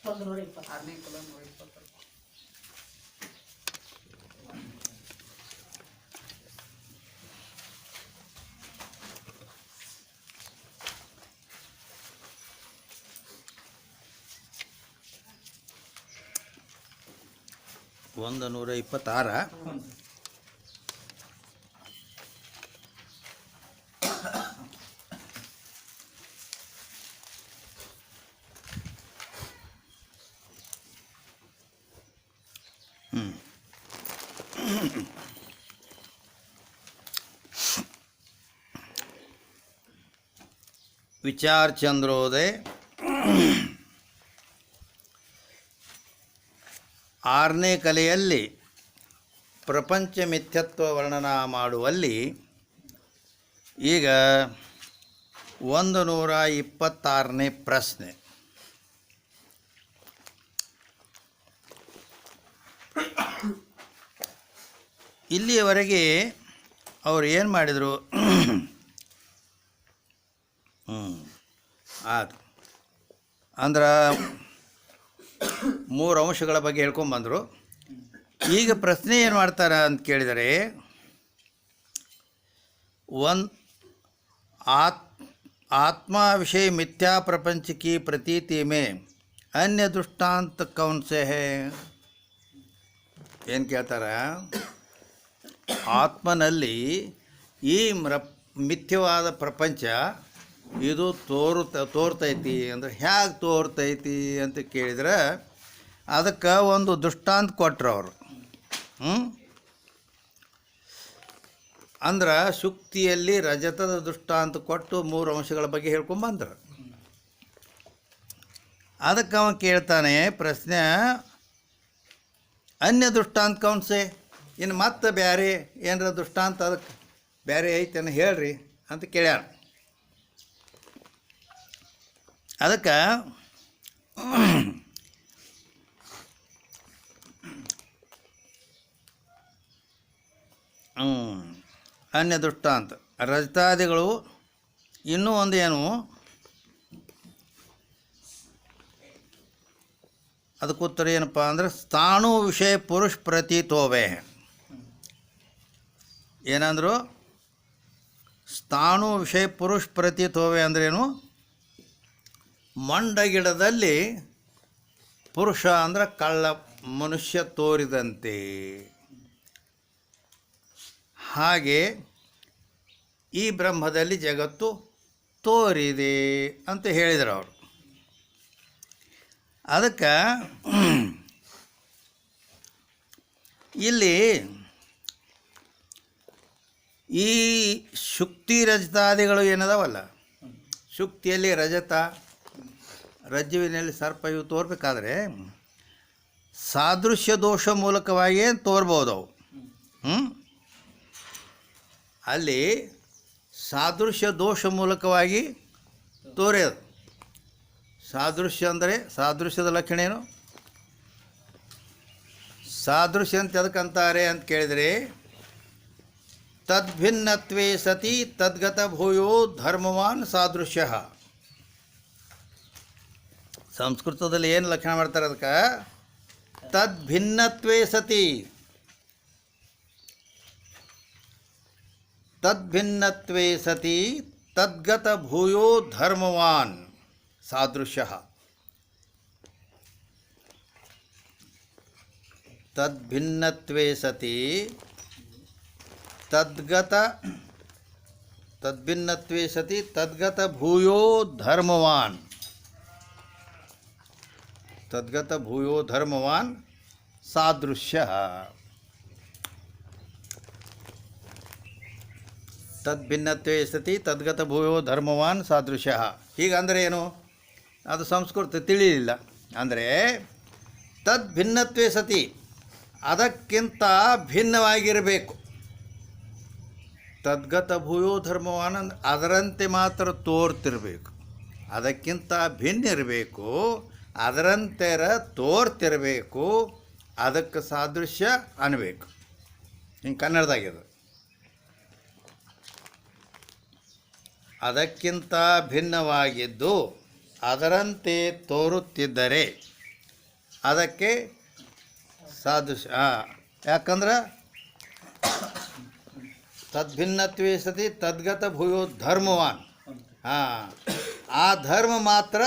ಆರನೇ ಕಲ 120 ರೂಪಾಯಿ. $126. ವಿಚಾರ ಚಂದ್ರೋದಯ 6ನೇ ಕಲೆಯಲ್ಲಿ ಪ್ರಪಂಚ ಮಿಥ್ಯತ್ವ ವರ್ಣನ ಮಾಡುವಲ್ಲಿ ಈಗ 126ನೇ ಪ್ರಶ್ನೆ. ಇಲ್ಲಿಯವರೆಗೆ ಅವರು ಏನು ಮಾಡಿದರು? ಅದು ಅಂದ್ರೆ 3 ಅಂಶಗಳ ಬಗ್ಗೆ ಹೇಳ್ಕೊಂಬಂದರು. ಈಗ ಪ್ರಶ್ನೆ ಏನು ಮಾಡ್ತಾರೆ ಅಂತ ಕೇಳಿದರೆ, आत्मा विषय मिथ्या प्रपंच की प्रतीति में अन्य दृष्टांत कौन से है? ಏನು ಕೇಳ್ತಾರೆ? ಆತ್ಮನಲ್ಲಿ ಈ ಮಿಥ್ಯವಾದ ಪ್ರಪಂಚ ಇದು ತೋರ್ತೈತಿ ಅಂದರೆ ಹೇಗೆ ತೋರ್ತೈತಿ ಅಂತ ಕೇಳಿದ್ರೆ ಅದಕ್ಕೆ ಒಂದು ದೃಷ್ಟಾಂತ ಕೊಟ್ಟರು ಅವರು. ಅಂದ್ರೆ ಶುಕ್ತಿಯಲ್ಲಿ ರಜತದ ದೃಷ್ಟಾಂತ ಕೊಟ್ಟು 3 ಅಂಶಗಳ ಬಗ್ಗೆ ಹೇಳ್ಕೊಂಬಂದರು. ಅದಕ್ಕೆ ಅವನು ಕೇಳ್ತಾನೆ ಪ್ರಶ್ನೆ, ಅನ್ಯ ದೃಷ್ಟಾಂತ ಕೌನ್ಸೆ, ಇನ್ನು ಮತ್ತೆ ಬೇರೆ ಏನರ ದೃಷ್ಟಾಂತ ಅದಕ್ಕೆ ಬೇರೆ ಐತೇನು ಹೇಳ್ರಿ ಅಂತ ಕೇಳ್ಯಾರ. ಅದಕ್ಕೆ ಅನ್ಯ ದೃಷ್ಟಾಂತ ರಜತಾದಿಗಳು ಇನ್ನೂ ಒಂದು ಏನು ಅದಕ್ಕೆ ಉತ್ತರ ಏನಪ್ಪ ಅಂದರೆ ಸ್ಥಾಣು ವಿಷಯ ಪುರುಷ ಪ್ರತೀತೋವೆ. ಏನಂದರು? ಸ್ಥಾಣು ವಿಷಯ ಪುರುಷ ಪ್ರತೀತೋವೆ ಅಂದ್ರೇನು? ಮಂಡಗಿಡದಲ್ಲಿ ಪುರುಷ ಅಂದ್ರೆ ಕಳ್ಳ ಮನುಷ್ಯ ತೋರಿದಂತೆ, ಹಾಗೆ ಈ ಬ್ರಹ್ಮದಲ್ಲಿ ಜಗತ್ತು ತೋರಿದೆ ಅಂತ ಹೇಳಿದರು ಅವರು. ಅದಕ್ಕೆ ಇಲ್ಲಿ ಈ ಶುಕ್ತಿ ರಜತಾದಿಗಳು ಏನದಾವಲ್ಲ, ಶುಕ್ತಿಯಲ್ಲಿ ರಜತ, ರಜ್ಜುವಿನಲ್ಲಿ ಸರ್ಪ ಇವು ತೋರ್ಬೇಕಾದ್ರೆ ಸಾದೃಶ್ಯ ದೋಷ ಮೂಲಕವಾಗಿಯೇ ತೋರ್ಬೋದು ಅವು. ಅಲ್ಲಿ ಸಾದೃಶ್ಯ ದೋಷ ಮೂಲಕವಾಗಿ ತೋರ್ಯೋದು. ಸಾದೃಶ್ಯ ಅಂದರೆ ಸಾದೃಶ್ಯದ ಲಕ್ಷಣ ಏನು? ಸಾದೃಶ್ಯ ಅಂತ ಎದಕ್ಕಂತಾರೆ ಅಂತ ಕೇಳಿದರೆ, ತದ್ಭಿನ್ನತ್ವೇ ಸತಿ ತದ್ಗತ ಭೂಯೋ ಧರ್ಮವಾನ್ ಸಾದೃಶ್ಯ. ಸಂಸ್ಕೃತದಲ್ಲಿ ಏನು ಲಕ್ಷಣ ಮಾಡ್ತಾರೆ ಅದಕ್ಕೆ? ತದ್ಭಿನ್ನತ್ವೇ ಸತಿ, ತದ್ಭಿನ್ನತ್ವೇ ಸತಿ ತದ್ಗತ ಭೂಯೋ ಧರ್ಮವಾನ್ ಸಾದೃಶ್ಯ. ತದ್ಭಿನ್ನತ್ವೇ ಸತಿ ತದ್ಭಿನ್ನತ್ವೇ ಸತಿ ತದ್ಗತ ಭೂಯೋ ಧರ್ಮವಾನ್, ತದ್ಗತ ಭೂಯೋ ಧರ್ಮವಾನ್ ಸಾದೃಶ್ಯ. ತದ್ಭಿನ್ನತ್ವೇ ಸತಿ ತದ್ಗತ ಭೂಯೋ ಧರ್ಮವಾನ್ ಸಾದೃಶ್ಯ. ಹೀಗಂದರೆ ಏನು? ಅದು ಸಂಸ್ಕೃತ ತಿಳಿಲಿಲ್ಲ. ಅಂದರೆ ತದ್ಭಿನ್ನತ್ವೇ ಸತಿ ಅದಕ್ಕಿಂತ ಭಿನ್ನವಾಗಿರಬೇಕು. ತದ್ಗತ ಭೂಯೋ ಧರ್ಮವಾನ್ ಅಂದ್ರೆ ಅದರಂತೆ ಮಾತ್ರ ತೋರ್ತಿರಬೇಕು, ಅದಕ್ಕಿಂತ ಭಿನ್ನ ಇರಬೇಕು, ಅದರಂತೆ ತೋರ್ತಿರಬೇಕು, ಅದಕ್ಕೆ ಸಾದೃಶ್ಯ ಅನ್ನಬೇಕು. ಹಿಂಗೆ ಕನ್ನಡದಾಗಿದೆ. ಅದಕ್ಕಿಂತ ಭಿನ್ನವಾಗಿದ್ದು ಅದರಂತೆ ತೋರುತ್ತಿದ್ದರೆ ಅದಕ್ಕೆ ಸಾದೃಶ್ಯ. ಯಾಕಂದ್ರೆ ತದ್ಭಿನ್ನತ್ವೇ ಸತಿ ತದ್ಗತ ಭೂಯೋ ಧರ್ಮವಾನ್. ಆ ಧರ್ಮ ಮಾತ್ರ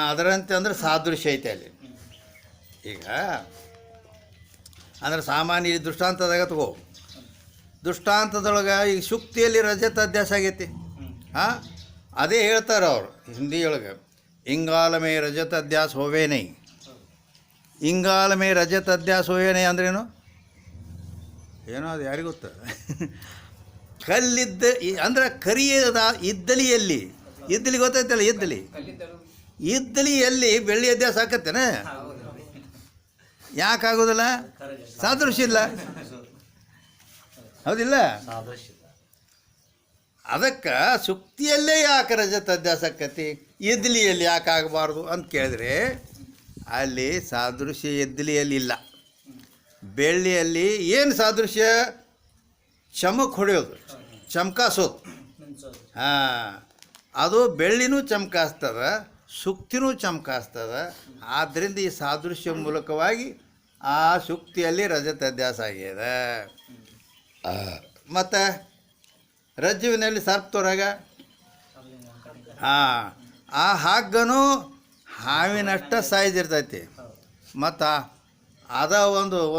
ಅದರಂತೆ ಅಂದ್ರೆ ಸಾದೃಶ್ಯ ಐತೆ ಅಲ್ಲಿ. ಈಗ ಅಂದ್ರೆ ಸಾಮಾನ್ಯ ಈ ದೃಷ್ಟಾಂತದಾಗ ತಗೋ, ದೃಷ್ಟಾಂತದೊಳಗೆ ಈಗ ಶುಕ್ತಿಯಲ್ಲಿ ರಜತ ಅಧ್ಯಾಸ ಆಗೈತಿ. ಅದೇ ಹೇಳ್ತಾರೆ ಅವರು ಹಿಂದಿಯೊಳಗೆ, ಇಂಗಾಲ ಮೇ ರಜತ ಅಧ್ಯಾಸ ಹೋವೇನೈ. ಇಂಗಾಲ ಮೇ ರಜತ ಅಧ್ಯಾಸ ಹೋವೇನೈ ಅಂದ್ರೇನು? ಏನೋ ಅದು ಯಾರಿಗೂ ಗೊತ್ತ. ಕಲ್ಲಿದ್ದ ಅಂದ್ರೆ ಕರಿಯದ ಇದ್ದಲಿಯಲ್ಲಿ, ಇದ್ದಲಿ ಗೊತ್ತೈತಲ್ಲ, ಇದ್ದಲಿಯಲ್ಲಿ ಬೆಳ್ಳಿ ಅಧ್ಯಾಸ ಆಕತ್ತೇನೆ. ಯಾಕಾಗೋದಿಲ್ಲ? ಸಾದೃಶ್ಯ ಇಲ್ಲ, ಹೌದಿಲ್ಲ? ಅದಕ್ಕೆ ಶುಕ್ತಿಯಲ್ಲೇ ಯಾಕೆ ರಜತ ಅಧ್ಯಾಸ ಆಕತಿ, ಇದ್ದಲಿಯಲ್ಲಿ ಯಾಕೆ ಆಗಬಾರ್ದು ಅಂತ ಕೇಳಿದ್ರೆ ಅಲ್ಲಿ ಸಾದೃಶ್ಯ ಇದ್ದಲಿಯಲ್ಲಿ ಇಲ್ಲ. ಬೆಳ್ಳಿಯಲ್ಲಿ ಏನು ಸಾದೃಶ್ಯ? ಚಮಕ್ ಹೊಡೆಯೋದು, ಚಮಕಾಸೋದು. ಅದು ಬೆಳ್ಳಿನೂ ಚಮಕಾಸ್ತದ, ಶುಕ್ತಿನೂ ಚಮಕಾಸ್ತದ. ಆದ್ದರಿಂದ ಈ ಸಾದೃಶ್ಯ ಮೂಲಕವಾಗಿ ಆ ಶುಕ್ತಿಯಲ್ಲಿ ರಜತ ಅಧ್ಯಾಸ ಆಗ್ಯದ. ಮತ್ತು ರಜ್ಜುವಿನಲ್ಲಿ ಸರ್ಪ ತೊರಗ, ಆ ಹಗ್ಗನೂ ಹಾವಿನಷ್ಟ ಸೈಜ್ ಇರ್ತೈತಿ. ಮತ್ತು ಅದ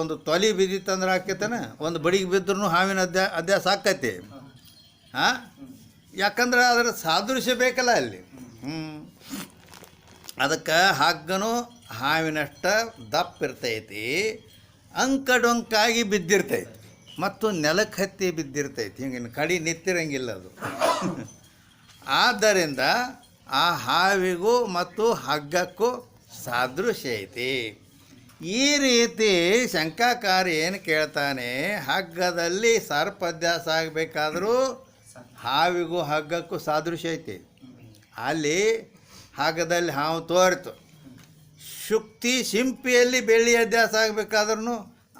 ಒಂದು ತೊಲಿ ಬಿದ್ದಿತ್ತಂದ್ರೆ ಆಕೈತಾನೆ, ಒಂದು ಬಡಿಗೆ ಬಿದ್ದರೂ ಹಾವಿನ ಅಧ್ಯಾಸ ಆಕೈತಿ. ಯಾಕಂದ್ರೆ ಅದರ ಸಾದೃಶ್ಯ ಬೇಕಲ್ಲ ಅಲ್ಲಿ. ಅದಕ್ಕೆ ಹಗ್ಗನೂ ಹಾವಿನಷ್ಟ ದಪ್ಪ ಇರ್ತೈತಿ, ಅಂಕಡೊಂಕಾಗಿ ಬಿದ್ದಿರ್ತೈತಿ, ಮತ್ತು ನೆಲಕ್ಕೆ ಹತ್ತಿ ಬಿದ್ದಿರ್ತೈತಿ. ಹಿಂಗೆ ಕಡಿ ನಿಂತಿರಂಗಿಲ್ಲ ಅದು. ಆದ್ದರಿಂದ ಆ ಹಾವಿಗೂ ಮತ್ತು ಹಗ್ಗಕ್ಕೂ ಸಾದೃಶ್ಯ ಐತಿ. ಈ ರೀತಿ ಶಂಕಾಕಾರಿ ಏನು ಕೇಳ್ತಾನೆ, ಹಗ್ಗದಲ್ಲಿ ಸರ್ಪ ಅಧ್ಯಾಸ ಆಗಬೇಕಾದ್ರೂ ಹಾವಿಗೂ ಹಗ್ಗಕ್ಕೂ ಸಾದೃಶ್ಯ ಐತಿ. ಅಲ್ಲಿ ಹಗ್ಗದಲ್ಲಿ ಹಾವು ತೋರಿತು. ಶುಕ್ತಿ ಶಿಂಪಿಯಲ್ಲಿ ಬೆಳ್ಳಿ ಅಧ್ಯಾಸ ಆಗಬೇಕಾದ್ರೂ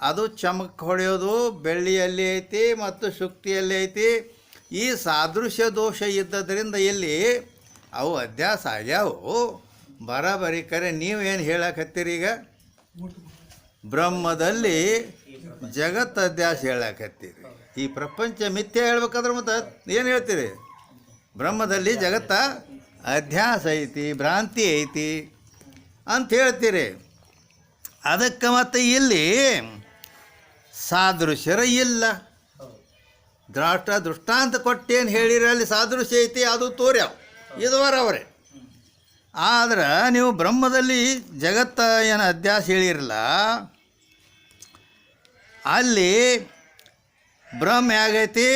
ಅದು ಚಮಕ್ ಹೊಡೆಯೋದು ಬೆಳ್ಳಿಯಲ್ಲಿ ಐತಿ ಮತ್ತು ಶುಕ್ತಿಯಲ್ಲಿ ಐತಿ. ಈ ಸಾದೃಶ್ಯ ದೋಷ ಇದ್ದದರಿಂದ ಇಲ್ಲಿ ಅವು ಅಧ್ಯಾಸ ಆಗ್ಯಾವು ಬರಾಬರಿ. ಕರೆ ನೀವೇನು ಹೇಳಕತ್ತೀರಿ? ಈಗ ಬ್ರಹ್ಮದಲ್ಲಿ ಜಗತ್ತು ಅಧ್ಯಾಸ ಹೇಳಕತ್ತೀರಿ. ಈ ಪ್ರಪಂಚ ಮಿಥ್ಯೆ ಹೇಳ್ಬೇಕಾದ್ರೆ ಮತ್ತೆ ಏನು ಹೇಳ್ತೀರಿ? ಬ್ರಹ್ಮದಲ್ಲಿ ಜಗತ್ತ ಅಧ್ಯಾಸ ಐತಿ, ಭ್ರಾಂತಿ ಐತಿ ಅಂತ ಹೇಳ್ತೀರಿ. ಅದಕ್ಕೆ ಮತ್ತೆ ಇಲ್ಲಿ ಸಾದೃಶ್ಯರ ಇಲ್ಲ. ದೃಷ್ಟಾಂತ ಕೊಟ್ಟೇನು ಹೇಳಿರಿ, ಅಲ್ಲಿ ಸಾದೃಶ್ಯ ಐತಿ, ಅದು ತೋರ್ಯಾವ, ಇದುವರವ್ರೆ. ಆದ್ರೆ ನೀವು ಬ್ರಹ್ಮದಲ್ಲಿ ಜಗತ್ತ ಏನು ಅಧ್ಯಾಸ ಹೇಳಿರಲ್ಲ, ಅಲ್ಲಿ ಬ್ರಹ್ಮ ಹೇಗೈತಿ?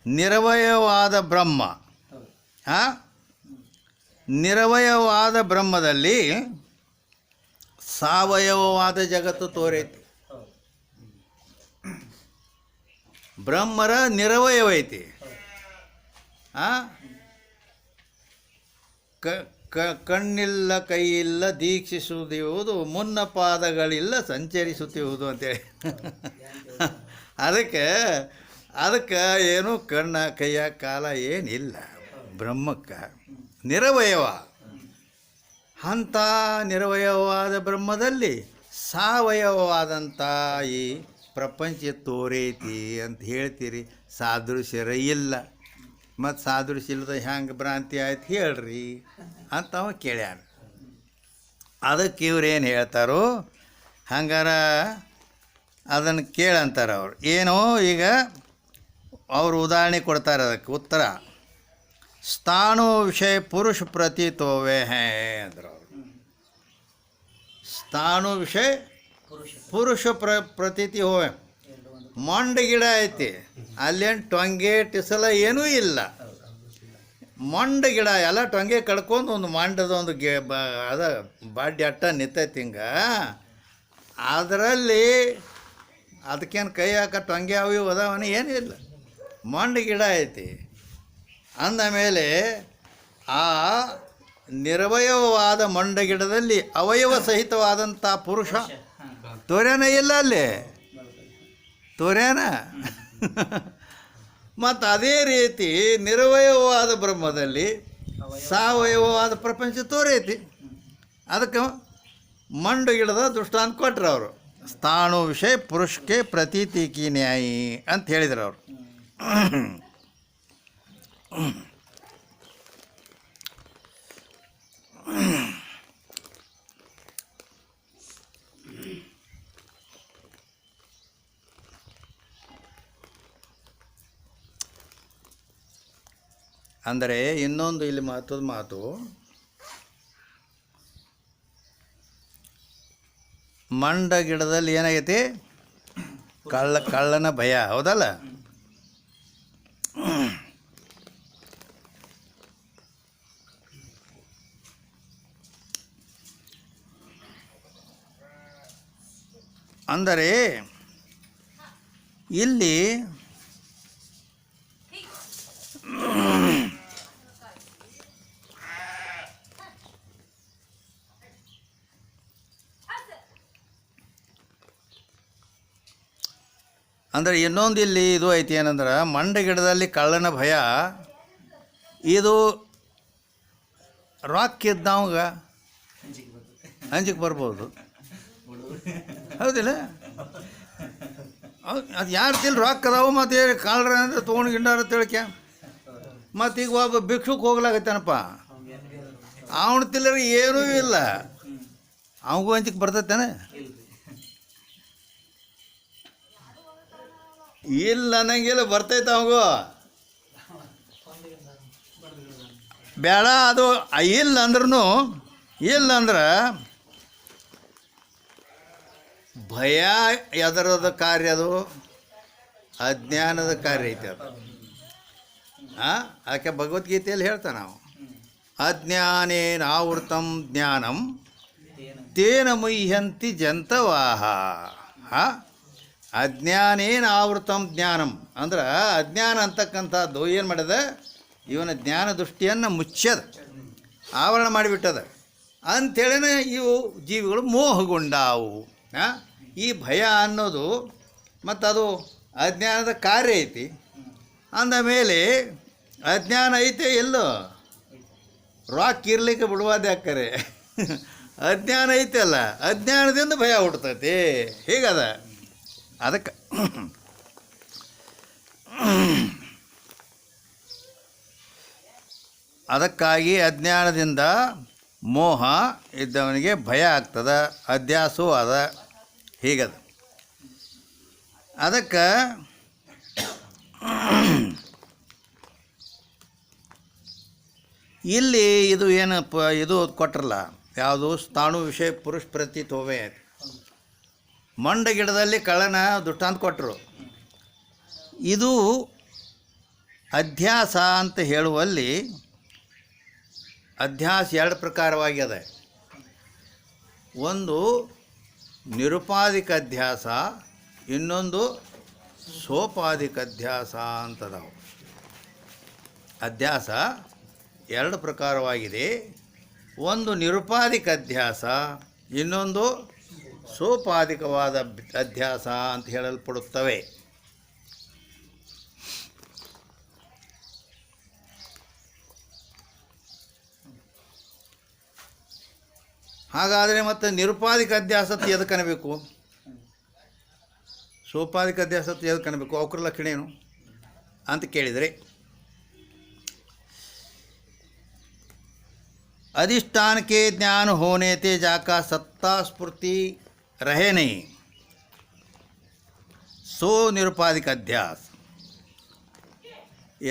ನಿರವಯವಾದ ಬ್ರಹ್ಮ. ನಿರವಯವಾದ ಬ್ರಹ್ಮದಲ್ಲಿ ಸಾವಯವವಾದ ಜಗತ್ತು ತೋರೈತಿ. ಬ್ರಹ್ಮರ ನಿರವಯವ ಐತಿ. ಕಣ್ಣಿಲ್ಲ ಕೈಯಿಲ್ಲ ದೀಕ್ಷಿಸುವುದಿರುವುದು, ಮುನ್ನ ಪಾದಗಳಿಲ್ಲ ಸಂಚರಿಸುತ್ತಿರುವುದು ಅಂತೇಳಿ. ಅದಕ್ಕೆ ಏನು ಕಣ್ಣ ಕೈಯ ಕಾಲ ಏನಿಲ್ಲ ಬ್ರಹ್ಮಕ್ಕೆ. ನಿರವಯವ. ಅಂಥ ನಿರವಯವಾದ ಬ್ರಹ್ಮದಲ್ಲಿ ಸಾವಯವವಾದಂಥ ಈ ಪ್ರಪಂಚ ತೋರೈತಿ ಅಂತ ಹೇಳ್ತೀರಿ. ಸಾದೃಶ್ಯರ ಇಲ್ಲ. ಮತ್ತು ಸಾದೃಶ್ಯ ಇಲ್ಲದ ಹೆಂಗೆ ಭ್ರಾಂತಿ ಆಯ್ತು ಹೇಳ್ರಿ ಅಂತ ಅವ ಕೇಳ್ಯಾನ. ಅದಕ್ಕೆ ಇವ್ರೇನು ಹೇಳ್ತಾರೋ ಹಂಗಾರ ಅದನ್ನು ಕೇಳಂತಾರೆ ಅವ್ರು. ಏನೋ ಈಗ ಅವರು ಉದಾಹರಣೆ ಕೊಡ್ತಾರೆ ಅದಕ್ಕೆ ಉತ್ತರ. ಸ್ಥಾಣು ವಿಷಯ ಪುರುಷ ಪ್ರತೀತೋವೆ ಹೇ ಅಂದ್ರೆ ಅವರು. ಸ್ಥಾಣು ವಿಷಯ ಪುರುಷ ಪ್ರತೀತಿ ಹೋವೆ. ಮೊಂಡ ಗಿಡ ಐತಿ, ಅಲ್ಲೇನು ಟೊಂಗೆ ಟಿಸಲ ಏನೂ ಇಲ್ಲ. ಮೊಂಡ ಗಿಡ ಎಲ್ಲ ಟೊಂಗೆ ಕಡ್ಕೊಂಡು ಒಂದು ಮಂಡದ ಒಂದು ಅದ ಬಾಡ್ಡಿ ಅಟ್ಟ ನಿಂತೈತಿ. ಹಿಂಗೆ ಅದರಲ್ಲಿ ಅದಕ್ಕೇನು ಕೈ ಹಾಕ ಟೊಂಗೆ ಅವು ಇವು ಅದಾವನ ಏನೂ ಇಲ್ಲ, ಮೊಂಡ ಗಿಡ ಐತಿ. ಅಂದ ಮೇಲೆ ಆ ನಿರವಯವವಾದ ಮೊಂಡ ಗಿಡದಲ್ಲಿ ಅವಯವ ಸಹಿತವಾದಂಥ ಪುರುಷ ತೋರ್ಯಾನ ಇಲ್ಲ, ಅಲ್ಲಿ ತೋರ್ಯಾನ. ಮತ್ತು ಅದೇ ರೀತಿ ನಿರವಯವವಾದ ಬ್ರಹ್ಮದಲ್ಲಿ ಸಾವಯವವಾದ ಪ್ರಪಂಚ ತೋರೈತಿ. ಅದಕ್ಕೆ ಮಂಡ ಗಿಡದ ದೃಷ್ಟಾಂತ ಕೊಟ್ರು ಅವರು. ಸ್ಥಾಣು ವಿಷಯ ಪುರುಷಕ್ಕೆ ಪ್ರತೀತಿಕಿ ನ್ಯಾಯಿ ಅಂತ ಹೇಳಿದ್ರು ಅವರು. ಅಂದರೆ ಇನ್ನೊಂದು ಇಲ್ಲಿ ಮಹತ್ವದ ಮಾತು, ಮಂಡ ಗಿಡದಲ್ಲಿ ಏನಾಗೈತಿ, ಕಳ್ಳನ ಭಯ, ಹೌದಲ್ಲ? ಅಂದರೆ ಇಲ್ಲಿ ಅಂದರೆ ಇನ್ನೊಂದು ಇಲ್ಲಿ ಇದು ಐತಿ ಏನಂದ್ರೆ, ಮಂಡ ಗಿಡದಲ್ಲಿ ಕಳ್ಳನ ಭಯ. ಇದು ರಾಕ್ ಇದ್ದವಂಗ ಅಂಜಿಕೆ ಬರ್ಬೋದು, ಹೌದಿಲ್ಲ? ಅದು ಯಾರು ತಿಳಿ ರಾಕ್ ಅದಾವು, ಮತ್ತು ಕಾಳ್ರ ಅಂದರೆ ತೊಗೊಂಡು ಗಿಂಡಾರ ತಿಳ್ಕ್ಯ. ಮತ್ತು ಈಗ ಒಬ್ಬ ಭಿಕ್ಷುಕ್ ಹೋಗ್ಲಾಗತ್ತಾನಪ್ಪ, ಅವನು ತಿಲ್ಲರಿ ಏನೂ ಇಲ್ಲ, ಅವನಿಗೂ ಅಂಜಿಕೆ ಬರ್ತೈತೇನೆ? ಇಲ್ಲ ಅನ್ನಂಗಿಲ್ಲ, ಬರ್ತೈತೆ ಅವಾಗೂ. ಬೇಡ ಅದು ಇಲ್ಲ ಅಂದ್ರೂ, ಇಲ್ಲ ಅಂದ್ರೆ ಭಯ ಎದರದ ಕಾರ್ಯ, ಅದು ಅಜ್ಞಾನದ ಕಾರ್ಯ ಐತೆ ಅದು. ಆಕೆ ಭಗವದ್ಗೀತೆಯಲ್ಲಿ ಹೇಳ್ತಾನೆ ನಾವು, ಅಜ್ಞಾನೇನ ಆವೃತಂ ಜ್ಞಾನಂ ತೇನ ಮುಹ್ಯಂತಿ ಜಂತವಾಹ. ಅಜ್ಞಾನೇನ ಆವೃತಂ ಜ್ಞಾನಂ ಅಂದ್ರೆ ಅಜ್ಞಾನ ಅಂತಕ್ಕಂಥದ್ದು ಏನು ಮಾಡ್ಯದ, ಇವನ ಜ್ಞಾನ ದೃಷ್ಟಿಯನ್ನು ಮುಚ್ಚದ, ಆವರಣ ಮಾಡಿಬಿಟ್ಟದ. ಅಂಥೇಳಿನ ಇವು ಜೀವಿಗಳು ಮೋಹಗೊಂಡಾವು. ಈ ಭಯ ಅನ್ನೋದು ಮತ್ತು ಅದು ಅಜ್ಞಾನದ ಕಾರ್ಯ ಐತಿ. ಅಂದ ಮೇಲೆ ಅಜ್ಞಾನ ಐತೆ ಎಲ್ಲೋ, ರಾಕ್ ಇರ್ಲಿಕ್ಕೆ ಬಿಡುವಾದ ಯಾಕರೆ ಅಜ್ಞಾನ ಐತೆಲ್ಲ, ಅಜ್ಞಾನದಿಂದ ಭಯ ಹುಡ್ತೈತಿ. ಹೀಗದ. ಅದಕ್ಕೆ ಅದಕ್ಕಾಗಿ ಅಜ್ಞಾನದಿಂದ ಮೋಹ ಇದ್ದವನಿಗೆ ಭಯ ಆಗ್ತದೆ, ಅಧ್ಯಾಸವೂ ಅದ. ಹೀಗದ. ಅದಕ್ಕೆ ಇಲ್ಲಿ ಇದು ಏನಪ್ಪ, ಇದು ಕೊಟ್ರಲ್ಲ ಯಾವುದು, ಸ್ಥಾಣು ವಿಷಯ ಪುರುಷ ಪ್ರತೀತೋವೆ. ಮಂಡ ಗಿಡದಲ್ಲಿ ಕಳ್ಳನ ದೃಷ್ಟಾಂತ ಕೊಟ್ಟರು. ಇದು ಅಧ್ಯಾಸ ಅಂತ ಹೇಳುವಲ್ಲಿ ಅಧ್ಯಾಸ ಎರಡು ಪ್ರಕಾರವಾಗ್ಯದ. ಒಂದು ನಿರುಪಾಧಿಕ ಅಧ್ಯಾಸ, ಇನ್ನೊಂದು ಸೋಪಾಧಿಕ ಅಧ್ಯಾಸ ಅಂತದವು. ಅಧ್ಯಾಸ ಎರಡು ಪ್ರಕಾರವಾಗಿದೆ. ಒಂದು ನಿರುಪಾಧಿಕ ಅಧ್ಯಾಸ, ಇನ್ನೊಂದು ಸೋಪಾಧಿಕವಾದ ಅಧ್ಯಾಸ ಅಂತ ಹೇಳಲ್ಪಡುತ್ತವೆ. ಹಾಗಾದರೆ ಮತ್ತು ನಿರುಪಾಧಿಕ ಅಧ್ಯಾಸತ್ತು ಎದಕ್ಕೆ ಅನ್ನಬೇಕು, ಸೋಪಾಧಿಕ ಅಧ್ಯಾಸತ್ತು ಎದಕ್ಕೆ ಅನ್ನಬೇಕು, ಅವಕ್ರ ಲಕ್ಷಣ ಏನು ಅಂತ ಕೇಳಿದರೆ, अधिष्ठान के ज्ञान होने ते जाका सत्ता स्फूर्ति रहे नहीं, सो निरुपाधिक अध्यास.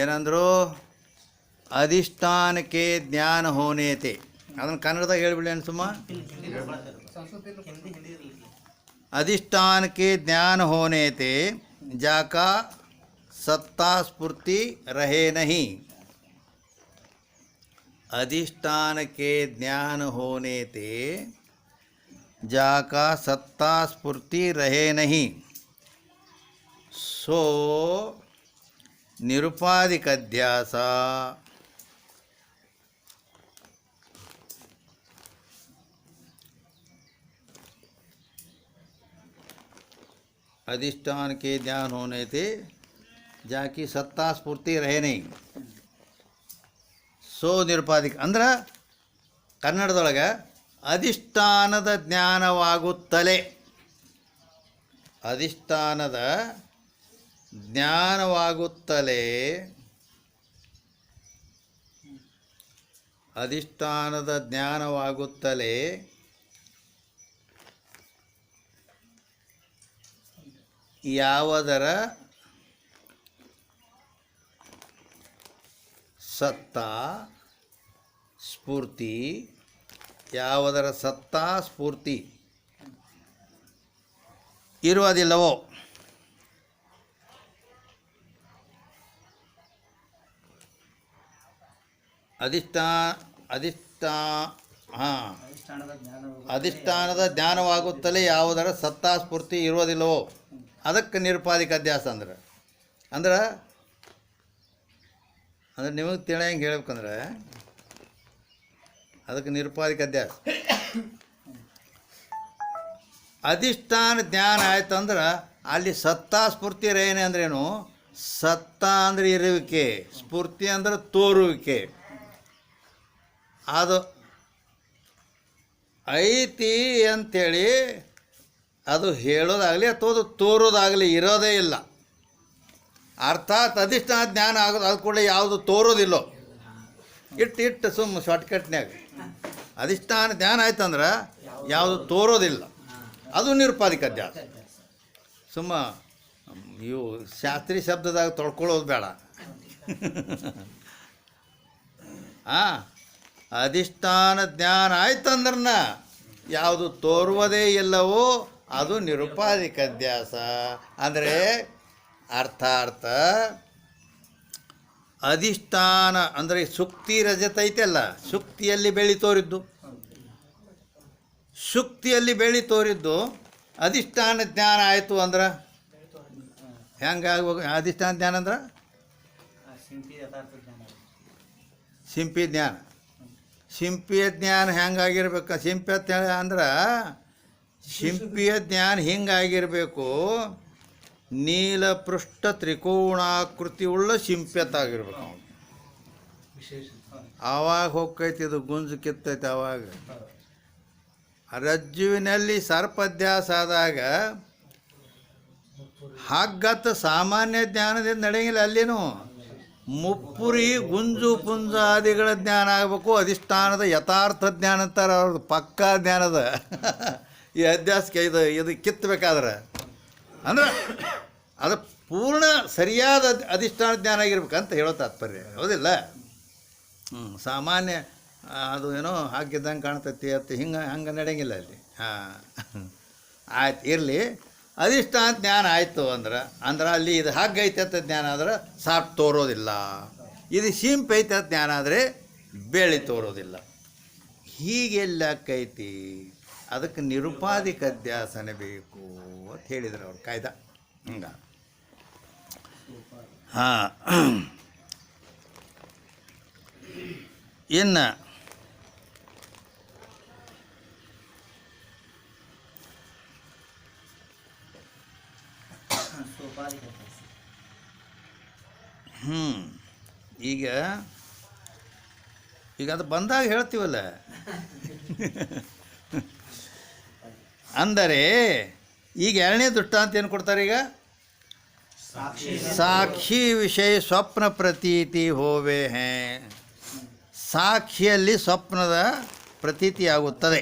ಏನಂದ್ರು, ಅಧಿಷ್ಠಾನಕ್ಕೆ ಜ್ಞಾನ ಹೋನೇತೆ, ಅದನ್ನು ಕನ್ನಡದಾಗ ಹೇಳ್ಬಿಡಿ ಅನ್ಸುಮ್ಮ. ಅಧಿಷ್ಠಾನಕ್ಕೆ ಜ್ಞಾನ ಹೋನೇತೆ ಜಾಕಾ ಸತ್ತಾ ಸ್ಫೂರ್ತಿ ರಹೇ ನಹಿ. अधिष्ठान के ज्ञान होने ते जाका सत्ता स्फूर्ति रहे नहीं, सो निरुपाधिक अध्यास. अधिष्ठान के ज्ञान होने ते जाकी सत्ता स्फूर्ति रहे नहीं, ಸೋ ನಿರುಪಾಧಿಕ. ಅಂದ್ರೆ ಕನ್ನಡದೊಳಗೆ ಅಧಿಷ್ಠಾನದ ಜ್ಞಾನವಾಗುತ್ತಲೇ ಅಧಿಷ್ಠಾನದ ಜ್ಞಾನವಾಗುತ್ತಲೇ ಅಧಿಷ್ಠಾನದ ಜ್ಞಾನವಾಗುತ್ತಲೇ ಯಾವುದರ ಸತ್ತಾ ಸ್ಫೂರ್ತಿ ಯಾವುದರ ಸತ್ತಾ ಸ್ಫೂರ್ತಿ ಇರುವುದಿಲ್ಲವೋ ಅಧಿಷ್ಠಾನದ ಜ್ಞಾನವಾಗುತ್ತಲೇ ಯಾವುದರ ಸತ್ತಾ ಸ್ಫೂರ್ತಿ ಇರುವುದಿಲ್ಲವೋ ಅದಕ್ಕೆ ನಿರುಪಾಧಿಕ ಅಧ್ಯಾಸ ಅಂದ್ರೆ ನಿಮಗೆ ತಿಳಿಯಂಗೆ ಹೇಳ್ಬೇಕಂದ್ರೆ ಅದಕ್ಕೆ ನಿರುಪಾಧಿಕ ಅಧ್ಯಾಸ. ಅಧಿಷ್ಠಾನ ಜ್ಞಾನ ಆಯ್ತು ಅಂದ್ರೆ ಅಲ್ಲಿ ಸತ್ತಾ ಸ್ಫೂರ್ತಿ ಏನೇ ಅಂದ್ರೇನು, ಸತ್ತಾ ಅಂದರೆ ಇರುವಿಕೆ, ಸ್ಫೂರ್ತಿ ಅಂದ್ರೆ ತೋರುವಿಕೆ. ಅದು ಐತಿ ಅಂಥೇಳಿ ಅದು ಹೇಳೋದಾಗಲಿ ಅಥವಾ ಅದು ತೋರೋದಾಗಲಿ ಇರೋದೇ ಇಲ್ಲ. ಅರ್ಥಾತ್ ಅಧಿಷ್ಠಾನ ಜ್ಞಾನ ಆಗೋದು ಅದು ಕೂಡ ಯಾವುದು ತೋರೋದಿಲ್ಲೋ, ಇಟ್ಟು ಸುಮ್ಮ ಶಾರ್ಟ್ಕಟ್ನ್ಯಾಗ ಅಧಿಷ್ಠಾನ ಜ್ಞಾನ ಆಯ್ತಂದ್ರೆ ಯಾವುದು ತೋರೋದಿಲ್ಲ, ಅದು ನಿರುಪಾಧಿಕ ಅಧ್ಯಾಸ. ಸುಮ್ಮ ಇವು ಶಾಸ್ತ್ರಿ ಶಬ್ದದಾಗ ತೊಳ್ಕೊಳ್ಳೋದು ಬೇಡ. ಅಧಿಷ್ಠಾನ ಜ್ಞಾನ ಆಯ್ತಂದ್ರನ ಯಾವುದು ತೋರುವುದೇ ಇಲ್ಲವೋ ಅದು ನಿರುಪಾಧಿಕ ಅಧ್ಯಾಸ. ಅಂದರೆ ಅರ್ಥ ಅಧಿಷ್ಠಾನ ಅಂದರೆ ಸುಕ್ತಿ ರಜತ ಐತೆಲ್ಲ, ಸುಕ್ತಿಯಲ್ಲಿ ಬೆಳಿ ತೋರಿದ್ದು, ಶುಕ್ತಿಯಲ್ಲಿ ಬೆಳಿ ತೋರಿದ್ದು ಅಧಿಷ್ಠಾನ ಜ್ಞಾನ ಆಯಿತು ಅಂದ್ರೆ ಹೆಂಗೆ ಆಗ್ಬೇಕು? ಅಧಿಷ್ಠಾನ ಜ್ಞಾನ ಅಂದ್ರೆ ಸಿಂಪಿ ಜ್ಞಾನ. ಸಿಂಪಿಯ ಜ್ಞಾನ ಹೆಂಗಾಗಿರ್ಬೇಕು? ಸಿಂಪಿಯ ಅಂದ್ರೆ ಸಿಂಪಿಯ ಜ್ಞಾನ ಹಿಂಗಾಗಿರಬೇಕು, ನೀಲಪೃಷ್ಠ ತ್ರಿಕೋಣಾಕೃತಿ ಉಳ್ಳ ಸಿಂಪ್ಯತಾಗಿರ್ಬೇಕು ಅವನು. ಆವಾಗ ಹೋಗ್ತೈತಿ ಇದು ಗುಂಜು ಕಿತ್ತೈತಿ. ಆವಾಗ ರಜ್ಜುವಿನಲ್ಲಿ ಸರ್ಪಾಧ್ಯಾಸ ಆದಾಗ ಹಾಗತ್ತ ಸಾಮಾನ್ಯ ಜ್ಞಾನದಿಂದ ನಡೆಯಂಗಿಲ್ಲ. ಅಲ್ಲಿನೂ ಮುಪ್ಪುರಿ ಗುಂಜು ಪುಂಜಾದಿಗಳ ಜ್ಞಾನ ಆಗಬೇಕು. ಅಧಿಷ್ಠಾನದ ಯಥಾರ್ಥ ಜ್ಞಾನ ಅಂತಾರೆ ಅವ್ರದ್ದು, ಪಕ್ಕಾ ಜ್ಞಾನದ ಈ ಅಧ್ಯಾಸಕ್ಕೆ ಇದು ಕಿತ್ತಬೇಕಾದ್ರೆ ಅಂದ್ರೆ ಅದು ಪೂರ್ಣ ಸರಿಯಾದ ಅಧಿಷ್ಠಾನ ಜ್ಞಾನ ಆಗಿರ್ಬೇಕಂತ ಹೇಳೋ ತಾತ್ಪರ್ಯ, ಹೌದಿಲ್ಲ? ಸಾಮಾನ್ಯ ಅದು ಏನೋ ಹಾಕಿದ್ದಂಗೆ ಕಾಣ್ತೈತಿ ಅಂತ ಹಂಗೆ ನಡೆಯಂಗಿಲ್ಲ ಅಲ್ಲಿ. ಆಯ್ತು, ಇರಲಿ. ಅಧಿಷ್ಠಾನ ಜ್ಞಾನ ಆಯಿತು ಅಂದ್ರೆ ಅಲ್ಲಿ ಇದು ಹಾಗೈತೆ ಅಂತ ಜ್ಞಾನ ಆದ್ರೆ ಸಾಪ್ ತೋರೋದಿಲ್ಲ, ಇದು ಸಿಂಪೈತೆ ಅಂತ ಜ್ಞಾನ ಆದರೆ ಬೇಳೆ ತೋರೋದಿಲ್ಲ. ಹೀಗೆಲ್ಲಕ್ಕೈತಿ, ಅದಕ್ಕೆ ನಿರುಪಾಧಿಕ ಅಧ್ಯಾಸನೆ ಬೇಕು ಅಂತ ಹೇಳಿದ್ರು ಅವ್ರು ಕಾಯ್ದ. ಹಂಗ ಇನ್ನು ಈಗ ಅದು ಬಂದಾಗ ಹೇಳ್ತೀವಲ್ಲ. ಅಂದರೆ ಈಗ ಎರಡನೇ ದೃಷ್ಟಾಂತ ಏನು ಕೊಡ್ತಾರೆ? ಈಗ ಸಾಕ್ಷಿ ವಿಷಯ ಸ್ವಪ್ನ ಪ್ರತೀತಿ ಹೋವೆ ಹೇ, ಸಾಕ್ಷಿಯಲ್ಲಿ ಸ್ವಪ್ನದ ಪ್ರತೀತಿಯಾಗುತ್ತದೆ.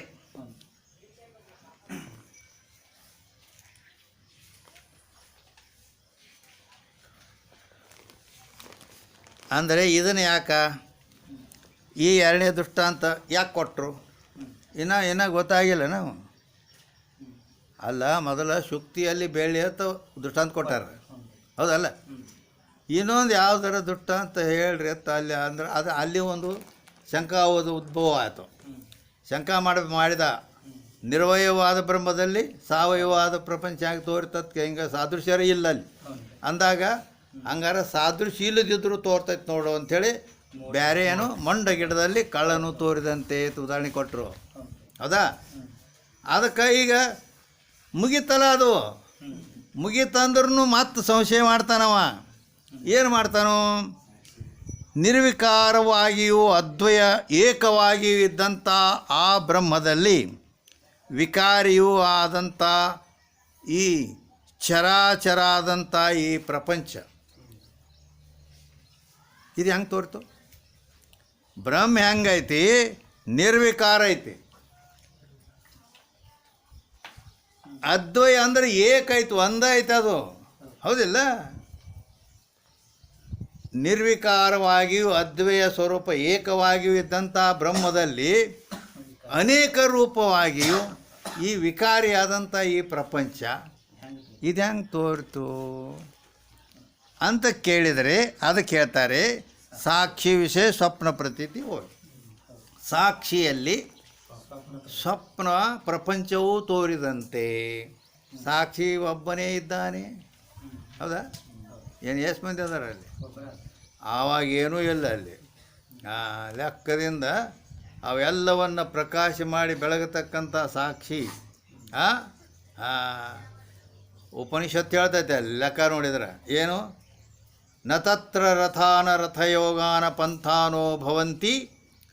ಅಂದರೆ ಇದನ್ನು ಈ ಎರಡನೇ ದೃಷ್ಟಾಂತ ಯಾಕೆ ಕೊಟ್ಟರು? ಇನ್ನೂ ಗೊತ್ತಾಗಿಲ್ಲ ನಾವು. ಅಲ್ಲ, ಮೊದಲ ಶುಕ್ತಿಯಲ್ಲಿ ಬೆಳ್ಳಿ ಅಂತ ದೃಷ್ಟಾಂತ ಕೊಟ್ಟಾರ, ಹೌದಲ್ಲ? ಇನ್ನೊಂದು ಯಾವುದರ ದೃಷ್ಟಾಂತ ಹೇಳ್ರಿ ಅಂತ ಅಲ್ಲಿ ಅಂದ್ರೆ ಅದು ಅಲ್ಲಿ ಒಂದು ಶಂಕಾವಾದ ಉದ್ಭವ ಆಯಿತು. ಶಂಕ ಮಾಡಿದ ನಿರ್ವಯವಾದ ಬ್ರಹ್ಮದಲ್ಲಿ ಸಾವಯವವಾದ ಪ್ರಪಂಚ ಆಗಿ ತೋರ್ತದಕ್ಕೆ ಹಿಂಗೆ ಸಾದೃಶ್ಯರೇ ಇಲ್ಲ ಅಲ್ಲಿ ಅಂದಾಗ, ಹಂಗಾರೆ ಸಾದೃಶ್ಯ ಇಲ್ಲದಿದ್ದರೂ ತೋರ್ತೈತೆ ನೋಡು ಅಂಥೇಳಿ ಬೇರೆ ಏನು ಮಂಡ ಗಿಡದಲ್ಲಿ ಕಳ್ಳನು ತೋರಿದಂತೆ ಉದಾಹರಣೆ ಕೊಟ್ಟರು, ಹೌದಾ? ಅದಕ್ಕೆ ಈಗ ಮುಗಿತಲ್ಲ, ಅದು ಮುಗಿತಂದ್ರೂ ಮತ್ತೆ ಸಂಶಯ ಮಾಡ್ತಾನವ. ಏನು ಮಾಡ್ತಾನೋ? ನಿರ್ವಿಕಾರವಾಗಿಯೂ ಅದ್ವಯ ಏಕವಾಗಿಯೂ ಇದ್ದಂಥ ಆ ಬ್ರಹ್ಮದಲ್ಲಿ ವಿಕಾರಿಯೂ ಆದಂಥ ಈ ಚರಾಚರ ಆದಂಥ ಈ ಪ್ರಪಂಚ ಇದು ಹೆಂಗೆ ತೋರಿತು? ಬ್ರಹ್ಮ ಹೆಂಗೈತಿ? ನಿರ್ವಿಕಾರ ಐತಿ. ಅದ್ವಯ ಅಂದರೆ ಏಕೈತು, ಒಂದೈತೆ ಅದು, ಹೌದಿಲ್ಲ? ನಿರ್ವಿಕಾರವಾಗಿಯೂ ಅದ್ವಯ ಸ್ವರೂಪ ಏಕವಾಗಿಯೂ ಇದ್ದಂಥ ಬ್ರಹ್ಮದಲ್ಲಿ ಅನೇಕ ರೂಪವಾಗಿಯೂ ಈ ವಿಕಾರಿಯಾದಂಥ ಈ ಪ್ರಪಂಚ ಇದು ಹೆಂಗೆ ತೋರಿತು ಅಂತ ಕೇಳಿದರೆ ಅದಕ್ಕೆ ಹೇಳ್ತಾರೆ ಸಾಕ್ಷಿ ವಿಷಯ ಸ್ವಪ್ನ ಪ್ರತೀತಿ ಹೋಗಿ. ಸಾಕ್ಷಿಯಲ್ಲಿ ಸ್ವಪ್ನ ಪ್ರಪಂಚವೂ ತೋರಿದಂತೆ ಸಾಕ್ಷಿ ಒಬ್ಬನೇ ಇದ್ದಾನೆ, ಹೌದಾ? ಏನು ಎಷ್ಟು ಮಂದಿ ಅದಾರ ಅಲ್ಲಿ? ಆವಾಗೇನೂ ಇಲ್ಲ ಅಲ್ಲಿ. ಲೆಕ್ಕದಿಂದ ಅವೆಲ್ಲವನ್ನು ಪ್ರಕಾಶ ಮಾಡಿ ಬೆಳಗತಕ್ಕಂಥ ಸಾಕ್ಷಿ ಉಪನಿಷತ್ತು ಹೇಳ್ತೈತೆ ಅಲ್ಲಿ ಲೆಕ್ಕ ನೋಡಿದ್ರೆ ಏನು? ನ ತತ್ರ ರಥಾನ ರಥಯೋಗಾನ ಪಂಥಾನೋ ಭವಂತಿ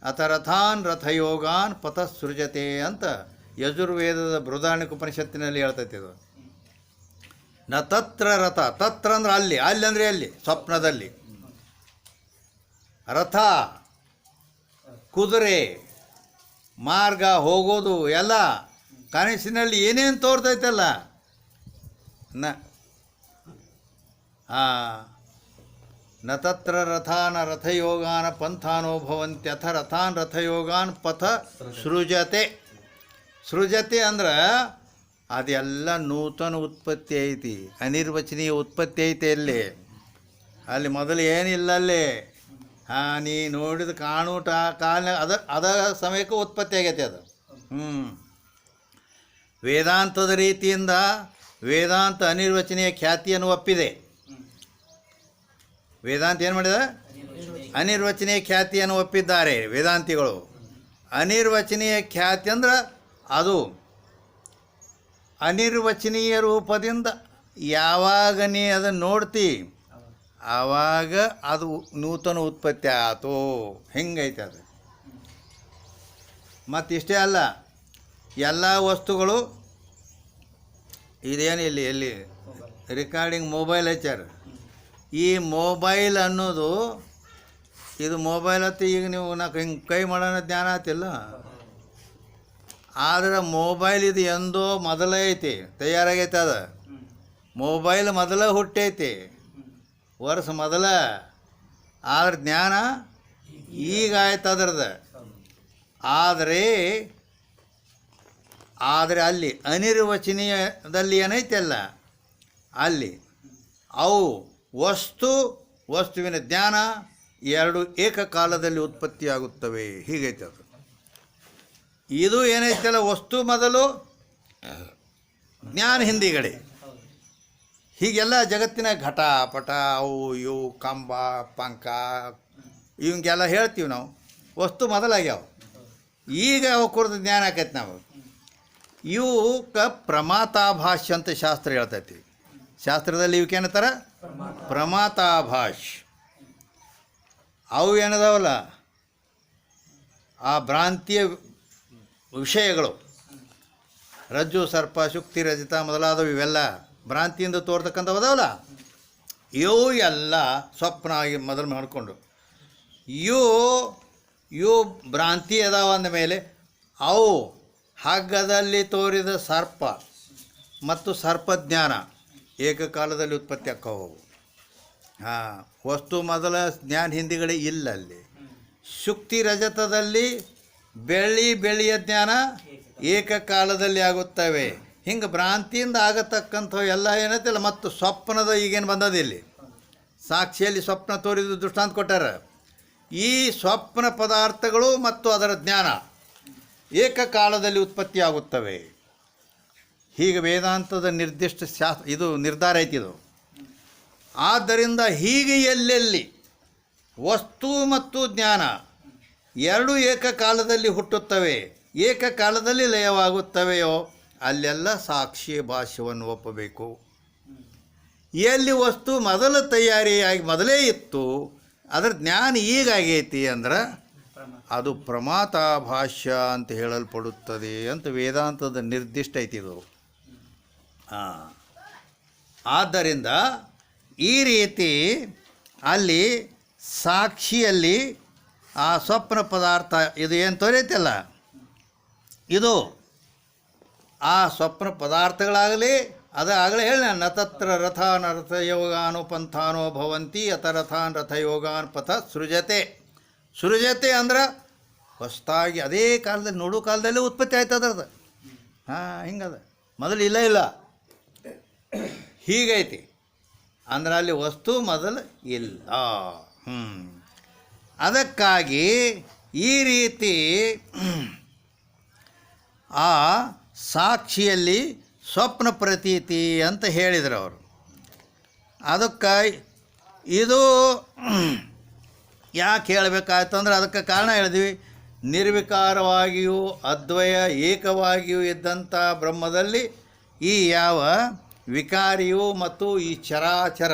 ಅಥ ರಥಾನ್ ರಥಯೋಗಾನ್ ಪಥ ಸೃಜತೆ ಅಂತ ಯಜುರ್ವೇದದ ಬೃಹದಾರಣ್ಯಕ ಉಪನಿಷತ್ತಿನಲ್ಲಿ ಹೇಳ್ತೈತೆ ಇದು. ನ ತತ್ರ ರಥ, ತತ್ರ ಅಂದ್ರೆ ಅಲ್ಲಿ, ಅಲ್ಲಿ ಅಂದರೆ ಅಲ್ಲಿ ಸ್ವಪ್ನದಲ್ಲಿ. ರಥ ಕುದುರೆ ಮಾರ್ಗ ಹೋಗೋದು ಎಲ್ಲ ಕನಸಿನಲ್ಲಿ ಏನೇನು ತೋರ್ತೈತಲ್ಲ ನ ತತ್ರ ರಥಾನ ರಥಯೋಗಾನ ಪಂಥಾನೋ ಭವಂತಿ ಅಥ ರಥಾನ್ ರಥಯೋಗಾನ್ ಪಥ ಸೃಜತೆ. ಸೃಜತೆ ಅಂದ್ರೆ ಅದೆಲ್ಲ ನೂತನ ಉತ್ಪತ್ತಿ ಐತಿ, ಅನಿರ್ವಚನೀಯ ಉತ್ಪತ್ತಿ ಐತೆ ಅಲ್ಲಿ. ಅಲ್ಲಿ ಮೊದಲು ಏನಿಲ್ಲ ಅಲ್ಲಿ. ನೀ ನೋಡಿದ ಕಾಣೂಟ ಕಾಲ ಅದ ಸಮಯಕ್ಕೆ ಉತ್ಪತ್ತಿ ಆಗೈತೆ ಅದು. ವೇದಾಂತದ ರೀತಿಯಿಂದ ವೇದಾಂತ ಅನಿರ್ವಚನೀಯ ಖ್ಯಾತಿಯನ್ನು ಒಪ್ಪಿದೆ. ವೇದಾಂತ ಏನು ಮಾಡಿದ? ಅನಿರ್ವಚನೀಯ ಖ್ಯಾತಿಯನ್ನು ಒಪ್ಪಿದ್ದಾರೆ ವೇದಾಂತಿಗಳು. ಅನಿರ್ವಚನೀಯ ಖ್ಯಾತಿ ಅಂದ್ರೆ ಅದು ಅನಿರ್ವಚನೀಯ ರೂಪದಿಂದ ಯಾವಾಗ ನೀ ಅದನ್ನು ನೋಡ್ತಿ ಆವಾಗ ಅದು ನೂತನ ಉತ್ಪತ್ತಿ ಆಯಿತು, ಹೆಂಗೈತೆ ಅದು. ಮತ್ತಿಷ್ಟೇ ಅಲ್ಲ, ಎಲ್ಲ ವಸ್ತುಗಳು ಇದೇನು ಎಲ್ಲಿ ರೆಕಾರ್ಡಿಂಗ್ ಮೊಬೈಲ್ ಹಚ್ಚಾರ. ಈ ಮೊಬೈಲ್ ಅನ್ನೋದು ಇದು ಮೊಬೈಲ್ ಹತ್ತಿ ಈಗ ನೀವು ನಾಲ್ಕು ಹಿಂಗೆ ಕೈ ಮಾಡೋಣ ಜ್ಞಾನ ಆತಿಲ್ಲ. ಆದರೆ ಮೊಬೈಲ್ ಇದು ಎಂದೋ ಮೊದಲೇ ಐತಿ, ತಯಾರಾಗೈತೆ. ಅದು ಮೊಬೈಲ್ ಮೊದಲ ಹುಟ್ಟೈತಿ, ವರ್ಷ ಮೊದಲ. ಆದ್ರೆ ಜ್ಞಾನ ಈಗ ಆಯ್ತು ಅದ್ರದ್ದು. ಆದರೆ ಅಲ್ಲಿ ಅನಿರ್ವಚನೀಯದಲ್ಲಿ ಏನೈತಲ್ಲ ಅಲ್ಲಿ ಅವು ವಸ್ತುವಿನ ಜ್ಞಾನ ಎರಡು ಏಕಕಾಲದಲ್ಲಿ ಉತ್ಪತ್ತಿಯಾಗುತ್ತವೆ, ಹೀಗೈತೆ ಅದು. ಇದು ಏನೈತಲ್ಲ ವಸ್ತು ಮೊದಲು, ಜ್ಞಾನ ಹಿಂದಿಗಡೆ. ಹೀಗೆಲ್ಲ ಜಗತ್ತಿನ ಘಟ ಪಟ ಅವು ಇವು ಕಂಬ ಪಂಕ ಇವಂಗೆಲ್ಲ ಹೇಳ್ತೀವಿ ನಾವು. ವಸ್ತು ಮೊದಲಾಗ್ಯಾವ, ಈಗ ಅವು ಕುರಿತು ಜ್ಞಾನ ಆಕೈತೆ ನಾವು. ಇವಕ್ಕೆ ಪ್ರಮಾತಾಭಾಷ್ ಅಂತ ಶಾಸ್ತ್ರ ಹೇಳ್ತೈತಿ. ಶಾಸ್ತ್ರದಲ್ಲಿ ಇವಕ್ಕೇನಂತಾರೆ? ಪ್ರಮಾತಾಭಾಷ್. ಅವು ಏನದಾವಲ್ಲ ಆ ಭ್ರಾಂತಿಯ ವಿಷಯಗಳು, ರಜ್ಜು ಸರ್ಪ ಶುಕ್ತಿ ರಜತ ಮೊದಲಾದವು ಇವೆಲ್ಲ ಭ್ರಾಂತಿಯಿಂದ ತೋರ್ತಕ್ಕಂಥವು ಅದಾವಲ್ಲ, ಇವು ಎಲ್ಲ ಸ್ವಪ್ನ ಆಗಿ ಮೊದಲು ಮಾಡಿಕೊಂಡು ಇವು ಭ್ರಾಂತಿ ಅದಾವ ಅಂದಮೇಲೆ ಅವು ಹಗ್ಗದಲ್ಲಿ ತೋರಿದ ಸರ್ಪ ಮತ್ತು ಸರ್ಪಜ್ಞಾನ ಏಕಕಾಲದಲ್ಲಿ ಉತ್ಪತ್ತಿ ಆಕ್ಕವು. ವಸ್ತು ಮೊದಲ ಜ್ಞಾನ ಹಿಂದಿಗಡೆ ಇಲ್ಲ ಅಲ್ಲಿ. ಶುಕ್ತಿ ರಜತದಲ್ಲಿ ಬೆಳ್ಳಿಯ ಜ್ಞಾನ ಏಕಕಾಲದಲ್ಲಿ ಆಗುತ್ತವೆ. ಹಿಂಗೆ ಭ್ರಾಂತಿಯಿಂದ ಆಗತಕ್ಕಂಥವು ಎಲ್ಲ ಏನೈತಿಲ್ಲ. ಮತ್ತು ಸ್ವಪ್ನದ ಈಗೇನು ಬಂದದಿಲ್ಲಿ ಸಾಕ್ಷಿಯಲ್ಲಿ ಸ್ವಪ್ನ ತೋರಿದ ದೃಷ್ಟಾಂತ ಕೊಟ್ಟಾರ. ಈ ಸ್ವಪ್ನ ಪದಾರ್ಥಗಳು ಮತ್ತು ಅದರ ಜ್ಞಾನ ಏಕಕಾಲದಲ್ಲಿ ಉತ್ಪತ್ತಿಯಾಗುತ್ತವೆ. ಹೀಗೆ ವೇದಾಂತದ ನಿರ್ದಿಷ್ಟ ಇದು ನಿರ್ಧಾರ ಐತಿದು. ಆದ್ದರಿಂದ ಹೀಗೆ ಎಲ್ಲೆಲ್ಲಿ ವಸ್ತು ಮತ್ತು ಜ್ಞಾನ ಎರಡೂ ಏಕಕಾಲದಲ್ಲಿ ಹುಟ್ಟುತ್ತವೆ, ಏಕಕಾಲದಲ್ಲಿ ಲಯವಾಗುತ್ತವೆಯೋ ಅಲ್ಲೆಲ್ಲ ಸಾಕ್ಷಿಯ ಭಾಷ್ಯವನ್ನು ಒಪ್ಪಬೇಕು. ಎಲ್ಲಿ ವಸ್ತು ಮೊದಲು ತಯಾರಿಯಾಗಿ ಮೊದಲೇ ಇತ್ತು ಅದ್ರ ಜ್ಞಾನ ಈಗಾಗೈತಿ ಅಂದ್ರೆ ಅದು ಪ್ರಮಾತಾ ಭಾಷ್ಯ ಅಂತ ಹೇಳಲ್ಪಡುತ್ತದೆ ಅಂತ ವೇದಾಂತದ ನಿರ್ದಿಷ್ಟ ಐತಿ ಇದು. ಆದ್ದರಿಂದ ಈ ರೀತಿ ಅಲ್ಲಿ ಸಾಕ್ಷಿಯಲ್ಲಿ ಆ ಸ್ವಪ್ನ ಪದಾರ್ಥ ಇದು ಏನು ತೋರೈತಲ್ಲ, ಇದು ಆ ಸ್ವಪ್ನ ಪದಾರ್ಥಗಳಾಗಲಿ ಅದು ಆಗಲೇ ಹೇಳ ನ ತತ್ರ ರಥಾನ್ ರಥಯೋಗಾನು ಪಂಥಾನೋ ಭವಂತಿ ಅತ ರಥಾನ್ ರಥಯೋಗಾನ್ ಪಥ ಸೃಜತೆ ಅಂದ್ರೆ ಹೊಸದಾಗಿ ಅದೇ ಕಾಲದಲ್ಲಿ ನೋಡೋ ಕಾಲದಲ್ಲೇ ಉತ್ಪತ್ತಿ ಆಯ್ತು ಅದ್ರದ್ದು. ಹಿಂಗದ ಮೊದಲು ಇಲ್ಲ ಹೀಗೈತಿ ಅಂದ್ರೆ ಅಲ್ಲಿ ವಸ್ತು ಮೊದಲು ಇಲ್ಲ. ಅದಕ್ಕಾಗಿ ಈ ರೀತಿ ಆ ಸಾಕ್ಷಿಯಲ್ಲಿ ಸ್ವಪ್ನ ಪ್ರತೀತಿ ಅಂತ ಹೇಳಿದರು ಅವರು. ಅದಕ್ಕೆ ಇದು ಯಾಕೆ ಹೇಳಬೇಕಾಯ್ತು ಅಂದ್ರೆ ಅದಕ್ಕೆ ಕಾರಣ ಹೇಳಿದ್ವಿ. ನಿರ್ವಿಕಾರವಾಗಿಯೂ ಅದ್ವಯ ಏಕವಾಗಿಯೂ ಇದ್ದಂಥ ಬ್ರಹ್ಮದಲ್ಲಿ ಈ ಯಾವ ವಿಕಾರಿಯು ಮತ್ತು ಈ ಚರಾಚರ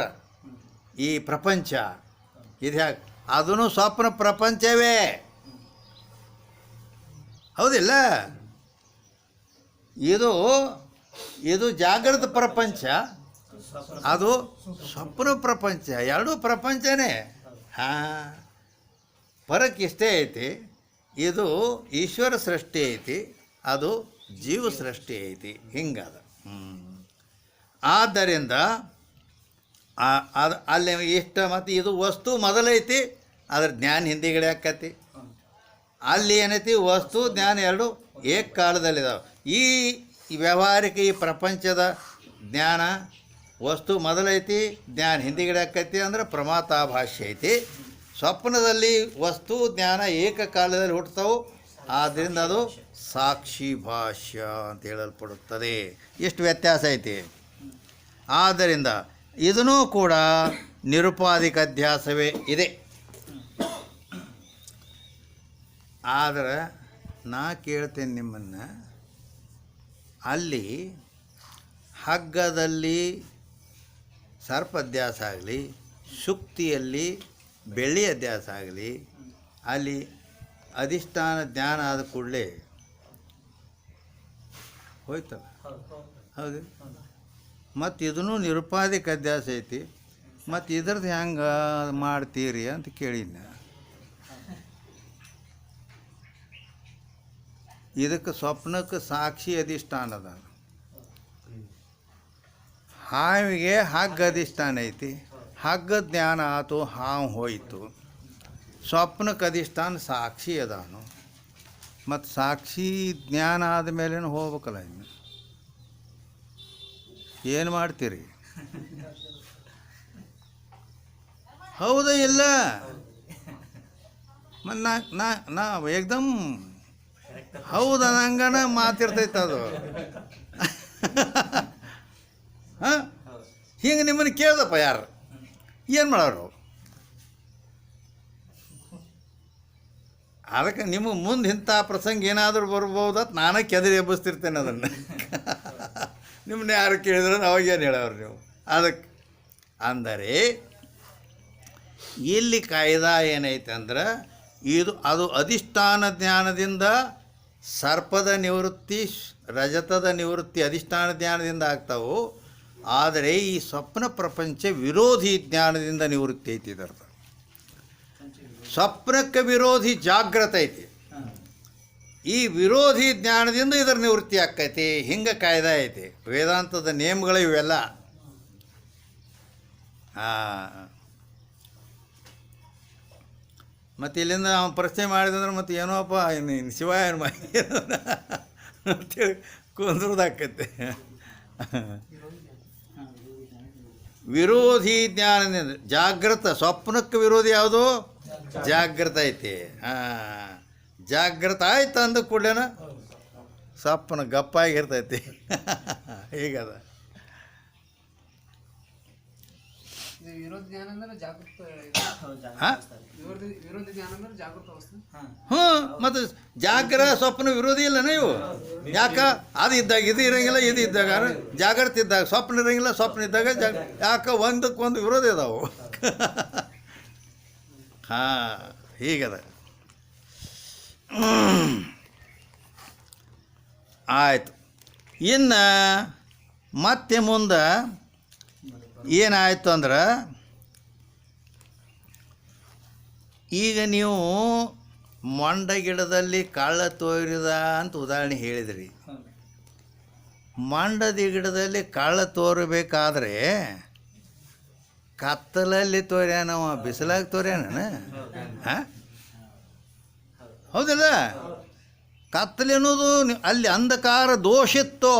ಈ ಪ್ರಪಂಚ ಇದು ಯಾಕೆ ಅದೂ ಸ್ವಪ್ನ ಪ್ರಪಂಚವೇ ಹೌದಿಲ್ಲ. ಇದು ಜಾಗೃತ ಪ್ರಪಂಚ, ಅದು ಸ್ವಪ್ನ ಪ್ರಪಂಚ, ಎರಡೂ ಪ್ರಪಂಚನೇ. ಫರಕ್ ಇಷ್ಟೇ ಐತಿ, ಇದು ಈಶ್ವರ ಸೃಷ್ಟಿ ಐತಿ, ಅದು ಜೀವ ಸೃಷ್ಟಿ ಐತಿ, ಹಿಂಗದ. ಆದ್ದರಿಂದ ಅದು ಅಲ್ಲಿ ಇಷ್ಟ ಮತ್ತು ಇದು ವಸ್ತು ಮೊದಲೈತಿ, ಅದ್ರ ಜ್ಞಾನ ಹಿಂದಿಗಡೆ ಆಕತಿ. ಅಲ್ಲಿ ಏನೈತಿ ವಸ್ತು ಜ್ಞಾನ ಎರಡು ಏಕಕಾಲದಲ್ಲಿದ್ದಾವೆ. ಈ ವ್ಯಾವಹಾರಿಕ ಈ ಪ್ರಪಂಚದ ಜ್ಞಾನ ವಸ್ತು ಮೊದಲೈತಿ, ಜ್ಞಾನ ಹಿಂದಿಗಡೆ ಆಕೈತಿ ಅಂದ್ರೆ ಪ್ರಮಾತಾ ಭಾಷ್ಯ ಐತಿ. ಸ್ವಪ್ನದಲ್ಲಿ ವಸ್ತು ಜ್ಞಾನ ಏಕಕಾಲದಲ್ಲಿ ಹುಟ್ಟುತ್ತವು, ಆದ್ದರಿಂದ ಅದು ಸಾಕ್ಷಿ ಭಾಷ್ಯ ಅಂತ ಹೇಳಲ್ಪಡುತ್ತದೆ. ಎಷ್ಟು ವ್ಯತ್ಯಾಸ ಐತಿ. ಆದ್ದರಿಂದ ಇದನ್ನೂ ಕೂಡ ನಿರುಪಾಧಿಕ ಅಧ್ಯಾಸವೇ ಇದೆ. ಆದರೆ ನಾ ಕೇಳ್ತೇನೆ ನಿಮ್ಮನ್ನು, ಅಲ್ಲಿ ಹಗ್ಗದಲ್ಲಿ ಸರ್ಪ ಅಧ್ಯಾಸ ಆಗಲಿ, ಶುಕ್ತಿಯಲ್ಲಿ ಬೆಳ್ಳಿ ಅಧ್ಯಾಸ ಆಗಲಿ, ಅಲ್ಲಿ ಅಧಿಷ್ಠಾನ ಜ್ಞಾನ ಆದ ಕೂಡಲೇ ಹೋಯ್ತಲ್ಲ, ಹೌದು. ಮತ್ತು ಇದನ್ನು ನಿರುಪಾಧಿಕ ಅಧ್ಯಾಸ ಐತಿ. ಮತ್ತು ಇದ್ರದ್ದು ಹೆಂಗೆ ಮಾಡ್ತೀರಿ ಅಂತ ಕೇಳಿನ. ಇದಕ್ಕೆ ಸ್ವಪ್ನಕ್ಕೆ ಸಾಕ್ಷಿ ಅಧಿಷ್ಠಾನ ಅದ. ಹಾವಿಗೆ ಹಗ್ಗ ಅಧಿಷ್ಠಾನ ಐತಿ, ಹಗ್ಗ ಜ್ಞಾನ ಆತು, ಹಾವು ಹೋಯಿತು. ಸ್ವಪ್ನಕ್ಕೆ ಅಧಿಷ್ಠಾನ ಸಾಕ್ಷಿ ಅದಾನು. ಮತ್ತು ಸಾಕ್ಷಿ ಜ್ಞಾನ ಆದಮೇಲೆ ಹೋಗ್ಬೇಕಲ್ಲ, ಇನ್ನು ಏನು ಮಾಡ್ತೀರಿ? ಹೌದಾ ಇಲ್ಲ? ಮತ್ತು ನಾ ಏಕ್ದಮ್ ಹೌದು ಅನ್ನಂಗನ ಮಾತಿರ್ತೈತೆ ಅದು. ಹಿಂಗೆ ನಿಮ್ಮನ್ನು ಕೇಳ್ದಪ್ಪ ಯಾರು ಏನು ಮಾಡೋರು? ಅದಕ್ಕೆ ನಿಮಗೆ ಮುಂದೆ ಇಂಥ ಪ್ರಸಂಗ ಏನಾದರೂ ಬರ್ಬೋದತ್ ನಾನೇ ಕೆದರಿ ಎಬ್ಬಿಸ್ತಿರ್ತೇನೆ ಅದನ್ನು. ನಿಮ್ಮನ್ನ ಯಾರು ಕೇಳಿದ್ರೆ ಅವಾಗೇನು ಹೇಳೋರು ನೀವು? ಅದಕ್ಕೆ ಅಂದರೆ ಇಲ್ಲಿ ಕಾಯ್ದಾ ಏನೈತೆ ಅಂದ್ರೆ ಅದು ಅಧಿಷ್ಠಾನ ಜ್ಞಾನದಿಂದ ಸರ್ಪದ ನಿವೃತ್ತಿ, ರಜತದ ನಿವೃತ್ತಿ ಅಧಿಷ್ಠಾನ ಜ್ಞಾನದಿಂದ ಆಗ್ತಾವು. ಆದರೆ ಈ ಸ್ವಪ್ನ ಪ್ರಪಂಚ ವಿರೋಧಿ ಜ್ಞಾನದಿಂದ ನಿವೃತ್ತಿ ಐತಿ. ಇದರ್ಥ ಸ್ವಪ್ನಕ್ಕೆ ವಿರೋಧಿ ಜಾಗೃತ ಐತಿ, ಈ ವಿರೋಧಿ ಜ್ಞಾನದಿಂದ ಇದರ ನಿವೃತ್ತಿ ಆಕ್ಕೈತಿ. ಹಿಂಗೆ ಕಾಯ್ದೆ ಐತಿ. ವೇದಾಂತದ ನಿಯಮಗಳು ಇವೆಲ್ಲ. ಮತ್ತು ಇಲ್ಲಿಂದ ಅವನು ಪ್ರಶ್ನೆ ಮಾಡಿದಂದ್ರೆ ಮತ್ತು ಏನೋಪ್ಪ ಇನ್ನು ಶಿವ ಏನು ಮಾಡಿ ಅಂತೇಳಿ ಕುಂದ್ರದಾಕೈತೆ. ವಿರೋಧಿ ಜ್ಞಾನದಿಂದ ಜಾಗೃತ, ಸ್ವಪ್ನಕ್ಕೆ ವಿರೋಧಿ ಯಾವುದು? ಜಾಗೃತ ಐತಿ. ಜಾಗೃತ ಆಯ್ತು ಅಂದ ಕೂಡಲೇನ ಸ್ವಪ್ನ ಗಪ್ಪಾಗಿರ್ತೈತಿ. ಹೀಗದ. ಮತ್ತು ಜಾಗ್ರ ಸ್ವಪ್ನ ವಿರೋಧಿ ಇಲ್ಲನ ಇವು. ಯಾಕ? ಅದು ಇದ್ದಾಗ ಇದು ಇರಂಗಿಲ್ಲ, ಇದು ಇದ್ದಾಗ ಜಾಗ್ರತೆ ಇದ್ದಾಗ ಸ್ವಪ್ನ ಇರಂಗಿಲ್ಲ, ಸ್ವಪ್ನ ಇದ್ದಾಗ ಯಾಕೆ ಒಂದಕ್ಕೊಂದು ವಿರೋಧ ಇದಾವು. ಹಾಂ, ಹೀಗದ. ಆಯಿತು. ಇನ್ನು ಮತ್ತೆ ಮುಂದೆ ಏನಾಯಿತು ಅಂದ್ರೆ, ಈಗ ನೀವು ಮೊಂಡ ಗಿಡದಲ್ಲಿ ಕಳ್ಳ ತೋರಿದ ಅಂತ ಉದಾಹರಣೆ ಹೇಳಿದ್ರಿ. ಮಂಡದ ಗಿಡದಲ್ಲಿ ಕಳ್ಳ ತೋರಬೇಕಾದ್ರೆ ಕತ್ತಲಲ್ಲಿ ತೋರ್ಯಾನವ, ಬಿಸಿಲಾಗಿ ತೋರ್ಯಾನ? ಹಾಂ, ಹೌದಿಲ್ಲ? ಕತ್ತಲೆ ಅನ್ನೋದು ಅಲ್ಲಿ ಅಂಧಕಾರ ದೋಷಿತ್ತು.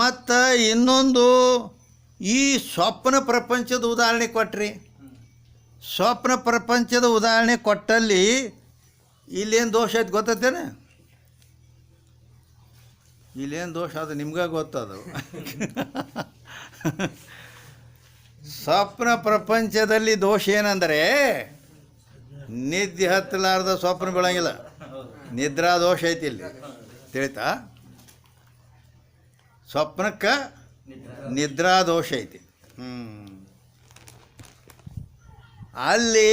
ಮತ್ತು ಇನ್ನೊಂದು, ಈ ಸ್ವಪ್ನ ಪ್ರಪಂಚದ ಉದಾಹರಣೆ ಕೊಟ್ರಿ. ಸ್ವಪ್ನ ಪ್ರಪಂಚದ ಉದಾಹರಣೆ ಕೊಟ್ಟಲ್ಲಿ ಇಲ್ಲೇನು ದೋಷ ಐತೆ ಗೊತ್ತೇನೆ? ಇಲ್ಲೇನು ದೋಷ ಅದು ನಿಮ್ಗೆ ಗೊತ್ತದು. ಸ್ವಪ್ನ ಪ್ರಪಂಚದಲ್ಲಿ ದೋಷ ಏನಂದರೆ, ನಿದ್ದೆ ಹತ್ತಲಾರ್ದ ಸ್ವಪ್ನ ಬೀಳಂಗಿಲ್ಲ. ನಿದ್ರಾ ದೋಷ ಐತಿ ಇಲ್ಲಿ, ತಿಳಿತಾ? ಸ್ವಪ್ನಕ್ಕೆ ನಿದ್ರಾ ದೋಷ ಐತಿ. ಅಲ್ಲಿ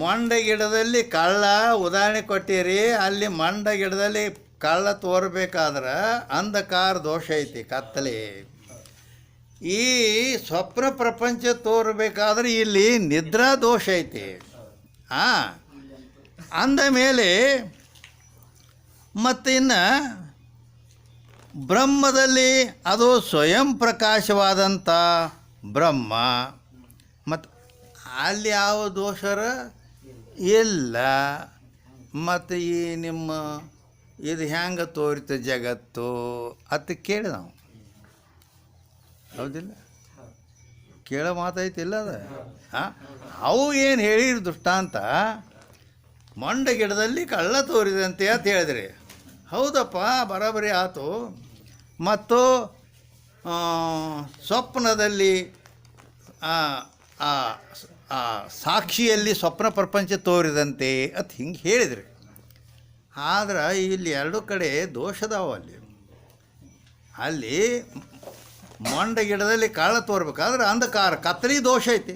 ಮೊಂಡ ಗಿಡದಲ್ಲಿ ಕಳ್ಳ ಉದಾಹರಣೆ ಕೊಟ್ಟಿರಿ. ಅಲ್ಲಿ ಮೊಂಡ ಗಿಡದಲ್ಲಿ ಕಳ್ಳ ತೋರಬೇಕಾದ್ರೆ ಅಂಧಕಾರ ದೋಷ ಐತಿ, ಕತ್ತಲೆ. ಈ ಸ್ವಪ್ನ ಪ್ರಪಂಚ ತೋರಬೇಕಾದ್ರೆ ಇಲ್ಲಿ ನಿದ್ರಾ ದೋಷ ಐತಿ. ಅಂದ ಮೇಲೆ ಮತ್ತು ಇನ್ನು ಬ್ರಹ್ಮದಲ್ಲಿ ಅದು ಸ್ವಯಂ ಪ್ರಕಾಶವಾದಂಥ ಬ್ರಹ್ಮ, ಮತ್ತು ಅಲ್ಲಿ ಯಾವ ದೋಷರ ಇಲ್ಲ. ಮತ್ತು ಈ ನಿಮ್ಮ ಇದು ಹೆಂಗೆ ತೋರಿತು ಜಗತ್ತು ಅಂತ ಕೇಳಿ ನಾವು, ಹೌದಿಲ್ಲ? ಕೇಳೋ ಮಾತೈತಿಲ್ಲ ಅದು. ಅವು ಏನು ಹೇಳಿರಿ ದೃಷ್ಟಾಂತ, ಮೊಂಡ ಗಿಡದಲ್ಲಿ ಕಳ್ಳ ತೋರಿದಂತೆ ಅಂತ ಹೇಳಿದ್ರಿ. ಹೌದಪ್ಪ, ಬರೋಬ್ಬರಿ ಆಯಿತು. ಮತ್ತು ಸ್ವಪ್ನದಲ್ಲಿ ಸಾಕ್ಷಿಯಲ್ಲಿ ಸ್ವಪ್ನ ಪ್ರಪಂಚ ತೋರಿದಂತೆ ಅಂತ ಹಿಂಗೆ ಹೇಳಿದ್ರಿ. ಆದ್ರೆ ಇಲ್ಲಿ ಎರಡು ಕಡೆ ದೋಷದಾವ. ಅಲ್ಲಿ ಮೊಂಡ ಗಿಡದಲ್ಲಿ ಕಳ್ಳ ತೋರ್ಬೇಕಾದ್ರೆ ಅಂಧಕಾರ ಕತ್ತರಿ ದೋಷ ಐತಿ.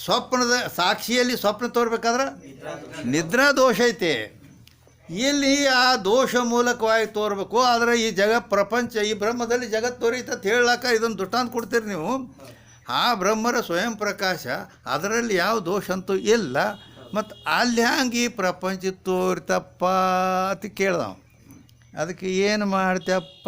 ಸ್ವಪ್ನದ ಸಾಕ್ಷಿಯಲ್ಲಿ ಸ್ವಪ್ನ ತೋರ್ಬೇಕಾದ್ರೆ ನಿದ್ರಾ ದೋಷ ಐತಿ. ಇಲ್ಲಿ ಆ ದೋಷ ಮೂಲಕವಾಗಿ ತೋರಬೇಕು. ಆದರೆ ಈ ಪ್ರಪಂಚ ಈ ಬ್ರಹ್ಮದಲ್ಲಿ ಜಗತ್ತು ತೋರಿತ ಅಂತ ಹೇಳಕ್ಕೆ ಇದೊಂದು ದೃಷ್ಟಾಂತ ಕೊಡ್ತೀರಿ ನೀವು. ಆ ಬ್ರಹ್ಮರ ಸ್ವಯಂ ಪ್ರಕಾಶ, ಅದರಲ್ಲಿ ಯಾವ ದೋಷ ಅಂತೂ ಇಲ್ಲ. ಮತ್ತು ಅಲ್ಲಿ ಹ್ಯಾಂಗೆ ಈ ಪ್ರಪಂಚ ತೋರಿತಪ್ಪ ಅಂತ ಕೇಳ್ದವ. ಅದಕ್ಕೆ ಏನು ಮಾಡ್ತಪ್ಪ?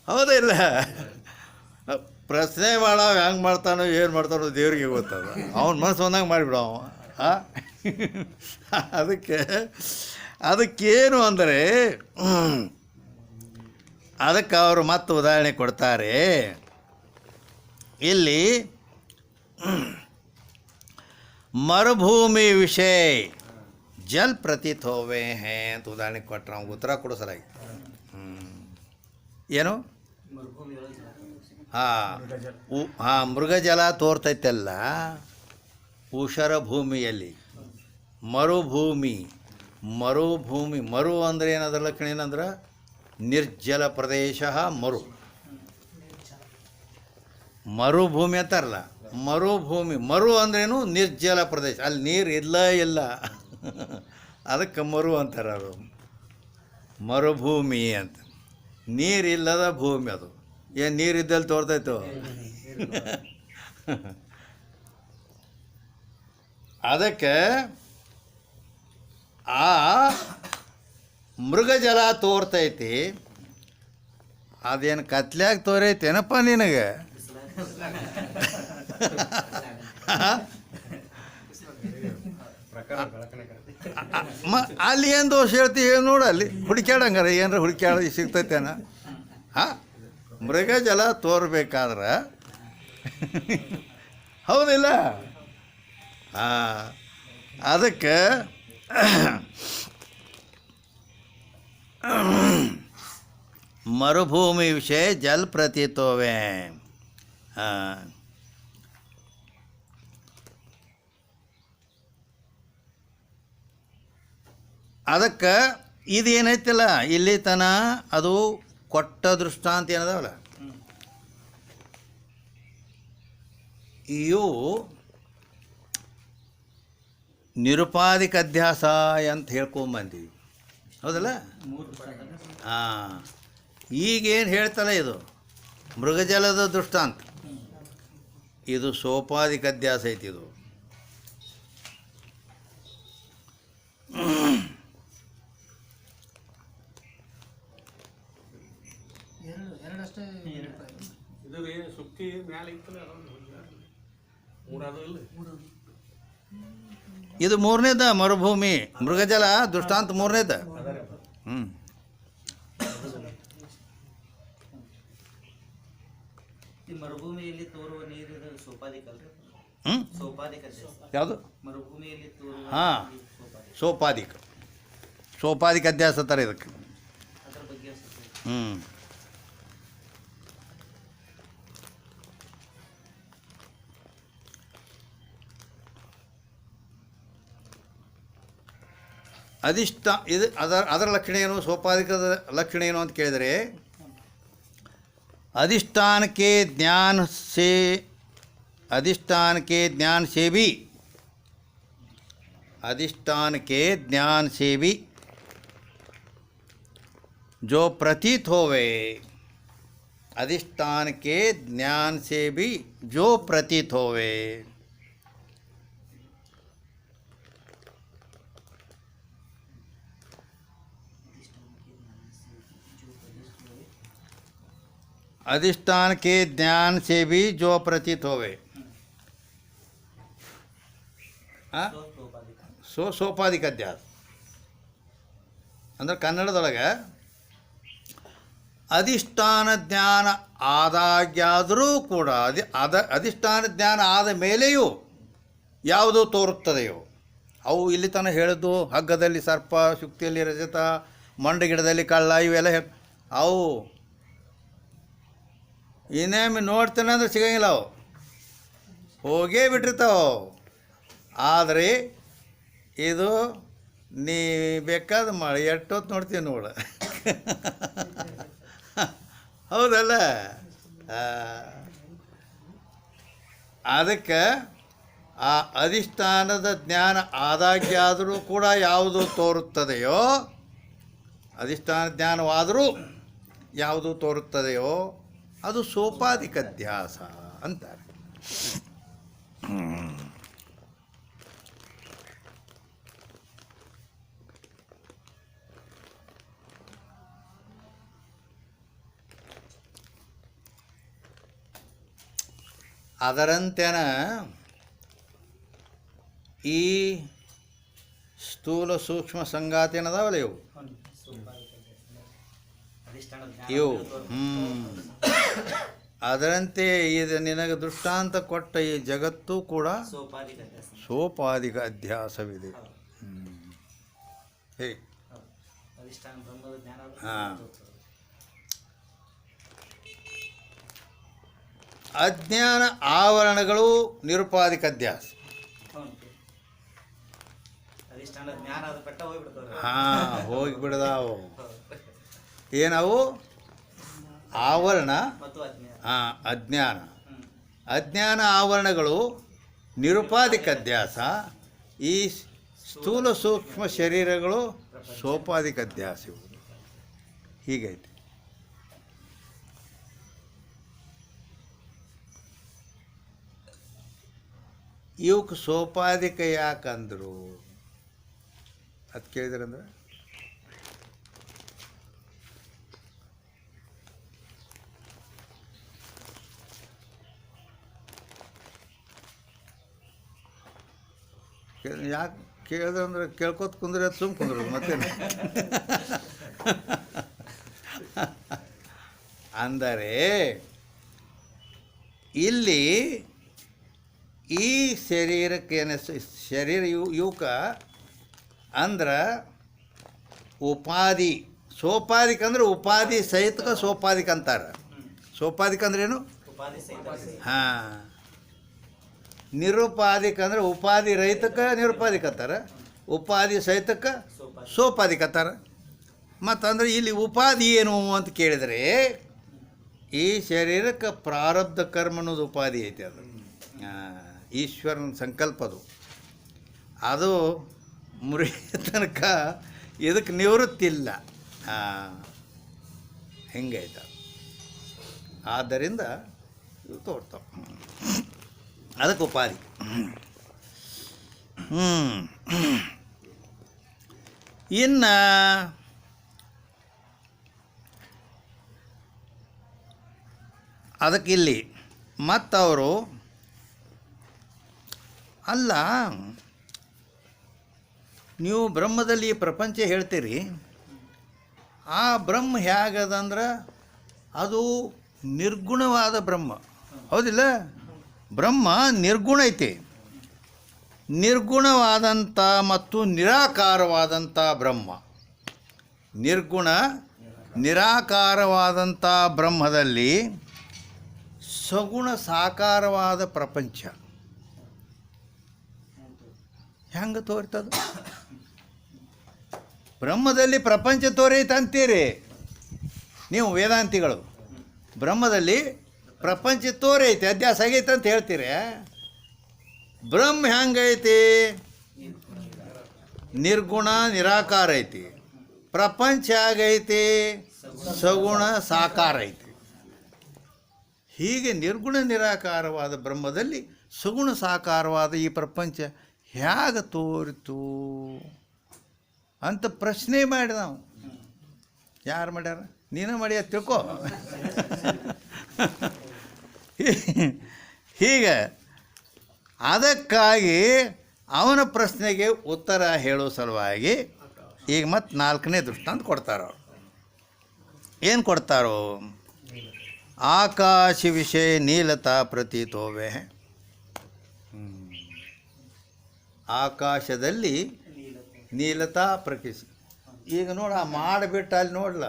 ಹೌದಾ ಇಲ್ಲ? ಪ್ರಶ್ನೆ ಮಾಡೋ ಹೆಂಗೆ ಮಾಡ್ತಾನೋ ಏನು ಮಾಡ್ತಾನೋ ದೇವ್ರಿಗೆ ಗೊತ್ತದ. ಅವನ ಮನಸ್ಸು ಒಂದಂಗೆ ಮಾಡಿಬಿಡವ. ಅದಕ್ಕೇನು ಅಂದರೆ, ಅದಕ್ಕೆ ಅವರು ಮತ್ತೆ ಉದಾಹರಣೆ ಕೊಡ್ತಾರೆ. ಇಲ್ಲಿ ಮರುಭೂಮಿ ವಿಷಯ ಜಲ್ ಪ್ರತೀತ್ ಹೋವೆ ಹೇ ಅಂತ ಉದಾಹರಣೆ ಕೊಟ್ಟರೆ ಅವ್ನಿಗೆ ಉತ್ತರ ಕೊಡೋ ಸಲಾಗಿ ಏನು? ಮೃಗಜಲ ತೋರ್ತೈತಲ್ಲ ಉಷರ ಭೂಮಿಯಲ್ಲಿ. ಮರುಭೂಮಿ ಮರು ಅಂದರೆ ಏನದ್ರ ಲಕ್ಷಣ ಏನಂದ್ರೆ ನಿರ್ಜಲ ಪ್ರದೇಶ. ಮರುಭೂಮಿ ಅಂತಾರಲ್ಲ, ಮರು ಅಂದ್ರೇನು? ನಿರ್ಜಲ ಪ್ರದೇಶ, ಅಲ್ಲಿ ನೀರು ಇಲ್ಲ. ಅದಕ್ಕೆ ಮರು ಅಂತಾರೆ. ಅದು ಮರುಭೂಮಿ ಅಂತ. ನೀರಿಲ್ಲದ ಭೂಮಿ ಅದು. ಏನು ನೀರಿದ್ದಲ್ಲಿ ತೋರ್ತೈತೋ? ಅದಕ್ಕೆ ಆ ಮೃಗಜಲ ತೋರ್ತೈತಿ. ಅದೇನು ಕತ್ಲ್ಯಾಗ ತೋರೈತೇನಪ್ಪ ನಿನಗೆ? ಅಲ್ಲಿ ಏನು ದೋಷ ಹೇಳ್ತೀವಿ ನೋಡು. ಅಲ್ಲಿ ಹುಡುಕ್ಯಾಡಂಗಾರ ಏನಾರ ಹುಡುಕ್ಯಾಡ ಸಿಗ್ತೈತೇನ? ಮೃಗಜಲ ತೋರ್ಬೇಕಾದ್ರೆ ಹೌದಿಲ್ಲ? ಅದಕ್ಕೆ ಮರುಭೂಮಿ ವಿಷಯ ಜಲ್ ಪ್ರತೀತೋವೆ. ಅದಕ್ಕೆ ಇದೇನೈತಿಲ್ಲ ಇಲ್ಲಿ ತನ ಅದು ಕೊಟ್ಟ ದೃಷ್ಟಾಂತ ಏನದಾವಲ್ಲ ಇವು ನಿರುಪಾಧಿಕ ಅಧ್ಯಾಸ ಅಂತ ಹೇಳ್ಕೊಂಬಂದೀವಿ ಹೌದಲ್ಲ. ಹಾಂ, ಈಗೇನು ಹೇಳ್ತಲ್ಲ ಇದು ಮೃಗಜಲದ ದೃಷ್ಟಾಂತ, ಇದು ಸೋಪಾಧಿಕ ಅಧ್ಯಾಸ ಐತಿ. ಇದು ಇದು ಮೂರನೇದ ಮರುಭೂಮಿ ಮೃಗಜಲ ದೃಷ್ಟಾಂತ ಮೂರನೇದ. ಮರುಭೂಮಿಯಲ್ಲಿ ತೋರುವ ನೀರು ಸೋಪಾದಿಕ ಅಲ್ರಿ? ಸೋಪಾದಿಕ ಯಾವುದು? ಮರುಭೂಮಿಯಲ್ಲಿ ತೋರುವ ಹಾಂ, ಸೋಪಾದಿಕ ಅಧ್ಯಾಸ ಥರ ಇದಕ್ಕೆ. ಅದರ ಬಗ್ಗೆ ಅಧಿಷ್ಠ ಇದು ಅದರ ಲಕ್ಷಣ ಏನು, ಸೋಪಾಧಿಕದ ಲಕ್ಷಣ ಏನು ಅಂತ ಕೇಳಿದರೆ, अधिष्ठान के ज्ञान से भी जो प्रतीत होवे, अधिष्ठान के ज्ञान से भी जो प्रतीत होवे, अधिष्ठान के ज्ञान से भी जो प्रतीत होवे, ಸೋಪಾಧಿಕ ಅಧ್ಯಾಸ ಅಂದ್ರೆ ಕನ್ನಡದೊಳಗೆ ಅಧಿಷ್ಠಾನ ಜ್ಞಾನ ಆದಾಗ್ಯಾದರೂ ಕೂಡ ಅಧಿಷ್ಠಾನ ಜ್ಞಾನ ಆದ ಮೇಲೆಯೂ ಯಾವುದು ತೋರುತ್ತದೆಯೋ ಅವು ಇಲ್ಲಿ ತನಕ ಹೇಳಿದ್ದು ಹಗ್ಗದಲ್ಲಿ ಸರ್ಪ, ಶುಕ್ತಿಯಲ್ಲಿ ರಜತ, ಮಂಡಗಿಡದಲ್ಲಿ ಕಳ್ಳ, ಇವೆಲ್ಲ ಅವು ಇನ್ನೇಮಿ ನೋಡ್ತೇನೆ ಅಂದ್ರೆ ಸಿಗಂಗಿಲ್ಲ, ಅವು ಹೋಗೇ ಬಿಟ್ಟಿರ್ತಾವೆ. ಆದರೆ ಇದು ನೀ ಬೇಕಾದ ಮಾಡಿ ಎಷ್ಟೊತ್ತು ನೋಡ್ತೀವಿ ನೋಡ ಹೌದಲ್ಲ. ಅದಕ್ಕೆ ಆ ಅಧಿಷ್ಠಾನದ ಜ್ಞಾನ ಆದಾಗ್ಯಾದರೂ ಕೂಡ ಯಾವುದು ತೋರುತ್ತದೆಯೋ, ಅಧಿಷ್ಠಾನ ಜ್ಞಾನವಾದರೂ ಯಾವುದು ತೋರುತ್ತದೆಯೋ ಅದು ಸೋಪಾಧಿಕ ಅಧ್ಯಾಸ ಅಂತಾರೆ. ಅದರಂತೆನ ಈ ಸ್ಥೂಲ ಸೂಕ್ಷ್ಮ ಸಂಗಾತಿ ಏನದಾವಲ್ಲ ಇವು ಅದರಂತೆ ಇದು ನಿನಗೆ ದೃಷ್ಟಾಂತ ಕೊಟ್ಟ ಈ ಜಗತ್ತು ಕೂಡ ಸೋಪಾಧಿಕ ಅಧ್ಯಾಸವಿದೆ. ಹಾಂ, ಅಜ್ಞಾನ ಆವರಣಗಳು ನಿರುಪಾಧಿಕ ಅಧ್ಯಾಸ. ಹಾಂ, ಹೋಗಿಬಿಡ್ದಾವು. ಏನವು? ಆವರಣ, ಹಾಂ, ಅಜ್ಞಾನ ಆವರಣಗಳು ನಿರುಪಾಧಿಕ ಅಧ್ಯಾಸ. ಈ ಸ್ಥೂಲ ಸೂಕ್ಷ್ಮ ಶರೀರಗಳು ಸೋಪಾಧಿಕ ಅಧ್ಯಾಸ. ಇವು ಹೀಗೈತೆ. ಇವಕ್ಕೆ ಸೋಪಾಧಿಕ ಯಾಕಂದ್ರು ಅದು ಕೇಳಿದ್ರಂದ್ರೆ, ಯಾಕೆ ಕೇಳಿದ್ರಂದ್ರೆ ಕೇಳ್ಕೊತ ಕುಂದ್ರೆ ಅದು ಸುಮ್ಮ ಕುಂದ್ರು ಮತ್ತೇನು ಅಂದರೆ ಇಲ್ಲಿ ಈ ಶರೀರಕ್ಕೆ ಶರೀರ ಯುವಕ ಅಂದ್ರೆ ಉಪಾಧಿ, ಸೋಪಾಧಿಕ ಅಂದ್ರೆ ಉಪಾಧಿ ಸಹಿತಕ ಸೋಪಾಧಿಕ ಅಂತಾರೆ. ಸೋಪಾಧಿಕ ಅಂದ್ರೇನು? ಹಾಂ, ನಿರುಪಾಧಿಕ ಅಂದ್ರೆ ಉಪಾಧಿ ರಹಿತಕ್ಕೆ ನಿರುಪಾಧಿಕ ಅಂತಾರೆ, ಉಪಾಧಿ ಸಹಿತಕ್ಕೆ ಸೋಪಾಧಿಕ ಅಂತಾರೆ. ಮತ್ತಂದ್ರೆ ಇಲ್ಲಿ ಉಪಾಧಿ ಏನು ಅಂತ ಕೇಳಿದರೆ ಈ ಶರೀರಕ್ಕೆ ಪ್ರಾರಬ್ಧ ಕರ್ಮ ಅನ್ನೋದು ಉಪಾಧಿ ಐತೆ. ಅದು ಈಶ್ವರನ ಸಂಕಲ್ಪದು. ಅದು ಮುರಿಯ ತನಕ ಇದಕ್ಕೆ ನಿವೃತ್ತಿ ಇಲ್ಲ. ಹಿಂಗೈತೆ. ಆದ್ದರಿಂದ ಇವು ತೋರ್ತಾವೆ, ಅದಕ್ಕೆ ಉಪಾಧಿ. ಇನ್ನು ಅದಕ್ಕಿಲ್ಲಿ ಮತ್ತವರು ಅಲ್ಲ, ನೀವು ಬ್ರಹ್ಮದಲ್ಲಿ ಪ್ರಪಂಚ ಹೇಳ್ತೀರಿ, ಆ ಬ್ರಹ್ಮ ಹೇಗದಂದ್ರೆ ಅದು ನಿರ್ಗುಣವಾದ ಬ್ರಹ್ಮ, ಹೌದಿಲ್ಲ? ಬ್ರಹ್ಮ ನಿರ್ಗುಣ ಐತಿ. ನಿರ್ಗುಣವಾದಂಥ ಮತ್ತು ನಿರಾಕಾರವಾದಂಥ ಬ್ರಹ್ಮ. ನಿರ್ಗುಣ ನಿರಾಕಾರವಾದಂಥ ಬ್ರಹ್ಮದಲ್ಲಿ ಸಗುಣ ಸಾಕಾರವಾದ ಪ್ರಪಂಚ ಹೆಂಗೆ ತೋರ್ತದ? ಬ್ರಹ್ಮದಲ್ಲಿ ಪ್ರಪಂಚ ತೋರೈತೆ ಅಂತೀರಿ ನೀವು ವೇದಾಂತಿಗಳು. ಬ್ರಹ್ಮದಲ್ಲಿ ಪ್ರಪಂಚ ತೋರೈತೆ, ಅಧ್ಯಾಸ ಆಗೈತೆ ಅಂತ ಹೇಳ್ತೀರಿ. ಬ್ರಹ್ಮ ಹೆಂಗೈತಿ? ನಿರ್ಗುಣ ನಿರಾಕಾರ ಐತಿ. ಪ್ರಪಂಚ ಆಗೈತಿ ಸಗುಣ ಸಾಕಾರ ಐತಿ. ಹೀಗೆ ನಿರ್ಗುಣ ನಿರಾಕಾರವಾದ ಬ್ರಹ್ಮದಲ್ಲಿ ಸಗುಣ ಸಾಕಾರವಾದ ಈ ಪ್ರಪಂಚ ಹೇಗೆ ತೋರಿತು ಅಂತ ಪ್ರಶ್ನೆ ಮಾಡಿ ನಾವು. ಯಾರು ಮಾಡ್ಯಾರ? ನೀನು ಮಾಡಿ ಅಂತ ತಿಳ್ಕೊ. ಹೀಗೆ ಅದಕ್ಕಾಗಿ ಅವನ ಪ್ರಶ್ನೆಗೆ ಉತ್ತರ ಹೇಳೋ ಸಲುವಾಗಿ ಈಗ ಮತ್ತೆ 4ನೇ ದೃಷ್ಟಾಂತ ಕೊಡ್ತಾರೋ. ಏನು ಕೊಡ್ತಾರೋ? ಆಕಾಶ ವಿಷಯ ನೀಲತಾ ಪ್ರತೀತೋವೆ. ಆಕಾಶದಲ್ಲಿ ನೀಲತಾ ಪ್ರಕೃತಿ. ಈಗ ನೋಡ, ಮಾಡಿಬಿಟ್ಟು ಅಲ್ಲಿ ನೋಡ್ಲ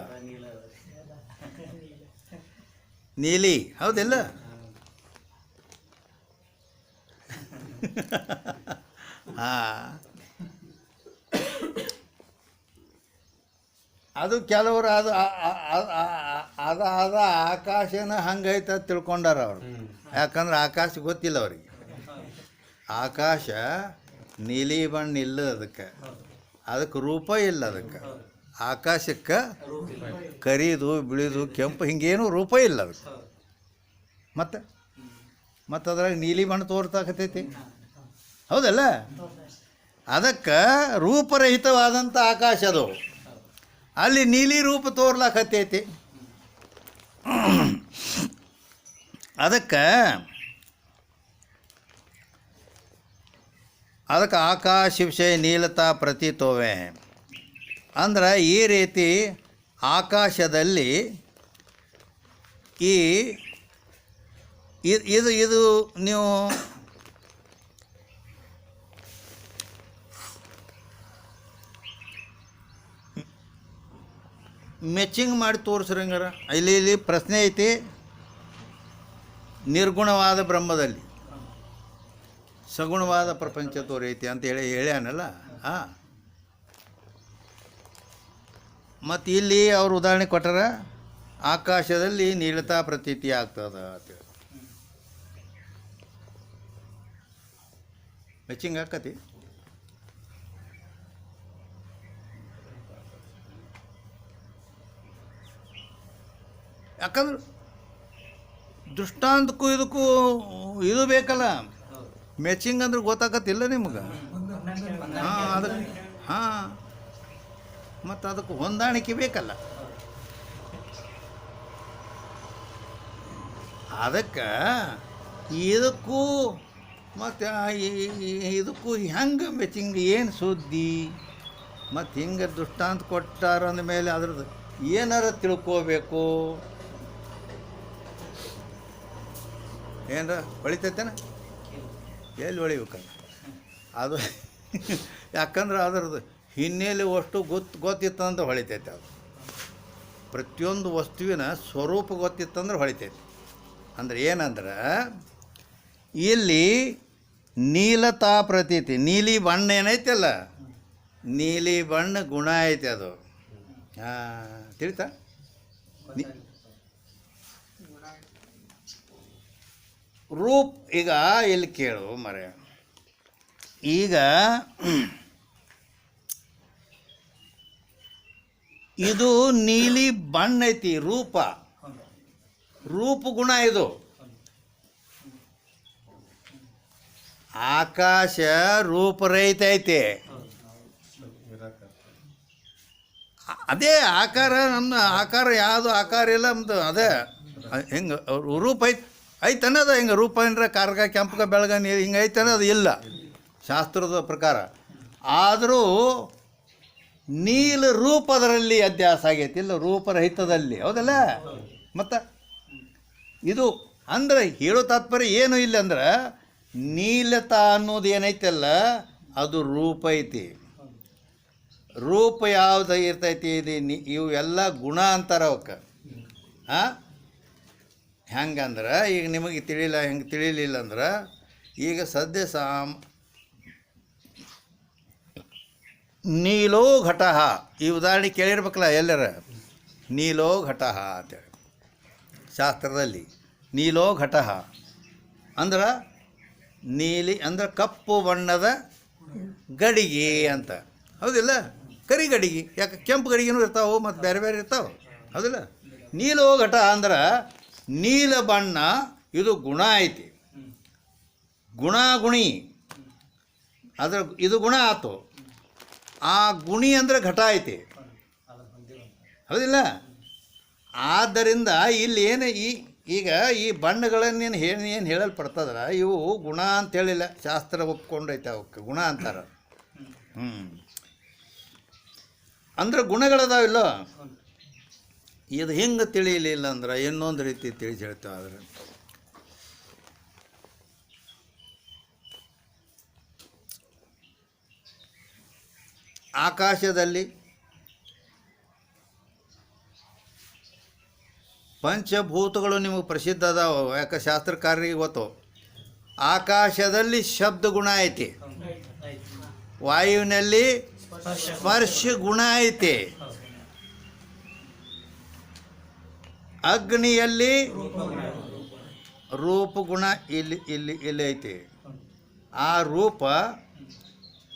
ನೀಲಿ, ಹೌದಿಲ್ಲ? ಅದು ಕೆಲವರು ಅದು ಅದ ಆಕಾಶನ ಹಂಗೈತೆ ಅಂತ ತಿಳ್ಕೊಂಡಾರ ಅವರು. ಯಾಕಂದ್ರೆ ಆಕಾಶ ಗೊತ್ತಿಲ್ಲ ಅವ್ರಿಗೆ. ಆಕಾಶ ನೀಲಿ ಬಣ್ಣ ಇಲ್ಲ, ಅದಕ್ಕೆ ರೂಪ ಇಲ್ಲ. ಅದಕ್ಕೆ ಆಕಾಶಕ್ಕೆ ಕರಿದು ಬಿಳಿದು ಕೆಂಪು ಹಿಂಗೇನು ರೂಪ ಇಲ್ಲ ಅದಕ್ಕೆ. ಮತ್ತು ಅದ್ರಾಗ ನೀಲಿ ಬಣ್ಣ ತೋರ್ತಾಕತೈತಿ, ಹೌದಲ್ಲ? ಅದಕ್ಕೆ ರೂಪರಹಿತವಾದಂಥ ಆಕಾಶ ಅದು. ಅಲ್ಲಿ ನೀಲಿ ರೂಪ ತೋರ್ಲಾಕತ್ತೈತಿ. ಅದಕ್ಕೆ ಆಕಾಶ ವಿಷಯ ನೀಲತಾ ಪ್ರತೀತೋವೆ ಅಂದ್ರೆ ಈ ರೀತಿ ಆಕಾಶದಲ್ಲಿ ಇದು ನೀವು ಮೆಚ್ಚಿಂಗ್ ಮಾಡಿ ತೋರಿಸ್ರಂಗಾರ. ಇಲ್ಲಿ ಪ್ರಶ್ನೆ ಐತಿ, ನಿರ್ಗುಣವಾದ ಬ್ರಹ್ಮದಲ್ಲಿ ಸಗುಣವಾದ ಪ್ರಪಂಚ ತೋರೈತಿ ಅಂತ ಹೇಳ್ಯಾನಲ್ಲ. ಮತ್ತು ಇಲ್ಲಿ ಅವರು ಉದಾಹರಣೆ ಕೊಟ್ಟಾರ, ಆಕಾಶದಲ್ಲಿ ನೀಲತಾ ಪ್ರತೀತಿ ಆಗ್ತದ ಅಂತೇಳಿ. ಮೆಚ್ಚಿಂಗ್ ಆಕತಿ. ಯಾಕಂದ್ರೆ ದೃಷ್ಟಾಂತಕ್ಕೂ ಇದಕ್ಕೂ ಇದು ಬೇಕಲ್ಲ, ಮ್ಯಾಚಿಂಗ್ ಅಂದ್ರೆ ಗೊತ್ತಾಗತ್ತಿಲ್ಲ ನಿಮ್ಗೆ. ಅದಕ್ಕೆ ಮತ್ತು ಅದಕ್ಕೆ ಹೊಂದಾಣಿಕೆ ಬೇಕಲ್ಲ. ಅದಕ್ಕೆ ಇದಕ್ಕೂ ಮತ್ತು ಇದಕ್ಕೂ ಹೆಂಗೆ ಮ್ಯಾಚಿಂಗ್, ಏನು ಸುದ್ದಿ, ಮತ್ತು ಹಿಂಗೆ ದೃಷ್ಟಾಂತ ಕೊಟ್ಟಾರ ಅಂದಮೇಲೆ ಅದ್ರದ್ದು ಏನಾರ ತಿಳ್ಕೋಬೇಕು. ಏನಾರ ಹೊಳಿತೈತೇನ? ಎಲ್ಲಿ ಹೊಳಿಬೇಕಲ್ಲ ಅದು. ಯಾಕಂದ್ರೆ ಅದರದ್ದು ಹಿನ್ನೆಲೆ ಅಷ್ಟು ಗೊತ್ತಿತ್ತಂದ್ರೆ ಹೊಳಿತೈತೆ. ಅದು ಪ್ರತಿಯೊಂದು ವಸ್ತುವಿನ ಸ್ವರೂಪ ಗೊತ್ತಿತ್ತಂದ್ರೆ ಹೊಳಿತೈತೆ. ಅಂದ್ರೆ ಏನಂದ್ರೆ ಇಲ್ಲಿ ನೀಲತಾ ಪ್ರತೀತಿ, ನೀಲಿ ಬಣ್ಣ ಏನೈತಲ್ಲ, ನೀಲಿ ಬಣ್ಣ ಗುಣ ಐತೆ. ಅದು ತಿಳಿತಾ ರೂಪ್ ಈಗ ಇಲ್ಲಿ ಕೇಳು ಮರೆ ಈಗ ಇದು ನೀಲಿ ಬಣ್ಣ ಐತಿ ರೂಪ ಗುಣ ಇದು ಆಕಾಶ ರೂಪರಹಿತ ಐತಿ ಅದೇ ಆಕಾರ ನಮ್ಮ ಆಕಾರ ಯಾವುದು ಆಕಾರ ಇಲ್ಲ ನಮ್ದು ಅದೇ ಹಿಂಗೆ ರೂಪ ಐತೆ ಅನ್ನೋದು ಹಿಂಗೆ ರೂಪ ಏನ್ರ ಕಾರ್ಗ ಕೆಂಪಗ ಬೆಳಗ ನೀರು ಹಿಂಗೆ ಐತೆ ಅನ್ನೋದು ಇಲ್ಲ ಶಾಸ್ತ್ರದ ಪ್ರಕಾರ ಆದರೂ ನೀಲ ರೂಪದರಲ್ಲಿ ಅಧ್ಯಾಸ ಆಗೈತಿ ಇಲ್ಲ ರೂಪರಹಿತದಲ್ಲಿ ಹೌದಲ್ಲ ಮತ್ತು ಇದು ಅಂದ್ರೆ ಹೇಳೋ ತಾತ್ಪರ್ಯ ಏನು ಇಲ್ಲ ಅಂದ್ರೆ ನೀಲತಾ ಅನ್ನೋದು ಏನೈತಲ್ಲ ಅದು ರೂಪ ಐತಿ ರೂಪ ಯಾವ್ದು ಇರ್ತೈತಿ ಇದು ಇವೆಲ್ಲ ಗುಣ ಅಂತಾರೆ ಅವಕ್ಕೆ ಹೆಂಗಂದ್ರೆ ಈಗ ನಿಮಗೆ ಹೆಂಗೆ ತಿಳಿಲಿಲ್ಲ ಅಂದ್ರೆ ಈಗ ಸದ್ಯ ನೀಲೋ ಘಟಃ ಈ ಉದಾಹರಣೆ ಕೇಳಿರ್ಬೇಕಲ್ಲ ಎಲ್ಲರ ನೀಲೋ ಘಟಃ ಅಂತೇಳಿ ಶಾಸ್ತ್ರದಲ್ಲಿ ನೀಲೋ ಘಟಃ ಅಂದ್ರೆ ನೀಲಿ ಅಂದ್ರೆ ಕಪ್ಪು ಬಣ್ಣದ ಗಡಿಗೆ ಅಂತ ಹೌದಿಲ್ಲ ಕರಿ ಗಡಿಗೆ ಯಾಕೆ ಕೆಂಪು ಗಡಿಗೆನೂ ಇರ್ತಾವೆ ಮತ್ತು ಬೇರೆ ಬೇರೆ ಇರ್ತಾವೆ ಹೌದಿಲ್ಲ ನೀಲೋ ಘಟ ಅಂದ್ರೆ ನೀಲ ಬಣ್ಣ ಇದು ಗುಣ ಐತಿ ಗುಣಿ ಅದ್ರ ಇದು ಗುಣ ಆಯ್ತು ಆ ಗುಣಿ ಅಂದರೆ ಘಟ ಐತಿ ಹೌದಿಲ್ಲ ಆದ್ದರಿಂದ ಇಲ್ಲಿ ಏನು ಈಗ ಈ ಬಣ್ಣಗಳನ್ನೇನು ಏನು ಹೇಳಲ್ಪಡ್ತದ್ರ ಇವು ಗುಣ ಅಂತೇಳಿಲ್ಲ ಶಾಸ್ತ್ರ ಒಪ್ಕೊಂಡೈತೆ ಅವಕ್ಕೆ ಗುಣ ಅಂತಾರೆ ಅಂದ್ರೆ ಗುಣಗಳದಾವಿಲ್ಲ ಇದು ಹಿಂಗೆ ತಿಳಿಯಲಿಲ್ಲ ಅಂದ್ರೆ ಇನ್ನೊಂದು ರೀತಿ ತಿಳಿಸಿ ಹೇಳ್ತೇವೆ ಆದರೆ ಆಕಾಶದಲ್ಲಿ ಪಂಚಭೂತಗಳು ನಿಮಗೆ ಪ್ರಸಿದ್ಧ ಅದಾವ ಯಾಕೆ ಶಾಸ್ತ್ರಕಾರರಿಗೆ ಗೊತ್ತು ಆಕಾಶದಲ್ಲಿ ಶಬ್ದ ಗುಣ ಐತಿ ವಾಯುವಿನಲ್ಲಿ ಸ್ಪರ್ಶ ಗುಣ ಐತಿ ಅಗ್ನಿಯಲ್ಲಿ ರೂಪ ಗುಣ ಇಲ್ಲಿ ಐತಿ ಆ ರೂಪ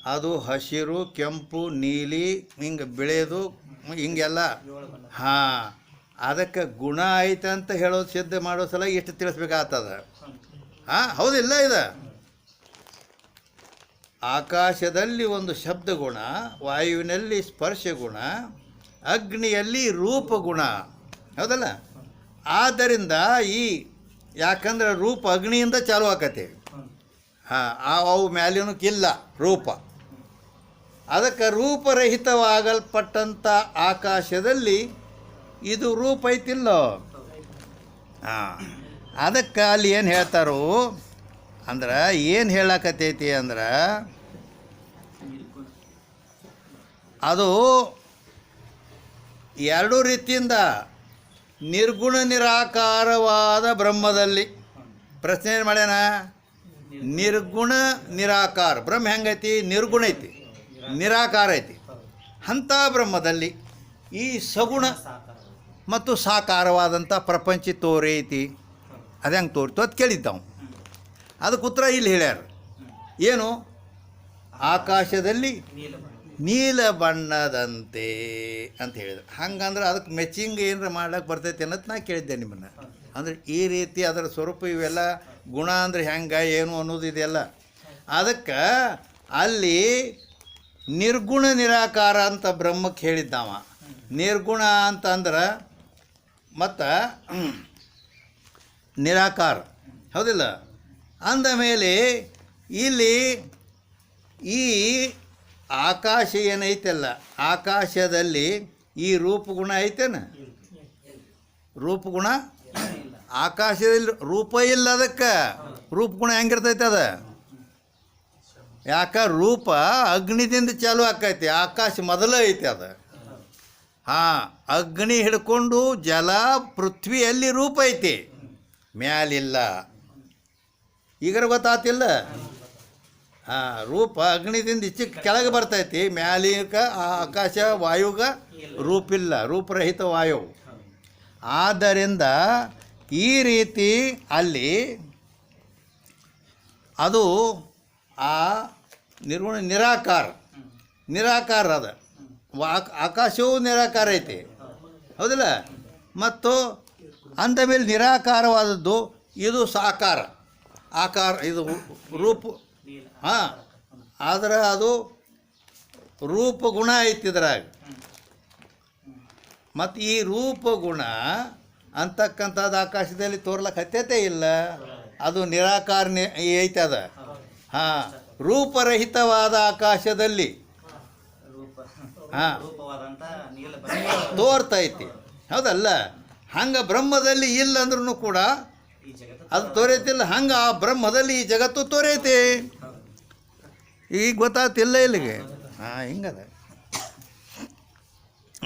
ಅದು ಹಸಿರು ಕೆಂಪು ನೀಲಿ ಹಿಂಗೆ ಬೆಳೆಯೋದು ಹಿಂಗೆಲ್ಲ ಹಾಂ ಅದಕ್ಕೆ ಗುಣ ಐತೆ ಅಂತ ಹೇಳೋದು ಸಿದ್ಧ ಮಾಡೋ ಸಲ ಎಷ್ಟು ತಿಳಿಸ್ಬೇಕಾಗ್ತದ ಹೌದಿಲ್ಲ ಇದು ಆಕಾಶದಲ್ಲಿ ಒಂದು ಶಬ್ದ ಗುಣ ವಾಯುವಿನಲ್ಲಿ ಸ್ಪರ್ಶ ಗುಣ ಅಗ್ನಿಯಲ್ಲಿ ರೂಪ ಗುಣ ಹೌದಲ್ಲ ಆದ್ದರಿಂದ ಯಾಕಂದ್ರೆ ರೂಪ ಅಗ್ನಿಯಿಂದ ಚಾಲು ಆಕತಿ ಅವು ಮ್ಯಾಲಿನೂ ಇಲ್ಲ ರೂಪ ಅದಕ್ಕೆ ರೂಪರಹಿತವಾಗಲ್ಪಟ್ಟಂಥ ಆಕಾಶದಲ್ಲಿ ಇದು ರೂಪ ಐತಿಲ್ಲ ಅದಕ್ಕೆ ಅಲ್ಲಿ ಏನು ಹೇಳ್ತಾರೋ ಅಂದ್ರೆ ಏನು ಹೇಳಕತ್ತೈತಿ ಅಂದ್ರೆ ಅದು ಎರಡೂ ರೀತಿಯಿಂದ ನಿರ್ಗುಣ ನಿರಾಕಾರವಾದ ಬ್ರಹ್ಮದಲ್ಲಿ ಪ್ರಶ್ನೆ ಏನು ಮಾಡ್ಯಾನ ನಿರ್ಗುಣ ನಿರಾಕಾರ ಬ್ರಹ್ಮ ಹೆಂಗೈತಿ ನಿರ್ಗುಣ ಐತಿ ನಿರಾಕಾರ ಐತಿ ಅಂಥ ಬ್ರಹ್ಮದಲ್ಲಿ ಈ ಸಗುಣ ಮತ್ತು ಸಾಕಾರವಾದಂಥ ಪ್ರಪಂಚ ತೋರೈತಿ ಅದು ಹೆಂಗೆ ತೋರಿತು ಅದು ಕೇಳಿದ್ದವು ಅದಕ್ಕೆ ಉತ್ತರ ಇಲ್ಲಿ ಹೇಳ್ಯಾರ ಏನು ಆಕಾಶದಲ್ಲಿ ನೀಲ ಬಣ್ಣದಂತೆ ಅಂತ ಹೇಳಿದ್ರು ಹಂಗಂದ್ರೆ ಅದಕ್ಕೆ ಮೆಚ್ಚಿಂಗ್ ಏನಾರ ಮಾಡ್ಲಿಕ್ಕೆ ಬರ್ತೈತೆ ಅನ್ನೋದು ನಾ ಕೇಳಿದ್ದೆ ನಿಮ್ಮನ್ನು ಅಂದರೆ ಈ ರೀತಿ ಅದರ ಸ್ವರೂಪ ಇವೆಲ್ಲ ಗುಣ ಅಂದರೆ ಹೆಂಗೆ ಏನು ಅನ್ನೋದು ಇದೆಯಲ್ಲ ಅದಕ್ಕೆ ಅಲ್ಲಿ ನಿರ್ಗುಣ ನಿರಾಕಾರ ಅಂತ ಬ್ರಹ್ಮಕ್ಕೆ ಹೇಳಿದ್ದಾವ ನಿರ್ಗುಣ ಅಂತಂದ್ರೆ ಮತ್ತು ನಿರಾಕಾರ ಹೌದಿಲ್ಲ ಅಂದ ಮೇಲೆ ಇಲ್ಲಿ ಈ ಆಕಾಶ ಏನೈತಲ್ಲ ಆಕಾಶದಲ್ಲಿ ಈ ರೂಪಗುಣ ಐತೇನ ರೂಪಗುಣ ಆಕಾಶದಲ್ಲಿ ರೂಪ ಇಲ್ಲ ಅದಕ್ಕೆ ರೂಪಗುಣ ಹೆಂಗಿರ್ತೈತೆ ಅದ ಯಾಕೆ ರೂಪ ಅಗ್ನಿದಿಂದ ಚಾಲು ಆಕೈತಿ ಆಕಾಶ ಮೊದಲು ಐತಿ ಅದು ಅಗ್ನಿ ಹಿಡ್ಕೊಂಡು ಜಲ ಪೃಥ್ವಿಯಲ್ಲಿ ರೂಪ ಐತಿ ಮ್ಯಾಲಿಲ್ಲ ಈಗರ ಗೊತ್ತಾತಿಲ್ಲ ಹಾಂ, ರೂಪ ಅಗ್ನಿದಿಂದ ಈಚೆ ಕೆಳಗೆ ಬರ್ತೈತಿ, ಮ್ಯಾಲಿಕ ಆಕಾಶ ವಾಯುಗ ರೂಪಿಲ್ಲ, ರೂಪರಹಿತ ವಾಯು. ಆದ್ದರಿಂದ ಈ ರೀತಿ ಅಲ್ಲಿ ಅದು ಆ ನಿರ್ಗುಣ ನಿರಾಕಾರ ಅದ. ಆಕಾಶವೂ ನಿರಾಕಾರ ಐತಿ, ಹೌದಿಲ್ಲ? ಮತ್ತು ಅಂದ ಮೇಲೆ ನಿರಾಕಾರವಾದದ್ದು ಇದು ಸಾಕಾರ, ಆಕಾರ, ಇದು ರೂಪ. ಹಾಂ, ಆದ್ರೆ ಅದು ರೂಪ ಗುಣ ಐತಿದ್ರಾಗ. ಮತ್ತು ಈ ರೂಪ ಗುಣ ಅಂತಕ್ಕಂಥದ್ದು ಆಕಾಶದಲ್ಲಿ ತೋರ್ಲಕ್ಕೆ ಹತ್ತೈತೆ ಇಲ್ಲ, ಅದು ನಿರಾಕಾರ ಐತೆ ಅದ. ಹಾಂ, ರೂಪರಹಿತವಾದ ಆಕಾಶದಲ್ಲಿ ಹಾಂ ತೋರ್ತೈತಿ, ಹೌದಲ್ಲ? ಹಂಗೆ ಬ್ರಹ್ಮದಲ್ಲಿ ಇಲ್ಲ ಅಂದ್ರೂ ಕೂಡ ಅದು ತೋರೈತಿಲ್ಲ. ಹಂಗೆ ಆ ಬ್ರಹ್ಮದಲ್ಲಿ ಈ ಜಗತ್ತು ತೋರೈತಿ. ಈಗ ಗೊತ್ತಾಗ್ತಿಲ್ಲ ಇಲ್ಲಿಗೆ. ಹಾಂ, ಹಿಂಗದ.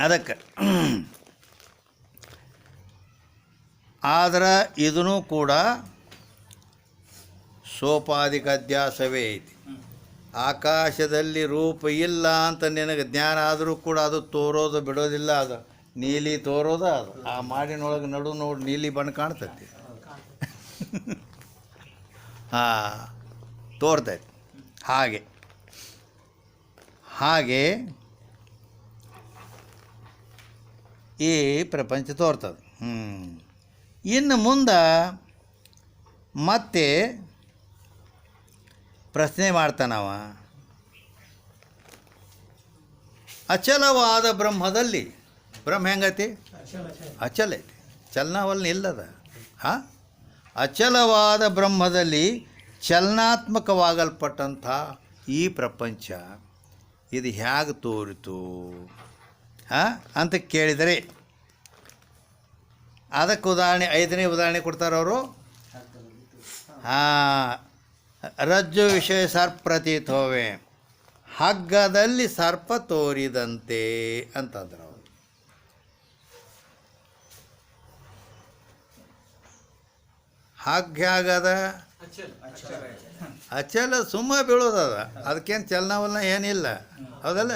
ಅದಕ್ಕೆ ಆದ್ರೆ ಇದೂ ಕೂಡ ಸೋಪಾಧಿಕ ಅಧ್ಯಾಸವೇ ಐತಿ. ಆಕಾಶದಲ್ಲಿ ರೂಪ ಇಲ್ಲ ಅಂತ ನಿನಗೆ ಜ್ಞಾನ ಆದರೂ ಕೂಡ ಅದು ತೋರೋದು ಬಿಡೋದಿಲ್ಲ. ಅದು ನೀಲಿ ತೋರೋದು, ಅದು ಆ ಮಾಡಿನೊಳಗೆ ನಡು ನೋಡಿ ನೀಲಿ ಬಣ್ಣ ಕಾಣ್ತೈತಿ. ಹಾಂ, ತೋರ್ತೈತಿ. ಹಾಗೆ ಈ ಪ್ರಪಂಚ ತೋರ್ತದೆ. ಇನ್ನು ಮುಂದೆ ಮತ್ತೆ ಪ್ರಶ್ನೆ ಮಾಡ್ತಾನವ, ಅಚಲವಾದ ಬ್ರಹ್ಮದಲ್ಲಿ, ಬ್ರಹ್ಮ ಹೆಂಗೈತಿ? ಅಚಲ ಐತಿ, ಚಲನವಲ್ನ ಇಲ್ಲದ. ಹಾಂ, ಅಚಲವಾದ ಬ್ರಹ್ಮದಲ್ಲಿ ಚಲನಾತ್ಮಕವಾಗಲ್ಪಟ್ಟಂಥ ಈ ಪ್ರಪಂಚ ಇದು ಹೇಗೆ ತೋರಿತು ಅಂತ ಕೇಳಿದರೆ ಅದಕ್ಕೆ ಉದಾಹರಣೆ, 5ನೇ ಉದಾಹರಣೆ ಕೊಡ್ತಾರೆ ಅವರು. ರಜ್ಜು ವಿಷಯ ಸರ್ಪ್ರತೀತೋವೆ, ಹಗ್ಗದಲ್ಲಿ ಸರ್ಪ ತೋರಿದಂತೆ ಅಂತಂದ್ರು ಅವರು. ಹಗ್ಗ ಹೇಗದ? ಅಚಲ, ಸುಮ್ಮ ಬೀಳೋದದ, ಅದಕ್ಕೇನು ಚಲನವಲನ ಏನಿಲ್ಲ, ಹೌದಲ್ಲ?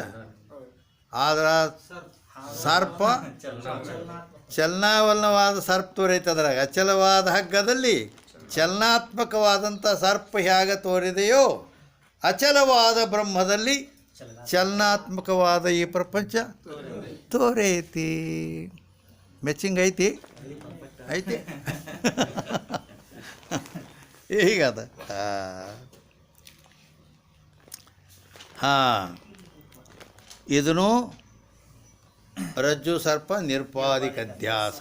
ಆದ್ರೆ ಸರ್ಪ ಚಲನಾವಲನವಾದ ಸರ್ಪ ತೋರೈತದ್ರಾಗ. ಅಚಲವಾದ ಹಗ್ಗದಲ್ಲಿ ಚಲನಾತ್ಮಕವಾದಂಥ ಸರ್ಪ ಹೇಗೆ ತೋರಿದೆಯೋ, ಅಚಲವಾದ ಬ್ರಹ್ಮದಲ್ಲಿ ಚಲನಾತ್ಮಕವಾದ ಈ ಪ್ರಪಂಚ ತೋರೈತಿ. ಮೆಚ್ಚಿಂಗ್ ಐತಿ? ಐತಿ. ಹೀಗದ. ಹಾಂ, ಇದೂ ರಜ್ಜು ಸರ್ಪ ನಿರುಪಾಧಿಕ ಅಧ್ಯಾಸ.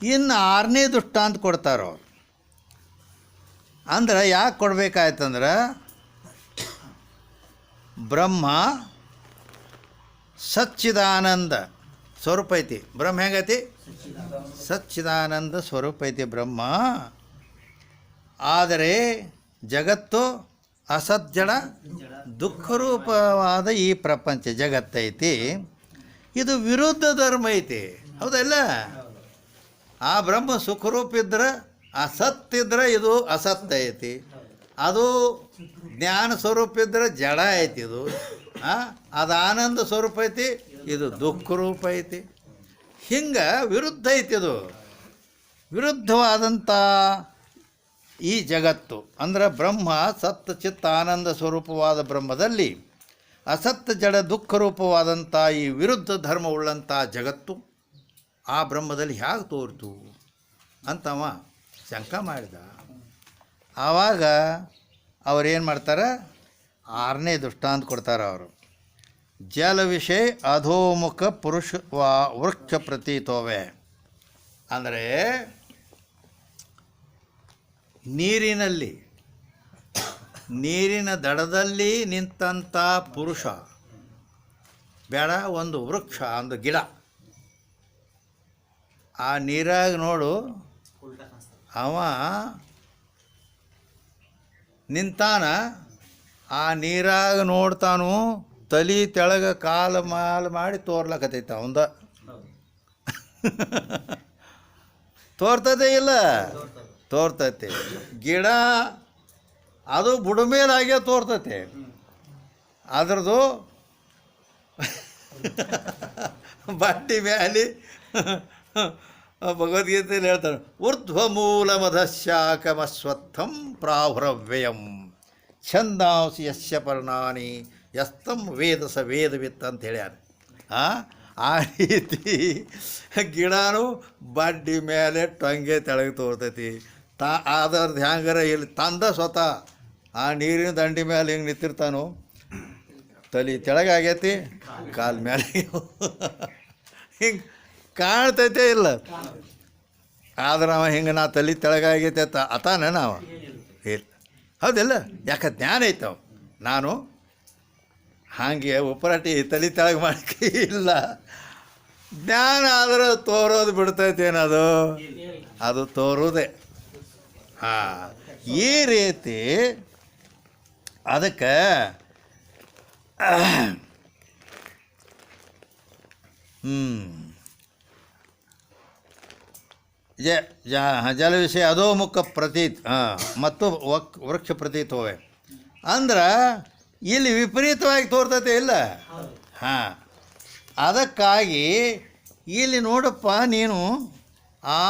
ಇನ್ನು 6ನೇ ದೃಷ್ಟಾಂತ ಕೊಡ್ತಾರೋ. ಅಂದ್ರೆ ಯಾಕೆ ಕೊಡ್ಬೇಕಾಯ್ತಂದ್ರೆ, ಬ್ರಹ್ಮ ಸಚ್ಚಿದಾನಂದ ಸ್ವರೂಪ ಐತಿ. ಬ್ರಹ್ಮ ಹೆಂಗೈತಿ? ಸಚ್ಚಿದಾನಂದ ಸ್ವರೂಪ ಐತಿ ಬ್ರಹ್ಮ. ಆದರೆ ಜಗತ್ತು ಅಸಜ್ಜಡ ದುಃಖರೂಪವಾದ ಈ ಪ್ರಪಂಚ ಜಗತ್ತೈತಿ. ಇದು ವಿರುದ್ಧ ಧರ್ಮ ಐತಿ, ಹೌದಲ್ಲ? ಆ ಬ್ರಹ್ಮ ಸುಖರೂಪ ಇದ್ರೆ, ಅಸತ್ತಿದ್ರೆ ಇದು ಅಸತ್ ಐತಿ. ಅದು ಜ್ಞಾನ ಸ್ವರೂಪ ಇದ್ರೆ ಜಡ ಐತಿ. ಇದು ಅದು ಆನಂದ ಸ್ವರೂಪ ಐತಿ, ಇದು ದುಃಖ ರೂಪ ಐತಿ. ಹಿಂಗೆ ವಿರುದ್ಧ ಐತಿ. ಇದು ವಿರುದ್ಧವಾದಂಥ ಈ ಜಗತ್ತು ಅಂದ್ರೆ ಬ್ರಹ್ಮ ಸತ್ ಚಿತ್ತ ಆನಂದ ಸ್ವರೂಪವಾದ ಬ್ರಹ್ಮದಲ್ಲಿ ಅಸತ್ ಜಡ ದುಃಖ ರೂಪವಾದಂಥ ಈ ವಿರುದ್ಧ ಧರ್ಮವುಳ್ಳಂಥ ಜಗತ್ತು ಆ ಬ್ರಹ್ಮದಲ್ಲಿ ಹೇಗೆ ತೋರಿತು ಅಂತವ ಶಂಕ ಮಾಡಿದ. ಆವಾಗ ಅವ್ರೇನು ಮಾಡ್ತಾರೆ? 6ನೇ ದೃಷ್ಟಾಂತ ಕೊಡ್ತಾರೆ ಅವರು. ಜಲ ವಿಷಯ ಅಧೋಮುಖ ಪುರುಷ ವೃಕ್ಷ ಪ್ರತೀತೋವೆ. ಅಂದರೆ ನೀರಿನ ದಡದಲ್ಲಿ ನಿಂತಂಥ ಪುರುಷ ಬೇಡ, ಒಂದು ವೃಕ್ಷ, ಒಂದು ಗಿಡ. ಆ ನೀರಾಗ ನೋಡು, ಅವ ನಿಂತಾನ, ಆ ನೀರಾಗ ನೋಡ್ತಾನು, ತಲೆ ತೆಳಗ ಕಾಲು ಮಾಲು ಮಾಡಿ ತೋರ್ಲಕತ್ತೈತ ಅವಂದ. ತೋರ್ತದೆ ಇಲ್ಲ? ತೋರ್ತೈತಿ. ಗಿಡ ಅದು ಬುಡಮೇಲಾಗೆ ತೋರ್ತೈತಿ. ಅದ್ರದ್ದು ಬಡ್ಡಿ ಮ್ಯಾಲಿ ಭಗವದ್ಗೀತೆಯಲ್ಲಿ ಹೇಳ್ತಾರೆ, ಊರ್ಧ್ವಮೂಲಮಧಶಾಖಮಶ್ವತ್ಥಂ ಪ್ರಾಹುರವ್ಯಯಂ ಛಂದಾಂಸಿ ಯಸ್ಯ ಪರ್ಣಾನಿ ಯಸ್ತಂ ವೇದ ಸ ವೇದವಿತ್ ಅಂತ ಹೇಳ್ಯಾರ. ಆ ರೀತಿ ಗಿಡನೂ ಬಡ್ಡಿ ಮೇಲೆ ಟೊಂಗೆ ತೆಳಗೆ ತೋರ್ತೈತಿ. ಅದರದ್ದು ಹ್ಯಾಂಗಾರ ಇಲ್ಲಿ ತಂದ ಸ್ವತಃ ಆ ನೀರಿನ ದಂಡಿ ಮೇಲೆ ಹಿಂಗೆ ನಿಂತಿರ್ತಾನೋ, ತಲೆ ತೆಳಗಾಗೈತಿ, ಕಾಲ ಮೇಲೆ ಹಿಂಗೆ ಕಾಣ್ತೈತೆ ಇಲ್ಲ. ಆದ್ರೆ ಅವ ಹಿಂಗೆ ನಾ ತಲೆ ತೆಳಗಾಗೈತೆ ಅಂತ ಅತಾನೆ ನಾವು ಇಲ್ಲ. ಹೌದಿಲ್ಲ? ಯಾಕೆ ಜ್ಞಾನ ಐತವ. ನಾನು ಹಾಗೆ ಉಪರಾಟಿ ತಲೆ ತೆಳಗೆ ಮಾಡೋಕ್ಕೆ ಇಲ್ಲ. ಜ್ಞಾನ ಆದ್ರೆ ತೋರೋದು ಬಿಡ್ತೈತೇನದು, ಅದು ತೋರೋದೇ. ಹಾಂ, ಈ ರೀತಿ ಅದಕ್ಕೆ ಜಲ ವಿಷಯ ಅಧೋಮುಖ ಪ್ರತೀತ್ ಮತ್ತು ವೃಕ್ಷ ಪ್ರತೀತವೇ ಅಂದ್ರೆ ಇಲ್ಲಿ ವಿಪರೀತವಾಗಿ ತೋರ್ತೈತೆ ಇಲ್ಲ. ಹಾಂ, ಅದಕ್ಕಾಗಿ ಇಲ್ಲಿ ನೋಡಪ್ಪ ನೀನು ಆ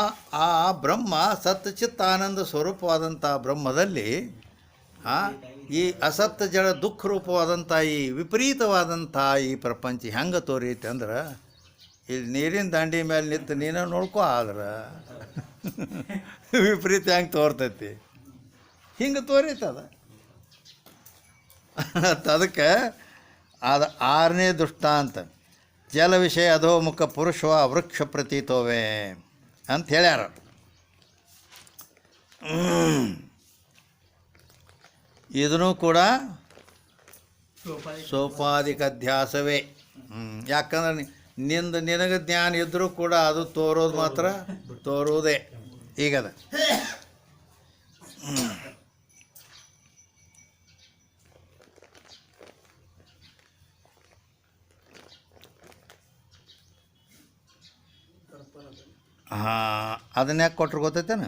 ಆ ಬ್ರಹ್ಮ ಸತ್ಚಿತ್ತಾನಂದ ಸ್ವರೂಪವಾದಂಥ ಬ್ರಹ್ಮದಲ್ಲಿ ಈ ಅಸತ್ ಜಡ ದುಃಖ ರೂಪವಾದಂಥ ಈ ವಿಪರೀತವಾದಂಥ ಈ ಪ್ರಪಂಚ ಹೆಂಗೆ ತೋರೈತೆ ಅಂದ್ರೆ, ಇಲ್ಲಿ ನೀರಿನ ದಂಡಿ ಮೇಲೆ ನಿಂತು ನೀನು ನೋಡ್ಕೊ, ಆದ್ರೆ ವಿಪರೀತ ಹೆಂಗೆ ತೋರ್ತೈತಿ, ಹಿಂಗೆ ತೋರೈತದ. ಅದಕ್ಕೆ ಅದು 6ನೇ ದೃಷ್ಟಾಂತ. ಜಲ ವಿಷಯ ಅಧೋಮುಖ ಪುರುಷವ ವೃಕ್ಷ ಪ್ರತೀತೋವೆ ಅಂತ ಹೇಳ್ಯಾರ. ಇದೂ ಕೂಡ ಸೋಪಾದಿಕ ಅಧ್ಯಾಸವೇ. ಯಾಕಂದ್ರೆ ನಿನಗೆ ಜ್ಞಾನ ಇದ್ದರೂ ಕೂಡ ಅದು ತೋರೋದು ಮಾತ್ರ ತೋರುವುದೇ. ಈಗದ ಹಾಂ, ಅದನ್ನ ಯಾಕೆ ಕೊಟ್ರು ಗೊತ್ತೈತೇನ?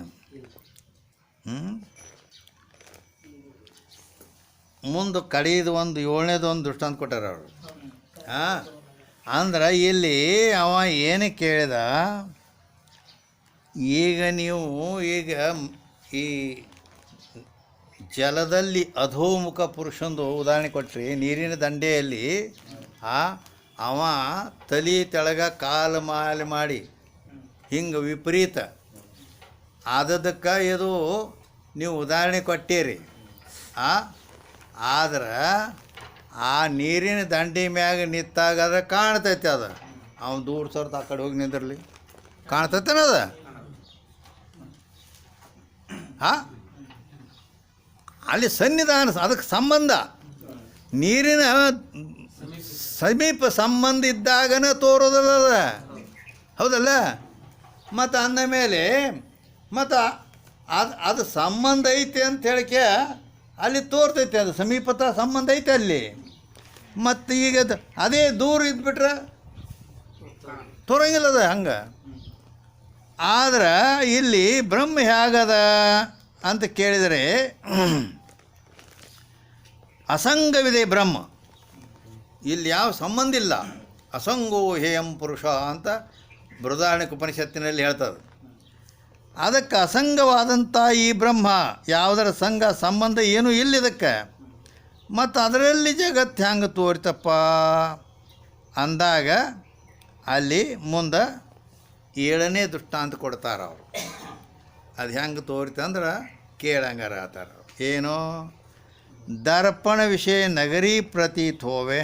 ಮುಂದೆ ಕಡೆಯದು ಒಂದು 7ನೇದು ಒಂದು ದೃಷ್ಟಾಂತ ಕೊಟ್ಟಾರ ಅವರು. ಹಾಂ, ಅಂದ್ರೆ ಇಲ್ಲಿ ಅವ ಏನು ಕೇಳಿದ, ಈಗ ನೀವು ಈಗ ಈ ಜಲದಲ್ಲಿ ಅಧೋಮುಖ ಪುರುಷಂದು ಉದಾಹರಣೆ ಕೊಟ್ರಿ. ನೀರಿನ ದಂಡೆಯಲ್ಲಿ ಅವ ತಲೆ ತೆಳಗ ಕಾಲು ಮಾಲೆ ಮಾಡಿ ಹಿಂಗೆ ವಿಪರೀತ ಆದದಕ್ಕೆ ಇದು ನೀವು ಉದಾಹರಣೆ ಕೊಟ್ಟಿರಿ. ಆದ್ರೆ ಆ ನೀರಿನ ದಂಡಿ ಮ್ಯಾಗ ನಿಂತಾಗ ಅದ ಕಾಣ್ತೈತೆ. ಅದು ಅವ್ನು ದೂರ ಸರ್ತ ಆ ಕಡೆ ಹೋಗಿ ನಿಂದಿರಲಿ, ಕಾಣ್ತೈತೇನ ಅದ? ಅಲ್ಲಿ ಸನ್ನಿಧಾನ, ಅದಕ್ಕೆ ಸಂಬಂಧ, ನೀರಿನ ಸಮೀಪ ಸಂಬಂಧ ಇದ್ದಾಗನೇ ತೋರೋದಲ್ಲ ಅದ. ಹೌದಲ್ಲ? ಮತ್ತು ಅಂದ ಮೇಲೆ ಮತ್ತು ಅದು ಸಂಬಂಧ ಐತೆ ಅಂತ ಹೇಳಿಕೆ ಅಲ್ಲಿ ತೋರ್ತೈತೆ. ಅದು ಸಮೀಪದ ಸಂಬಂಧ ಐತೆ ಅಲ್ಲಿ. ಮತ್ತು ಈಗ ಅದೇ ದೂರ ಇದ್ಬಿಟ್ರೆ ತೋರಂಗಿಲ್ಲ ಅದು ಹಂಗೆ. ಆದ್ರೆ ಇಲ್ಲಿ ಬ್ರಹ್ಮ ಹೇಗದ ಅಂತ ಕೇಳಿದರೆ ಅಸಂಗವಿದೆ ಬ್ರಹ್ಮ. ಇಲ್ಲಿ ಯಾವ ಸಂಬಂಧ ಇಲ್ಲ. ಅಸಂಗೋ ಹೇಯಂ ಪುರುಷ ಅಂತ ಬೃಹದಾರಣ್ಯಕ ಉಪನಿಷತ್ತಿನಲ್ಲಿ ಹೇಳ್ತದೆ. ಅದಕ್ಕೆ ಅಸಂಗವಾದಂಥ ಈ ಬ್ರಹ್ಮ, ಯಾವುದರ ಸಂಘ ಸಂಬಂಧ ಏನೂ ಇಲ್ಲ ಇದಕ್ಕೆ. ಮತ್ತು ಅದರಲ್ಲಿ ಜಗತ್ತು ಹೆಂಗೆ ತೋರಿತಪ್ಪ ಅಂದಾಗ ಅಲ್ಲಿ ಮುಂದೆ 7ನೇ ದೃಷ್ಟಾಂತ ಕೊಡ್ತಾರೆ ಅವರು. ಅದು ಹೆಂಗೆ ತೋರಿತಂದ್ರೆ ಕೇಳಂಗಾರ ಆತಾರ. ಏನು? ದರ್ಪಣ ವಿಷಯ ನಗರಿ ಪ್ರತೀತೋವೆ.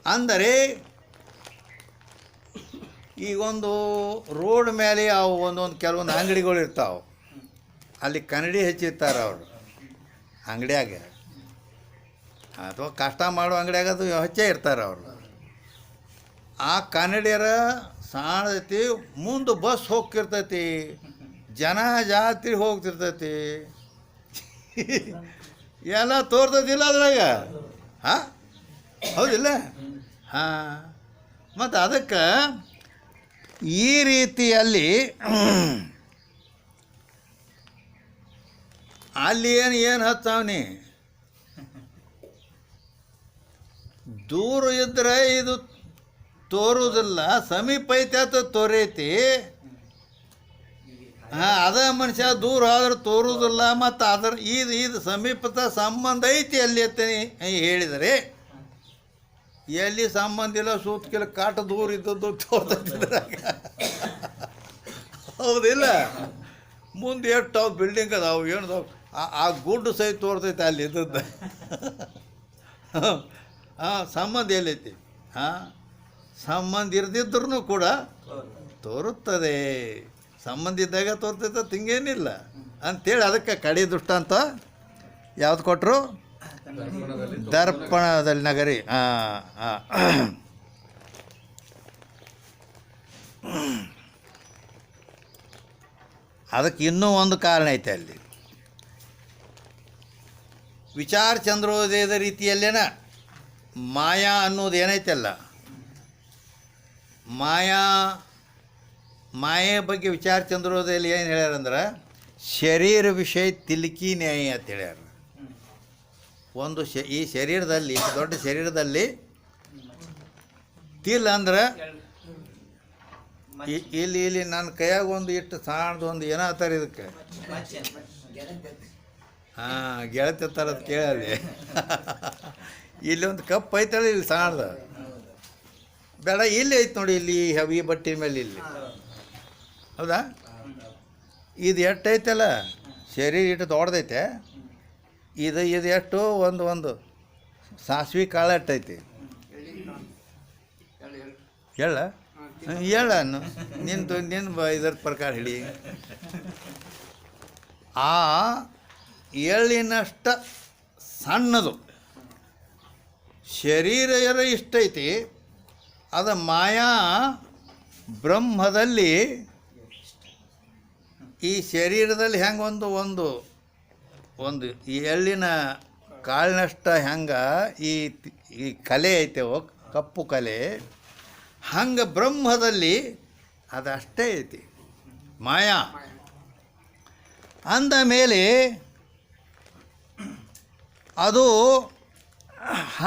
ಅಂದರೆ ಈಗೊಂದು ರೋಡ್ ಮೇಲೆ ಅವು ಒಂದೊಂದು ಕೆಲವೊಂದು ಅಂಗಡಿಗಳು ಇರ್ತಾವೆ. ಅಲ್ಲಿ ಕನ್ನಡಿ ಹಚ್ಚಿರ್ತಾರೆ ಅವರು ಅಂಗಡಿಯಾಗ, ಅಥವಾ ಕಷ್ಟ ಮಾಡೋ ಅಂಗಡಿಯಾಗ ಅದು ಹಚ್ಚೇ ಇರ್ತಾರೆ ಅವರು. ಆ ಕನ್ನಡಿಯರ ಸಾಣದೈತಿ, ಮುಂದೆ ಬಸ್ ಹೋಗ್ತಿರ್ತೈತಿ, ಜನ ಜಾತ್ರೆ ಹೋಗ್ತಿರ್ತೈತಿ, ಎಲ್ಲ ತೋರ್ತೈತಿಲ್ಲ ಅದ್ರಾಗ. ಹಾಂ, ಹೌದಿಲ್ಲ? ಹಾಂ, ಮತ್ತು ಅದಕ್ಕೆ ಈ ರೀತಿಯಲ್ಲಿ ಅಲ್ಲಿ ಏನು ಹಚ್ಚಾವನಿ ದೂರ ಇದ್ರೆ ಇದು ತೋರುವುದಿಲ್ಲ, ಸಮೀಪ ಐತೆ ಅಂತ ತೋರೈತಿ. ಹಾಂ, ಅದ ಮನುಷ್ಯ ದೂರ ಆದ್ರೆ ತೋರುವುದಿಲ್ಲ, ಮತ್ತು ಅದರ ಇದು ಸಮೀಪದ ಸಂಬಂಧ ಐತಿ ಅಲ್ಲಿ ಅಂತ ಹೇಳಿದರೆ, ಎಲ್ಲಿ ಸಂಬಂಧ ಇಲ್ಲ, ಸೂತ್ಕಿಲ್ಲ, ಕಾಟ ದೂರ ಇದ್ದದ್ದು ತೋರ್ತೈತಿದ್ರಾಗ. ಹೌದಿಲ್ಲ? ಮುಂದೆ ಎಷ್ಟು ಅವು ಬಿಲ್ಡಿಂಗ್ ಅದಾವು, ಏನದಾವು, ಆ ಗುಡ್ಡು ಸಹಿತ ತೋರ್ತೈತೆ ಅಲ್ಲಿ ಇದ್ದದ್ದು. ಹಾಂ, ಸಂಬಂಧ ಎಲ್ಲೈತಿ? ಹಾಂ, ಸಂಬಂಧ ಇರದಿದ್ರೂ ಕೂಡ ತೋರುತ್ತದೆ. ಸಂಬಂಧ ಇದ್ದಾಗ ತೋರ್ತೈತೆ, ತಿಂಗೇನಿಲ್ಲ ಅಂಥೇಳಿ ಅದಕ್ಕೆ ಕಡೆ ದೃಷ್ಟಾಂತ ಯಾವ್ದು ಕೊಟ್ಟರು? ದರ್ಪಣದಲ್ಲಿ ನಗರಿ. ಅದಕ್ಕೆ ಇನ್ನೂ ಒಂದು ಕಾರಣ ಐತೆ ಅಲ್ಲಿ. ವಿಚಾರ ಚಂದ್ರೋದಯದ ರೀತಿಯಲ್ಲೇನ ಮಾಯಾ ಅನ್ನೋದು ಏನೈತಲ್ಲ, ಮಾಯೆ ಬಗ್ಗೆ ವಿಚಾರ ಚಂದ್ರೋದಯಲ್ಲಿ ಏನು ಹೇಳ್ಯಾರಂದ್ರೆ, ಶರೀರ ವಿಷಯ ತಿಲ್ಕಿ ನ್ಯಾಯ ಅಂತ ಹೇಳ್ಯಾರ. ಒಂದು ಈ ಶರೀರದಲ್ಲಿ, ದೊಡ್ಡ ಶರೀರದಲ್ಲಿ ತಿಲ್ ಅಂದ್ರೆ ಇಲ್ಲಿ ನನ್ನ ಕೈಯಾಗ ಒಂದು ಇಟ್ಟು ಸಣ್ಣದು ಒಂದು ಏನೋ ಆತಾರೆ ಇದಕ್ಕೆ. ಹಾಂ, ಗೆಳತಿ ಥರದ್ದು ಕೇಳಲ್ಲಿ. ಇಲ್ಲಿ ಒಂದು ಕಪ್ ಐತಲ್ಲ, ಇಲ್ಲಿ ಸಣ್ಣದ ಬೇಡ, ಇಲ್ಲಿ ಐತೆ ನೋಡಿ, ಇಲ್ಲಿ ಹೆವಿ ಬಟ್ಟೆ ಮೇಲೆ ಇಲ್ಲಿ. ಹೌದಾ? ಇದು ಎಷ್ಟೈತಲ್ಲ, ಶರೀರ ಇಟ್ಟು ದೊಡ್ಡದೈತೆ. ಇದು ಎಷ್ಟು ಒಂದು ಸಾಸಿವೆ ಕಾಳು ಎಟ್ಟೈತಿ ಹೇಳ, ಹೇಳ ನಿನ್ನ ಇದರ ಪ್ರಕಾರ ಹೇಳಿ. ಆ ಎಳ್ಳಿನಷ್ಟ ಸಣ್ಣದು ಶರೀರ ಇಷ್ಟೈತಿ. ಅದು ಮಾಯಾ ಬ್ರಹ್ಮದಲ್ಲಿ ಈ ಶರೀರದಲ್ಲಿ ಹೆಂಗೆ ಒಂದು ಈ ಎಳ್ಳಿನ ಕಾಳಿನಷ್ಟ ಹೆಂಗೆ ಈ ಕಲೆ ಐತೆವೋ, ಕಪ್ಪು ಕಲೆ, ಹಂಗೆ ಬ್ರಹ್ಮದಲ್ಲಿ ಅದಷ್ಟೇ ಐತಿ ಮಾಯಾ. ಅಂದ ಮೇಲೆ ಅದು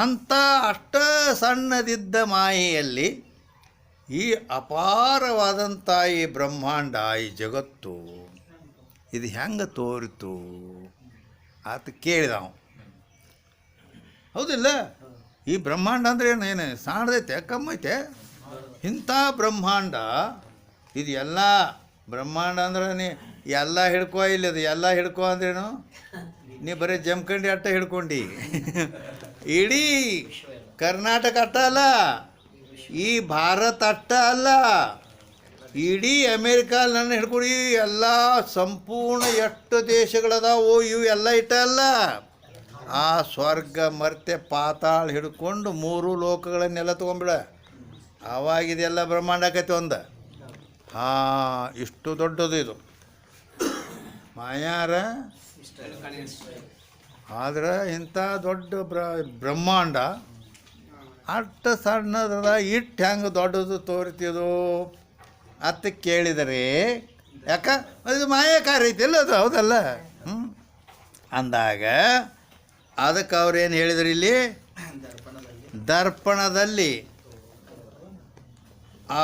ಅಷ್ಟ ಸಣ್ಣದಿದ್ದ ಮಾಯೆಯಲ್ಲಿ ಈ ಅಪಾರವಾದಂಥ ಈ ಬ್ರಹ್ಮಾಂಡ, ಈ ಜಗತ್ತು, ಇದು ಹೆಂಗೆ ತೋರಿತು ಆತ ಕೇಳಿದವ. ಹೌದಿಲ್ಲ? ಈ ಬ್ರಹ್ಮಾಂಡ ಅಂದ್ರೆ ಏನು ಸಣ್ಣದೈತೆ, ಕಮ್ಮೈತೆ? ಇಂಥ ಬ್ರಹ್ಮಾಂಡ ಇದು ಎಲ್ಲ ಬ್ರಹ್ಮಾಂಡ ಅಂದ್ರೆ ನೀ ಎಲ್ಲ ಹಿಡ್ಕೊ, ಇಲ್ಲದು ಎಲ್ಲ ಹಿಡ್ಕೊ ಅಂದ್ರೇನು? ನೀ ಬರೀ ಜಮ್ಕಂಡಿ ಅಟ್ಟ ಹಿಡ್ಕೊಂಡು ಇಡೀ ಕರ್ನಾಟಕ ಅಟ್ಟ ಅಲ್ಲ, ಈ ಭಾರತ ಅಟ್ಟ ಅಲ್ಲ, ಇಡೀ ಅಮೇರಿಕಾ ನನ್ನ ಹಿಡ್ಕೊಡಿ, ಎಲ್ಲ ಸಂಪೂರ್ಣ ಎಷ್ಟು ದೇಶಗಳದಾವು ಇವು ಎಲ್ಲ ಇಟ್ಟ ಅಲ್ಲ, ಆ ಸ್ವರ್ಗ ಮರ್ತ್ಯ ಪಾತಾಳ ಹಿಡ್ಕೊಂಡು 3 ಲೋಕಗಳನ್ನೆಲ್ಲ ತೊಗೊಂಬಿಡ, ಆವಾಗಿದೆಲ್ಲ ಬ್ರಹ್ಮಾಂಡ ಆಕೈತಿ ಒಂದು. ಹಾಂ, ಇಷ್ಟು ದೊಡ್ಡದು ಇದು ಮಾಯಾರ. ಆದ್ರೆ ಇಂಥ ದೊಡ್ಡ ಬ್ರಹ್ಮಾಂಡ ಅಷ್ಟು ಸಣ್ಣದ ಇಟ್ಟು ಹೆಂಗೆ ದೊಡ್ಡದು ತೋರಿತಿದು ಅಂತ ಕೇಳಿದರೆ, ಯಾಕ ಅದು ಮಾಯಾಕಾರ ಐತಿಲ್ಲ ಅದು, ಹೌದಲ್ಲ? ಅಂದಾಗ ಅದಕ್ಕೆ ಅವ್ರೇನು ಹೇಳಿದ್ರು ಇಲ್ಲಿ, ದರ್ಪಣದಲ್ಲಿ ಆ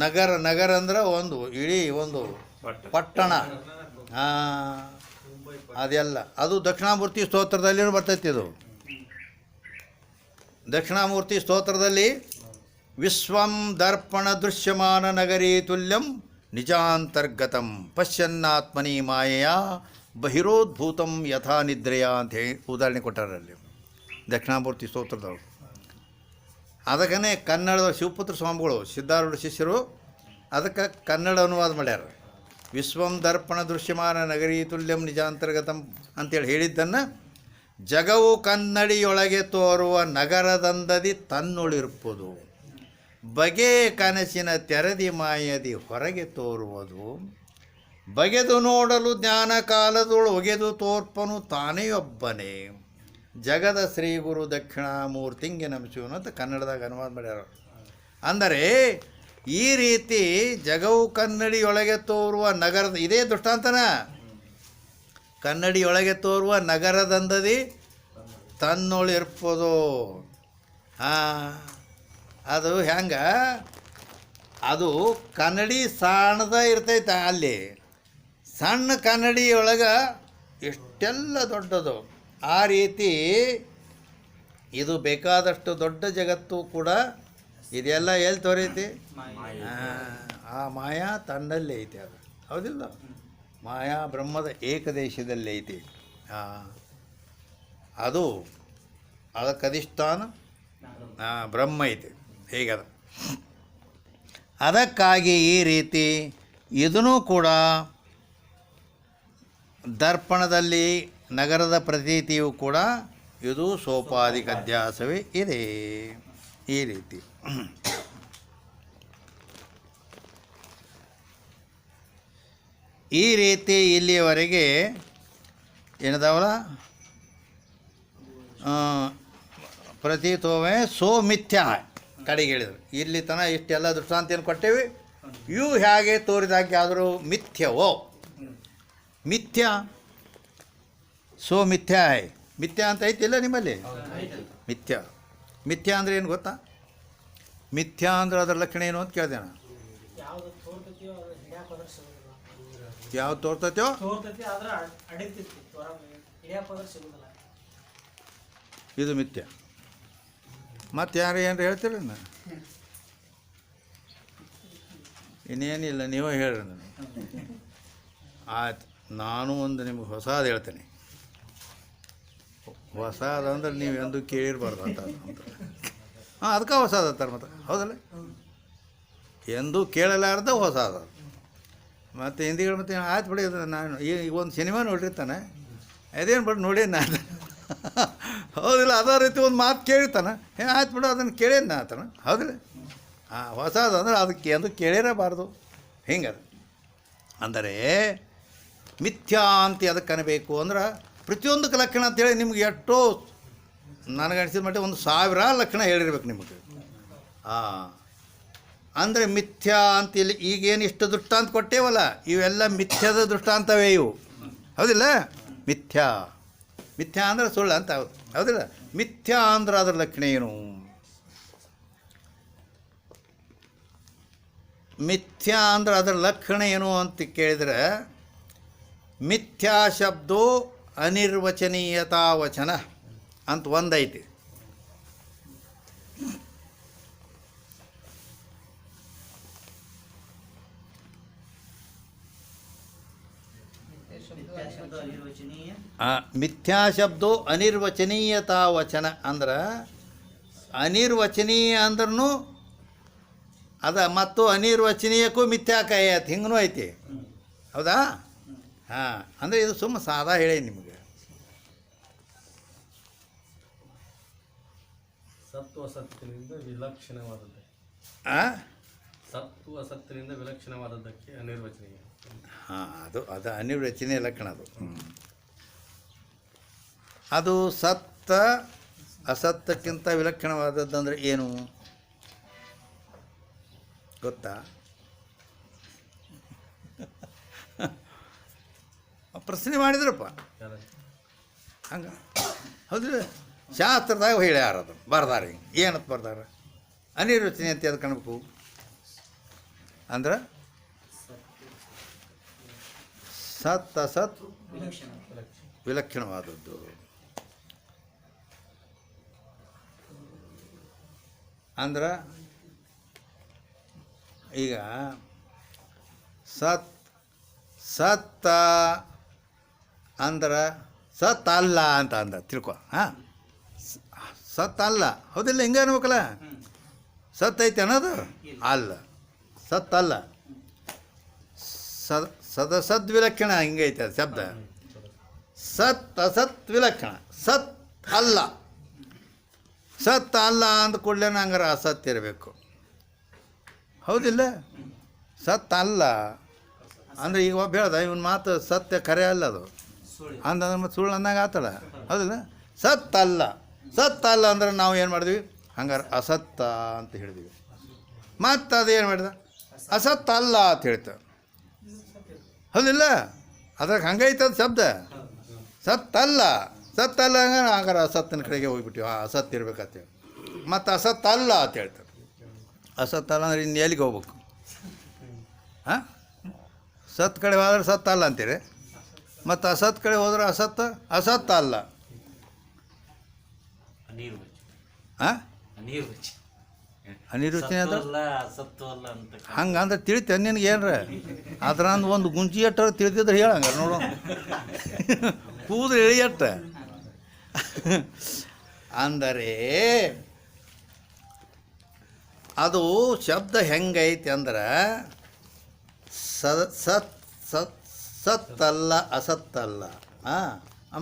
ನಗರ ಅಂದ್ರೆ ಒಂದು ಇಡೀ ಒಂದು ಪಟ್ಟಣ. ಅದೆಲ್ಲ ಅದು ದಕ್ಷಿಣಾಮೂರ್ತಿ ಸ್ತೋತ್ರದಲ್ಲಿಯೂ ಬರ್ತೈತಿ. ಇದು ದಕ್ಷಿಣಾಮೂರ್ತಿ ಸ್ತೋತ್ರದಲ್ಲಿ ವಿಶ್ವಂ ದರ್ಪಣ ದೃಶ್ಯಮಾನ ನಗರೀ ತುಲ್ಯಂ ನಿಜಾಂತರ್ಗತಂ ಪಶ್ಯನ್ನಾತ್ಮನಿ ಮಾಯೆಯ ಬಹಿರೋದ್ಭೂತಂ ಯಥಾ ನಿದ್ರೆಯ ಅಂತ ಹೇಳಿ ಉದಾಹರಣೆ ಕೊಟ್ಟಾರಲ್ಲಿ ದಕ್ಷಿಣಾಮೂರ್ತಿ ಸ್ತೋತ್ರದವರು. ಅದಕ್ಕೇ ಕನ್ನಡದ ಶಿವಪುತ್ರ ಸ್ವಾಮಿಗಳು ಸಿದ್ಧಾರೂಢ ಶಿಷ್ಯರು ಅದಕ್ಕೆ ಕನ್ನಡ ಅನುವಾದ ಮಾಡ್ಯಾರ. ವಿಶ್ವಂ ದರ್ಪಣ ದೃಶ್ಯಮಾನ ನಗರೀ ತುಲ್ಯಂ ನಿಜಾಂತರ್ಗತಂ ಅಂತೇಳಿ ಹೇಳಿದ್ದನ್ನು ಜಗವು ಕನ್ನಡಿಯೊಳಗೆ ತೋರುವ ನಗರದಂದದಿ ತನ್ನುಳಿರ್ಪುದು, ಬಗೆ ಕನಸಿನ ತೆರದಿ ಮಾಯದಿ ಹೊರಗೆ ತೋರುವುದು, ಬಗೆದು ನೋಡಲು ಜ್ಞಾನ ಕಾಲದೊಳು ಒಗೆದು ತೋರ್ಪನು ತಾನೆಯೊಬ್ಬನೇ, ಜಗದ ಶ್ರೀ ಗುರು ದಕ್ಷಿಣಾಮೂರ್ತಿಂಗೆ ನಮಿಸುವನು ಅಂತ ಕನ್ನಡದಾಗ ಅನುವಾದ ಮಾಡ್ಯಾರ. ಅಂದರೆ ಈ ರೀತಿ ಜಗವು ಕನ್ನಡಿಯೊಳಗೆ ತೋರುವ ನಗರದ ಇದೇ ದೃಷ್ಟಾಂತನ. ಕನ್ನಡಿಯೊಳಗೆ ತೋರುವ ನಗರದಂದದಿ ತನ್ನೊಳಿರ್ಪದು. ಅದು ಹೆಂಗೆ, ಅದು ಕನ್ನಡಿ ಸಣ್ಣದ ಇರ್ತೈತೆ. ಅಲ್ಲಿ ಸಣ್ಣ ಕನ್ನಡಿಯೊಳಗೆ ಎಷ್ಟೆಲ್ಲ ದೊಡ್ಡದು. ಆ ರೀತಿ ಇದು ಬೇಕಾದಷ್ಟು ದೊಡ್ಡ ಜಗತ್ತು ಕೂಡ ಇದೆಲ್ಲ ಎಲ್ಲಿ ತೋರೈತಿ? ಆ ಮಾಯಾ ತನ್ನಲ್ಲಿ ಐತಿ. ಅದು ಹೌದಿಲ್ಲ? ಮಾಯಾ ಬ್ರಹ್ಮದ ಏಕದೇಶದಲ್ಲಿ ಐತಿ. ಅದು ಅದಕ್ಕೆ ಅಧಿಷ್ಠಾನ ಬ್ರಹ್ಮ ಐತಿ. ಹೇಗದ? ಅದಕ್ಕಾಗಿ ಈ ರೀತಿ ಇದೂ ಕೂಡ ದರ್ಪಣದಲ್ಲಿ ನಗರದ ಪ್ರತೀತಿಯು ಕೂಡ ಇದು ಸೋಪಾಧಿಕ ಅಧ್ಯಾಸವೇ ಇದೆ. ಈ ರೀತಿ ಈ ರೀತಿ ಇಲ್ಲಿಯವರೆಗೆ ಏನದಾವಲ್ಲ, ಪ್ರತೀತೋವೆ ಸೋ ಮಿಥ್ಯ ಕಡೆಗೆ ಹೇಳಿದರು. ಇಲ್ಲಿ ತನಕ ಇಷ್ಟೆಲ್ಲ ದೃಷ್ಟಾಂತೇನು ಕೊಟ್ಟೇವಿ. ಇವು ಹೇಗೆ ತೋರಿದಾಗೆ ಆದರೂ ಮಿಥ್ಯವೋ? ಮಿಥ್ಯ ಸೋ ಮಿಥ್ಯ ಮಿಥ್ಯ ಅಂತ ಐತಿಲ್ಲ ನಿಮ್ಮಲ್ಲಿ? ಮಿಥ್ಯ. ಮಿಥ್ಯ ಅಂದರೆ ಏನು ಗೊತ್ತಾ? ಮಿಥ್ಯ ಅಂದ್ರೆ ಅದರ ಲಕ್ಷಣ ಏನು ಅಂತ ಕೇಳಿದೆ ನಾನು. ಯಾವ್ದು ತೋರ್ತೈತೋ ಇದು ಮಿಥ್ಯ. ಮತ್ತು ಯಾರು ಏನಾರು ಹೇಳ್ತೀರ? ಇನ್ನೇನಿಲ್ಲ, ನೀವೇ ಹೇಳ್ರಿ ನನಗೆ. ಆಯ್ತು, ನಾನು ಒಂದು ನಿಮ್ಗೆ ಹೊಸದು ಹೇಳ್ತೇನೆ. ಹೊಸದಂದ್ರೆ ನೀವು ಎಂದು ಕೇಳಿರಬಾರ್ದು ಅಂತ. ಅದಕ್ಕೆ ಹೊಸದು ಅಂತಾರೆ ಮತ್ತು. ಹೌದಲ್ಲ? ಎಂದೂ ಕೇಳಲಾರ್ದ ಹೊಸದು. ಮತ್ತು ಹಿಂದಿಗಳು ಮತ್ತೆ ಆಯ್ತು ಬಿಡಿ, ಅದು ನಾನು ಈಗ ಒಂದು ಸಿನಿಮಾ ನೋಡಿರ್ತಾನೆ, ಅದೇನು ಬಿಟ್ಟು ನೋಡಿ ನಾನು. ಹೌದಿಲ್ಲ? ಅದೇ ರೀತಿ ಒಂದು ಮಾತು ಕೇಳಿರ್ತಾನೆ, ಆಯ್ತು ಬಿಡು ಅದನ್ನು ಕೇಳೇನು ಆತನ. ಹೌದಿಲ್ಲ? ಹೊಸದು ಅಂದ್ರೆ ಅದಕ್ಕೆ ಎಂದು ಕೇಳಿರಬಾರ್ದು. ಹಿಂಗದು ಅಂದರೆ ಮಿಥ್ಯಾ ಅಂತ ಅದಕ್ಕೆ ಅನ್ನಬೇಕು ಅಂದ್ರೆ ಪ್ರತಿಯೊಂದಕ್ಕೆ ಲಕ್ಷಣ ಅಂತೇಳಿ ನಿಮ್ಗೆ ಎಷ್ಟೋ ನನಗನ್ಸಿದ ಮಟ್ಟ 1000 ಲಕ್ಷಣ ಹೇಳಿರ್ಬೇಕು ನಿಮಗೆ. ಅಂದರೆ ಮಿಥ್ಯಾ ಅಂತ ಇಲ್ಲಿ ಈಗೇನು ಇಷ್ಟು ದೃಷ್ಟಾಂತ ಕೊಟ್ಟೇವಲ್ಲ, ಇವೆಲ್ಲ ಮಿಥ್ಯದ ದೃಷ್ಟಾಂತವೇ ಇವು. ಹೌದಿಲ್ಲ? ಮಿಥ್ಯಾ. ಮಿಥ್ಯಾ ಅಂದ್ರೆ ಸುಳ್ಳು ಅಂತ. ಹೌದಿಲ್ಲ? ಮಿಥ್ಯಾ ಅಂದ್ರೆ ಅದರ ಲಕ್ಷಣ ಏನು? ಮಿಥ್ಯಾ ಅಂದ್ರೆ ಅದರ ಲಕ್ಷಣ ಏನು ಅಂತ ಕೇಳಿದರೆ, ಮಿಥ್ಯಾ ಶಬ್ದೋ ಅನಿರ್ವಚನೀಯತಾ ವಚನ ಅಂತ ಒಂದೈತಿ. ಮಿಥ್ಯಾ ಶಬ್ದೋ ಅನಿರ್ವಚನೀಯತಾ ವಚನ ಅಂದ್ರೆ ಅನಿರ್ವಚನೀಯ ಅಂದ್ರೂ ಅದ, ಮತ್ತು ಅನಿರ್ವಚನೀಯಕ್ಕೂ ಮಿಥ್ಯಾಕಾಯ ಐತಿ, ಹಿಂಗೂ ಐತಿ. ಹೌದಾ? ಅಂದರೆ ಇದು ಸುಮ್ಮ ಸಾದಾ ಹೇಳಿ ನಿಮಗೆ. ಸತ್ವ ಅಸತ್ತಿನಿಂದ ವಿಲಕ್ಷಣವಾದದ್ದು. ಸತ್ವ ಅಸತ್ತಿನಿಂದ ವಿಲಕ್ಷಣವಾದದ್ದಕ್ಕೆ ಅನಿರ್ವಚನೀಯ. ಅದು ಅನಿರ್ವಚನೀಯ ಲಕ್ಷಣ. ಅದು ಸತ್ತ ಅಸತ್ತಕ್ಕಿಂತ ವಿಲಕ್ಷಣವಾದದ್ದಂದ್ರೆ ಏನು ಗೊತ್ತಾ? ಪ್ರಶ್ನೆ ಮಾಡಿದ್ರಪ್ಪ ಹಂಗೆ. ಹೌದಿಲ್ಲ? ಶಾಸ್ತ್ರದಾಗ ಹೇಳ್ಯಾರ, ಅದು ಬರ್ದಾರ. ಹಿಂಗೆ ಏನಂತ ಬರ್ದಾರ? ಅನಿರ್ವಚನೆ ಅಂತ ಅದು ಕಾಣಬೇಕು ಅಂದ್ರೆ ಸತ್ ಅಸತ್ ವಿಲಕ್ಷಣವಾದದ್ದು. ಅಂದ್ರೆ ಈಗ ಸತ್ತ ಅಂದ್ರೆ ಸತ್ ಅಲ್ಲ ಅಂತ ಅಂದ ತಿಳ್ಕೊ. ಸತ್ ಅಲ್ಲ. ಹೌದಿಲ್ಲ? ಹಿಂಗೆ ಅನ್ಬೇಕಲ್ಲ. ಸತ್ ಐತೆ ಅನ್ನೋದು ಅಲ್ಲ, ಸತ್ ಅಲ್ಲ. ಸದ್ವಿಲಕ್ಷಣ ಹಿಂಗೈತೆ ಅದು ಶಬ್ದ. ಸತ್ ಅಸತ್ ವಿಲಕ್ಷಣ. ಸತ್ ಅಲ್ಲ. ಸತ್ ಅಲ್ಲ ಅಂದ ಕೂಡಲೇ ಹಂಗಾರೆ ಅಸತ್ ಇರಬೇಕು. ಹೌದಿಲ್ಲ? ಸತ್ ಅಲ್ಲ ಅಂದರೆ ಈಗ ಒಬ್ಬ ಹೇಳ್ದ ಇವನ್ ಮಾತು ಸತ್ಯ ಖರೆ ಅಲ್ಲ, ಅದು ಅಂತಂದ್ರೆ ಮತ್ತು ಸುಳ್ಳು ಅಂದಂಗೆ ಆತಲ್ಲ. ಹೌದಿಲ್ಲ? ಸತ್ ಅಲ್ಲ. ಸತ್ ಅಲ್ಲ ಅಂದ್ರೆ ನಾವು ಏನು ಮಾಡಿದ್ವಿ? ಹಂಗಾರೆ ಅಸತ್ತ ಅಂತ ಹೇಳಿದ್ವಿ. ಮತ್ತು ಅದೇನು ಮಾಡಿದ ಅಸತ್ತಲ್ಲ ಅಂತ ಹೇಳ್ತಾರೆ. ಹೌದಿಲ್ಲ? ಅದ್ರಾಗ ಹಂಗೈತದ ಶಬ್ದ. ಸತ್ತಲ್ಲ ಸತ್ತಲ್ಲ ಹಂಗಾರೆ ಅಸತ್ತಿನ ಕಡೆಗೆ ಹೋಗ್ಬಿಟ್ಟಿವಿ. ಅಸತ್ ಇರ್ಬೇಕಂತೇಳಿ ಮತ್ತು ಅಸತ್ತಲ್ಲ ಅಂತ ಹೇಳ್ತಾರೆ. ಅಸತ್ತಲ್ಲ ಅಂದ್ರೆ ಇನ್ನು ಎಲ್ಲಿಗೆ ಹೋಗ್ಬೇಕು? ಹಾಂ, ಸತ್ ಕಡೆ ಹೋದ್ರೆ ಸತ್ತಲ್ಲ ಅಂತೀರಿ, ಮತ್ತು ಅಸತ್ ಕಡೆ ಹೋದ್ರೆ ಅಸತ್ತಲ್ಲ. ಹಾಂ, ಅನಿರುಚನೆ ಅದ ಹಂಗಂದ್ರೆ ತಿಳಿತ ನಿನಗೆ ಏನ್ರ ಅದ್ರಂದು ಒಂದು ಗುಂಜಿ ಎಟ್ಟಾರ ತಿಳಿದಿದ್ರೆ ಹೇಳಂಗ ನೋಡು. ಕೂದ್ರೆ ಎಳಿಯಟ್ಟ ಅಂದರೆ ಅದು ಶಬ್ದ ಹೆಂಗೈತಿ ಅಂದ್ರೆ ಸತ್ತಲ್ಲ ಅಸತ್ತಲ್ಲ.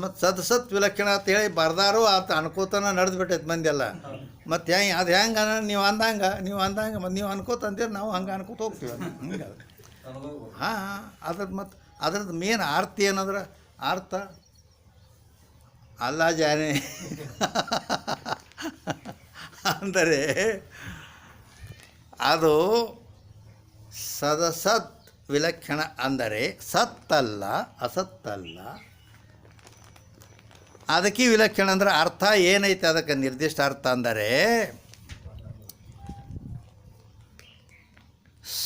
ಮತ್ತು ಸತ್ ವಿಲಕ್ಷಣ ಅಂತ ಹೇಳಿ ಬರ್ದಾರು ಆತ ಅನ್ಕೋತನ ನಡೆದು ಬಿಟ್ಟೈತೆ ಮಂದಿ ಎಲ್ಲ. ಮತ್ತು ಅದು ಹೆಂಗೆ ನೀವು ಅಂದಂಗೆ ಮತ್ತು ನೀವು ಅನ್ಕೋತ ಅಂತೀರಿ, ನಾವು ಹಂಗೆ ಅನ್ಕೋತ ಹೋಗ್ತೀವಿ. ಹಂಗೆ ಹಾಂ, ಅದ್ರದ್ದು ಮೇನ್ ಅರ್ಥ ಏನಂದ್ರೆ ಅರ್ಥ ಅಲ್ಲ ಜಾನೆ ಅಂದರೆ ಅದು ಸತ್ ವಿಲಕ್ಷಣ ಅಂದರೆ ಸತ್ತಲ್ಲ ಅಸತ್ತಲ್ಲ. ಅದಕ್ಕೆ ವಿಲಕ್ಷಣ ಅಂದ್ರೆ ಅರ್ಥ ಏನೈತೆ, ಅದಕ್ಕೆ ನಿರ್ದಿಷ್ಟ ಅರ್ಥ ಅಂದರೆ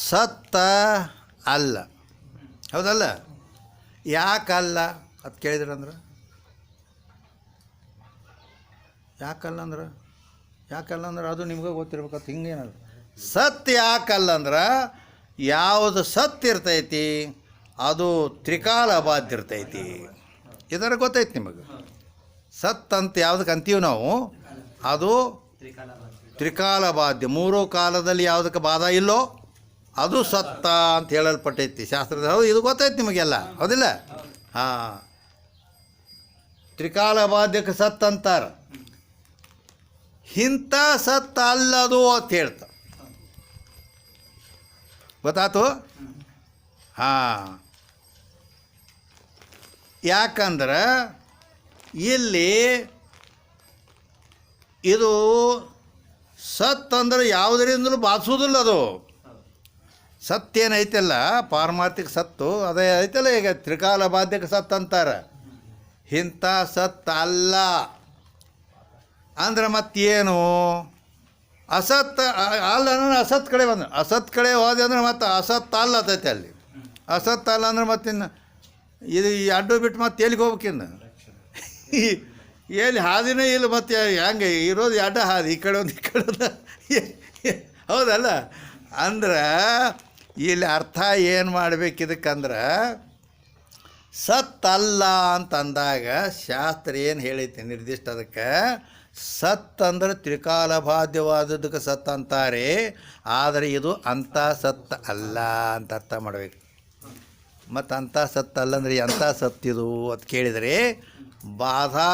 ಸತ್ತ ಅಲ್ಲ. ಹೌದಲ್ಲ? ಯಾಕಲ್ಲ ಅದು ಕೇಳಿದ್ರಂದ್ರೆ ಯಾಕಲ್ಲ ಅಂದ್ರೆ ಅದು ನಿಮ್ಗೆ ಗೊತ್ತಿರ್ಬೇಕಂತ ಹಿಂಗೇನಲ್ಲ. ಸತ್ ಯಾಕಲ್ಲ ಅಂದ್ರೆ ಯಾವುದು ಸತ್ ಇರ್ತೈತಿ ಅದು ತ್ರಿಕಾಲ ಬಾಧ್ಯ ಇರ್ತೈತಿ. ಇದರ ಗೊತ್ತೈತಿ ನಿಮಗೆ. ಸತ್ ಅಂತ ಯಾವುದಕ್ಕೆ ಅಂತೀವಿ ನಾವು, ಅದು ತ್ರಿಕಾಲ ಬಾಧ್ಯ. ಮೂರು ಕಾಲದಲ್ಲಿ ಯಾವುದಕ್ಕೆ ಬಾಧ ಇಲ್ಲೋ ಅದು ಸತ್ತ ಅಂತ ಹೇಳಲ್ಪಟ್ಟೈತಿ ಶಾಸ್ತ್ರದ. ಹೌದು, ಇದು ಗೊತ್ತೈತಿ ನಿಮಗೆಲ್ಲ, ಹೌದಿಲ್ಲ? ಹಾಂ, ತ್ರಿಕಾಲ ಬಾಧ್ಯಕ್ಕೆ ಸತ್ ಅಂತಾರೆ. ಇಂಥ ಸತ್ ಅಲ್ಲದು ಅಂತ ಹೇಳ್ತಾರೆ. ಗೊತ್ತಾಯ್ತು? ಹಾಂ, ಯಾಕಂದ್ರೆ ಇಲ್ಲಿ ಇದು ಸತ್ ಅಂದ್ರೆ ಯಾವುದರಿಂದಲೂ ಬಾಧಿಸೋದಿಲ್ಲ. ಅದು ಸತ್ತೇನೈತಲ್ಲ ಪಾರಮಾರ್ಥಿಕ ಸತ್ತು ಅದೇ ಐತಲ್ಲ, ಈಗ ತ್ರಿಕಾಲ ಬಾಧ್ಯಕ್ಕೆ ಸತ್ ಅಂತಾರೆ. ಇಂಥ ಸತ್ ಅಲ್ಲ ಅಂದ್ರೆ ಮತ್ತೇನು? ಅಸತ್ ಅಲ್ಲ ಅಂದ್ರೆ ಅಸತ್ ಕಡೆ ಬಂದ, ಅಸತ್ ಕಡೆ ಹೋದೆ ಅಂದ್ರೆ ಮತ್ತೆ ಅಸತ್ ಅಲ್ಲ ಆತೈತೆ ಅಲ್ಲಿ. ಅಸತ್ ಅಲ್ಲ ಅಂದ್ರೆ ಮತ್ತಿನ್ನು ಇದು ಅಡ್ಡು ಬಿಟ್ಟು ಮತ್ತೆ ಎಲ್ಲಿಗೆ ಹೋಗ್ಬೇಕಿನ್ನು? ಎಲ್ಲಿ ಹಾದಿನೇ ಇಲ್ಲ. ಮತ್ತೆ ಹೆಂಗೆ ಇರೋದು ಅಡ್ಡ ಹಾದಿ, ಈ ಕಡೆ ಒಂದು ಈ ಕಡೆ ಒಂದು. ಹೌದಲ್ಲ? ಅಂದ್ರೆ ಇಲ್ಲಿ ಅರ್ಥ ಏನು ಮಾಡ್ಬೇಕು ಇದಕ್ಕಂದ್ರೆ ಸತ್ ಅಲ್ಲ ಅಂತಂದಾಗ ಶಾಸ್ತ್ರ ಏನು ಹೇಳೈತಿ ನಿರ್ದಿಷ್ಟ ಅದಕ್ಕೆ. ಸತ್ ಅಂದ್ರೆ ತ್ರಿಕಾಲ ಬಾಧ್ಯವಾದದ್ದಕ್ಕೆ ಸತ್ ಅಂತಾರೆ, ಆದರೆ ಇದು ಅಂಥ ಸತ್ ಅಲ್ಲ ಅಂತ ಅರ್ಥ ಮಾಡಬೇಕು. ಮತ್ತು ಅಂಥ ಸತ್ ಅಲ್ಲ ಅಂದರೆ ಎಂಥ ಸತ್ತಿದು ಅಂತ ಕೇಳಿದರೆ ಬಾಧಾ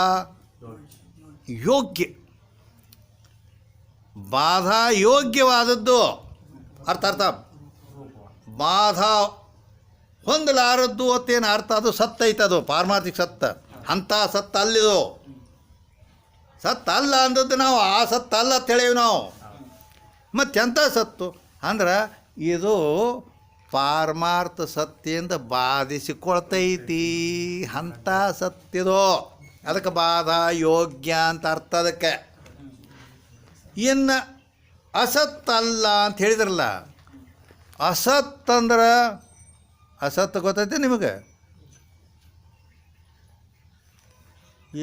ಯೋಗ್ಯವಾದದ್ದು ಅರ್ಥ ಬಾಧಾ ಹೊಂದಲಾರದ್ದು ಅಂತೇನು ಅರ್ಥ, ಅದು ಸತ್ತೈತೆ, ಅದು ಪಾರಮಾರ್ಥಿಕ ಸತ್ತ. ಅಂಥ ಸತ್ತ ಅಲ್ಲಿದು. ಸತ್ತ ಅಲ್ಲ ಅಂದದ್ದು ನಾವು ಆ ಸತ್ತ ಅಲ್ಲ ಅಂತ ಹೇಳೀವಿ ನಾವು. ಮತ್ತೆಂಥ ಸತ್ತು ಅಂದ್ರೆ ಇದು ಪಾರಮಾರ್ಥ ಸತ್ಯದಿಂದ ಬಾಧಿಸಿಕೊಳ್ತೈತಿ, ಅಂಥ ಸತ್ತಿದು. ಅದಕ್ಕೆ ಬಾಧಾ ಯೋಗ್ಯ ಅಂತ ಅರ್ಥ ಅದಕ್ಕೆ. ಇನ್ನು ಅಸತ್ ಅಲ್ಲ ಅಂತ ಹೇಳಿದ್ರಲ್ಲ, ಅಸತ್ ಅಂದ್ರೆ ಅಸತ್ ಗೊತ್ತೈತೆ ನಿಮಗೆ?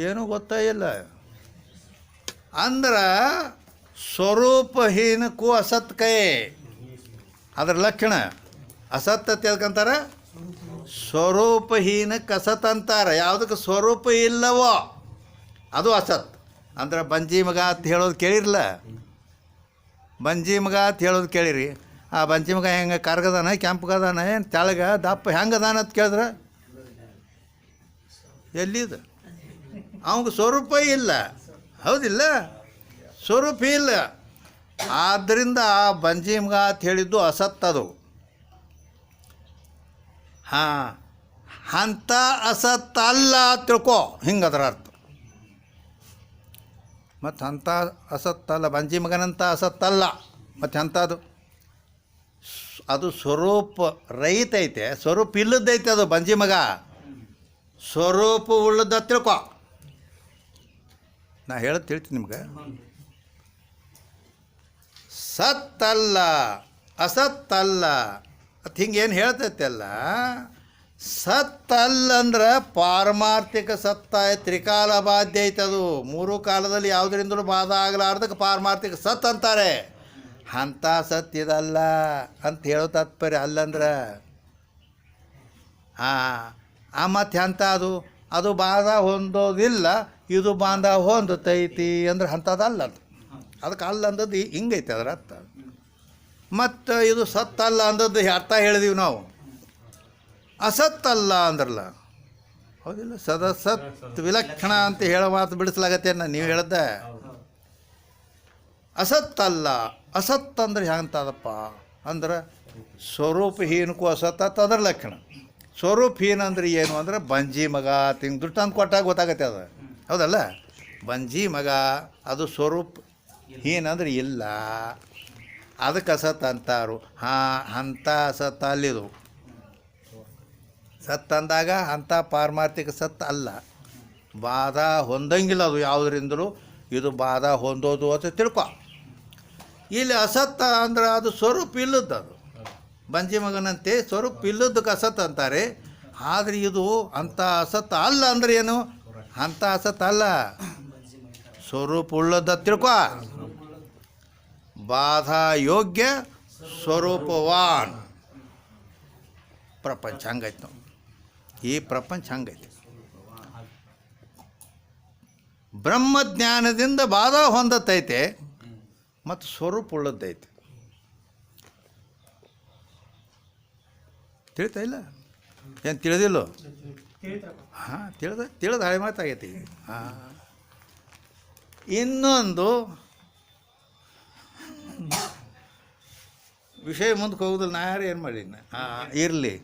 ಏನೂ ಗೊತ್ತಾಯಿಲ್ಲ ಅಂದ್ರೆ ಸ್ವರೂಪಹೀನಕ್ಕೂ ಅಸತ್ ಕೈ ಅದರ ಲಕ್ಷಣ. ಅಸತ್ ಅಂತ ಹೇಳ್ಕಂತಾರೆ, ಸ್ವರೂಪಹೀನಕ್ಕೆ ಅಸತ್ ಅಂತಾರೆ. ಯಾವುದಕ್ಕೆ ಸ್ವರೂಪ ಇಲ್ಲವೋ ಅದು ಅಸತ್. ಅಂದ್ರೆ ಬಂಜಿ ಮಗ ಅಂತ ಹೇಳೋದು ಕೇಳಿರಲ್ಲ? ಬಂಜಿ ಮಗ ಅಂತ ಹೇಳೋದು ಕೇಳಿರಿ. ಆ ಬಂಜಿ ಮಗ ಹೆಂಗೆ ಕರ್ಗದಾನ, ಕೆಂಪಗದಾನ, ಏನು ತೆಳಗ ದಪ್ಪ ಹೆಂಗದಾನ ಅಂತ ಕೇಳಿದ್ರೆ ಎಲ್ಲಿದು? ಅವಂಗೆ ಸ್ವರೂಪ ಇಲ್ಲ. ಹೌದಿಲ್ಲ? ಸ್ವರೂಪ ಇಲ್ಲ. ಆದ್ದರಿಂದ ಆ ಬಂಜಿ ಮಗ ಅಂತ ಹೇಳಿದ್ದು ಅಸತ್ ಅದು. ಹಾಂ, ಅಂಥ ಅಸತ್ ಅಲ್ಲ ತಿಳ್ಕೊ, ಹಿಂಗೆ ಅದರ ಅರ್ಥ. ಮತ್ತು ಅಂಥ ಅಸತ್ತಲ್ಲ, ಬಂಜಿ ಮಗನಂಥ ಅಸತ್ತಲ್ಲ. ಮತ್ತು ಅಂಥದ್ದು ಅದು ಸ್ವರೂಪ ರಹಿತ ಐತೆ, ಸ್ವರೂಪ ಇಲ್ಲದೈತೆ. ಅದು ಬಂಜಿ ಮಗ ಸ್ವರೂಪ ಉಳ್ಳದ ತಿಳ್ಕೊ. ನಾ ಹೇಳೋದು ತಿಳ್ತೀನಿ ನಿಮ್ಗೆ. ಸತ್ತಲ್ಲ ಅಸತ್ತಲ್ಲ ಅದು ಹಿಂಗೇನು ಹೇಳ್ತೈತಲ್ಲ, ಸತ್ತಲ್ಲ ಅಂದ್ರೆ ಪಾರಮಾರ್ಥಿಕ ಸತ್ತ ತ್ರಿಕಾಲ ಬಾಧ್ಯ ಐತೆ. ಅದು ಮೂರು ಕಾಲದಲ್ಲಿ ಯಾವುದರಿಂದಲೂ ಬಾಧ ಆಗಲಾರ್ದಕ್ಕೆ ಪಾರಮಾರ್ಥಿಕ ಸತ್ ಅಂತಾರೆ. ಅಂಥ ಸತ್ತಿದಲ್ಲ ಅಂತ ಹೇಳೋ ತಾತ್ಪರ್ಯ. ಅಲ್ಲಂದ್ರೆ ಮತ್ತು ಎಂಥ ಅದು ಬಾಧ ಹೊಂದೋದಿಲ್ಲ, ಇದು ಬಾಧ ಹೊಂದತೈತಿ ಅಂದ್ರೆ ಅಂಥದ್ದಲ್ಲ. ಅದಕ್ಕೆ ಅಲ್ಲ ಅಂದದ್ದು ಹಿಂಗೈತೆ ಅದರ ಅರ್ಥ. ಮತ್ತು ಇದು ಸತ್ತಲ್ಲ ಅಂದದ್ದು ಅರ್ಥ ಹೇಳಿದೀವಿ ನಾವು. ಅಸತ್ತಲ್ಲ ಅಂದ್ರಲ್ಲ, ಹೌದಿಲ್ಲ? ಸದಸತ್ ವಿಲಕ್ಷಣ ಅಂತ ಹೇಳೋ ಮಾತು ಬಿಡಿಸ್ಲಾಗತ್ತೆ. ನೀವು ಹೇಳ್ದೆ ಅಸತ್ತಲ್ಲ. ಅಸತ್ ಅಂದ್ರೆ ಹೆಂಗಂತದಪ್ಪ ಅಂದ್ರೆ ಸ್ವರೂಪಹೀನಕ್ಕೂ ಅಸತ್ ಅದರ ಲಕ್ಷಣ. ಸ್ವರೂಪಹೀನ ಅಂದ್ರೆ ಏನು ಅಂದ್ರೆ ಬಂಜಿ ಮಗ ತಿಂಗ್ ದೃಷ್ಟಾಂತ ಕೊಟ್ಟಾಗ ಗೊತ್ತಾಗತ್ತೆ ಅದು, ಹೌದಲ್ಲ? ಬಂಜಿ ಮಗ ಅದು ಸ್ವರೂಪ ಹೀನ ಅಂದ್ರೆ ಇಲ್ಲ, ಅದಕ್ಕೆ ಅಸತ್ ಅಂತಾರು. ಅಂಥ ಅಸತ್ ಅಲ್ಲಿದು. ಸತ್ ಅಂದಾಗ ಅಂಥ ಪಾರಮಾರ್ಥಿಕ ಸತ್ ಅಲ್ಲ, ಬಾಧ ಹೊಂದಂಗಿಲ್ಲ ಅದು ಯಾವುದರಿಂದಲೂ. ಇದು ಬಾಧ ಹೊಂದೋದು ಅಂತ ತಿಳ್ಕೊ. ಇಲ್ಲಿ ಅಸತ್ತ ಅಂದ್ರೆ ಅದು ಸ್ವರೂಪ ಇಲ್ಲದ್ದು. ಅದು ಬಂಜಿ ಮಗನಂತೆ ಸ್ವರೂಪ ಇಲ್ಲದಕ್ಕೆ ಅಸತ್ ಅಂತಾರೆ. ಆದರೆ ಇದು ಅಂಥ ಅಸತ್ ಅಲ್ಲ ಅಂದ್ರೆ ಏನು? ಅಂಥ ಅಸತ್ ಅಲ್ಲ, ಸ್ವರೂಪ ಉಳ್ಳದ ತಿಳ್ಕೊ. ಬಾಧಾ ಯೋಗ್ಯ ಸ್ವರೂಪವಾನ್. ಪ್ರಪಂಚ ಹಂಗೈತೆ ನಾವು. ಈ ಪ್ರಪಂಚ ಹಂಗೈತೆ. ಬ್ರಹ್ಮಜ್ಞಾನದಿಂದ ಬಾಧ ಹೊಂದತೈತೆ ಮತ್ತು ಸ್ವರೂಪ ಉಳ್ಳದೈತೆ. ತಿಳಿತಾ ಇಲ್ಲ? ಏನು ತಿಳಿದಿಲ್ಲೋ? ಹಾಂ, ತಿಳಿದ ಹಳೆ ಮಾತಾಗೈತಿ. ಹಾಂ, ಇನ್ನೊಂದು ವಿಷಯ ಮುಂದಕ್ಕೆ ಹೋಗೋದಿಲ್ಲ. ನಾ ಯಾರು ಏನು ಮಾಡೀನಿ? ಇರಲಿ.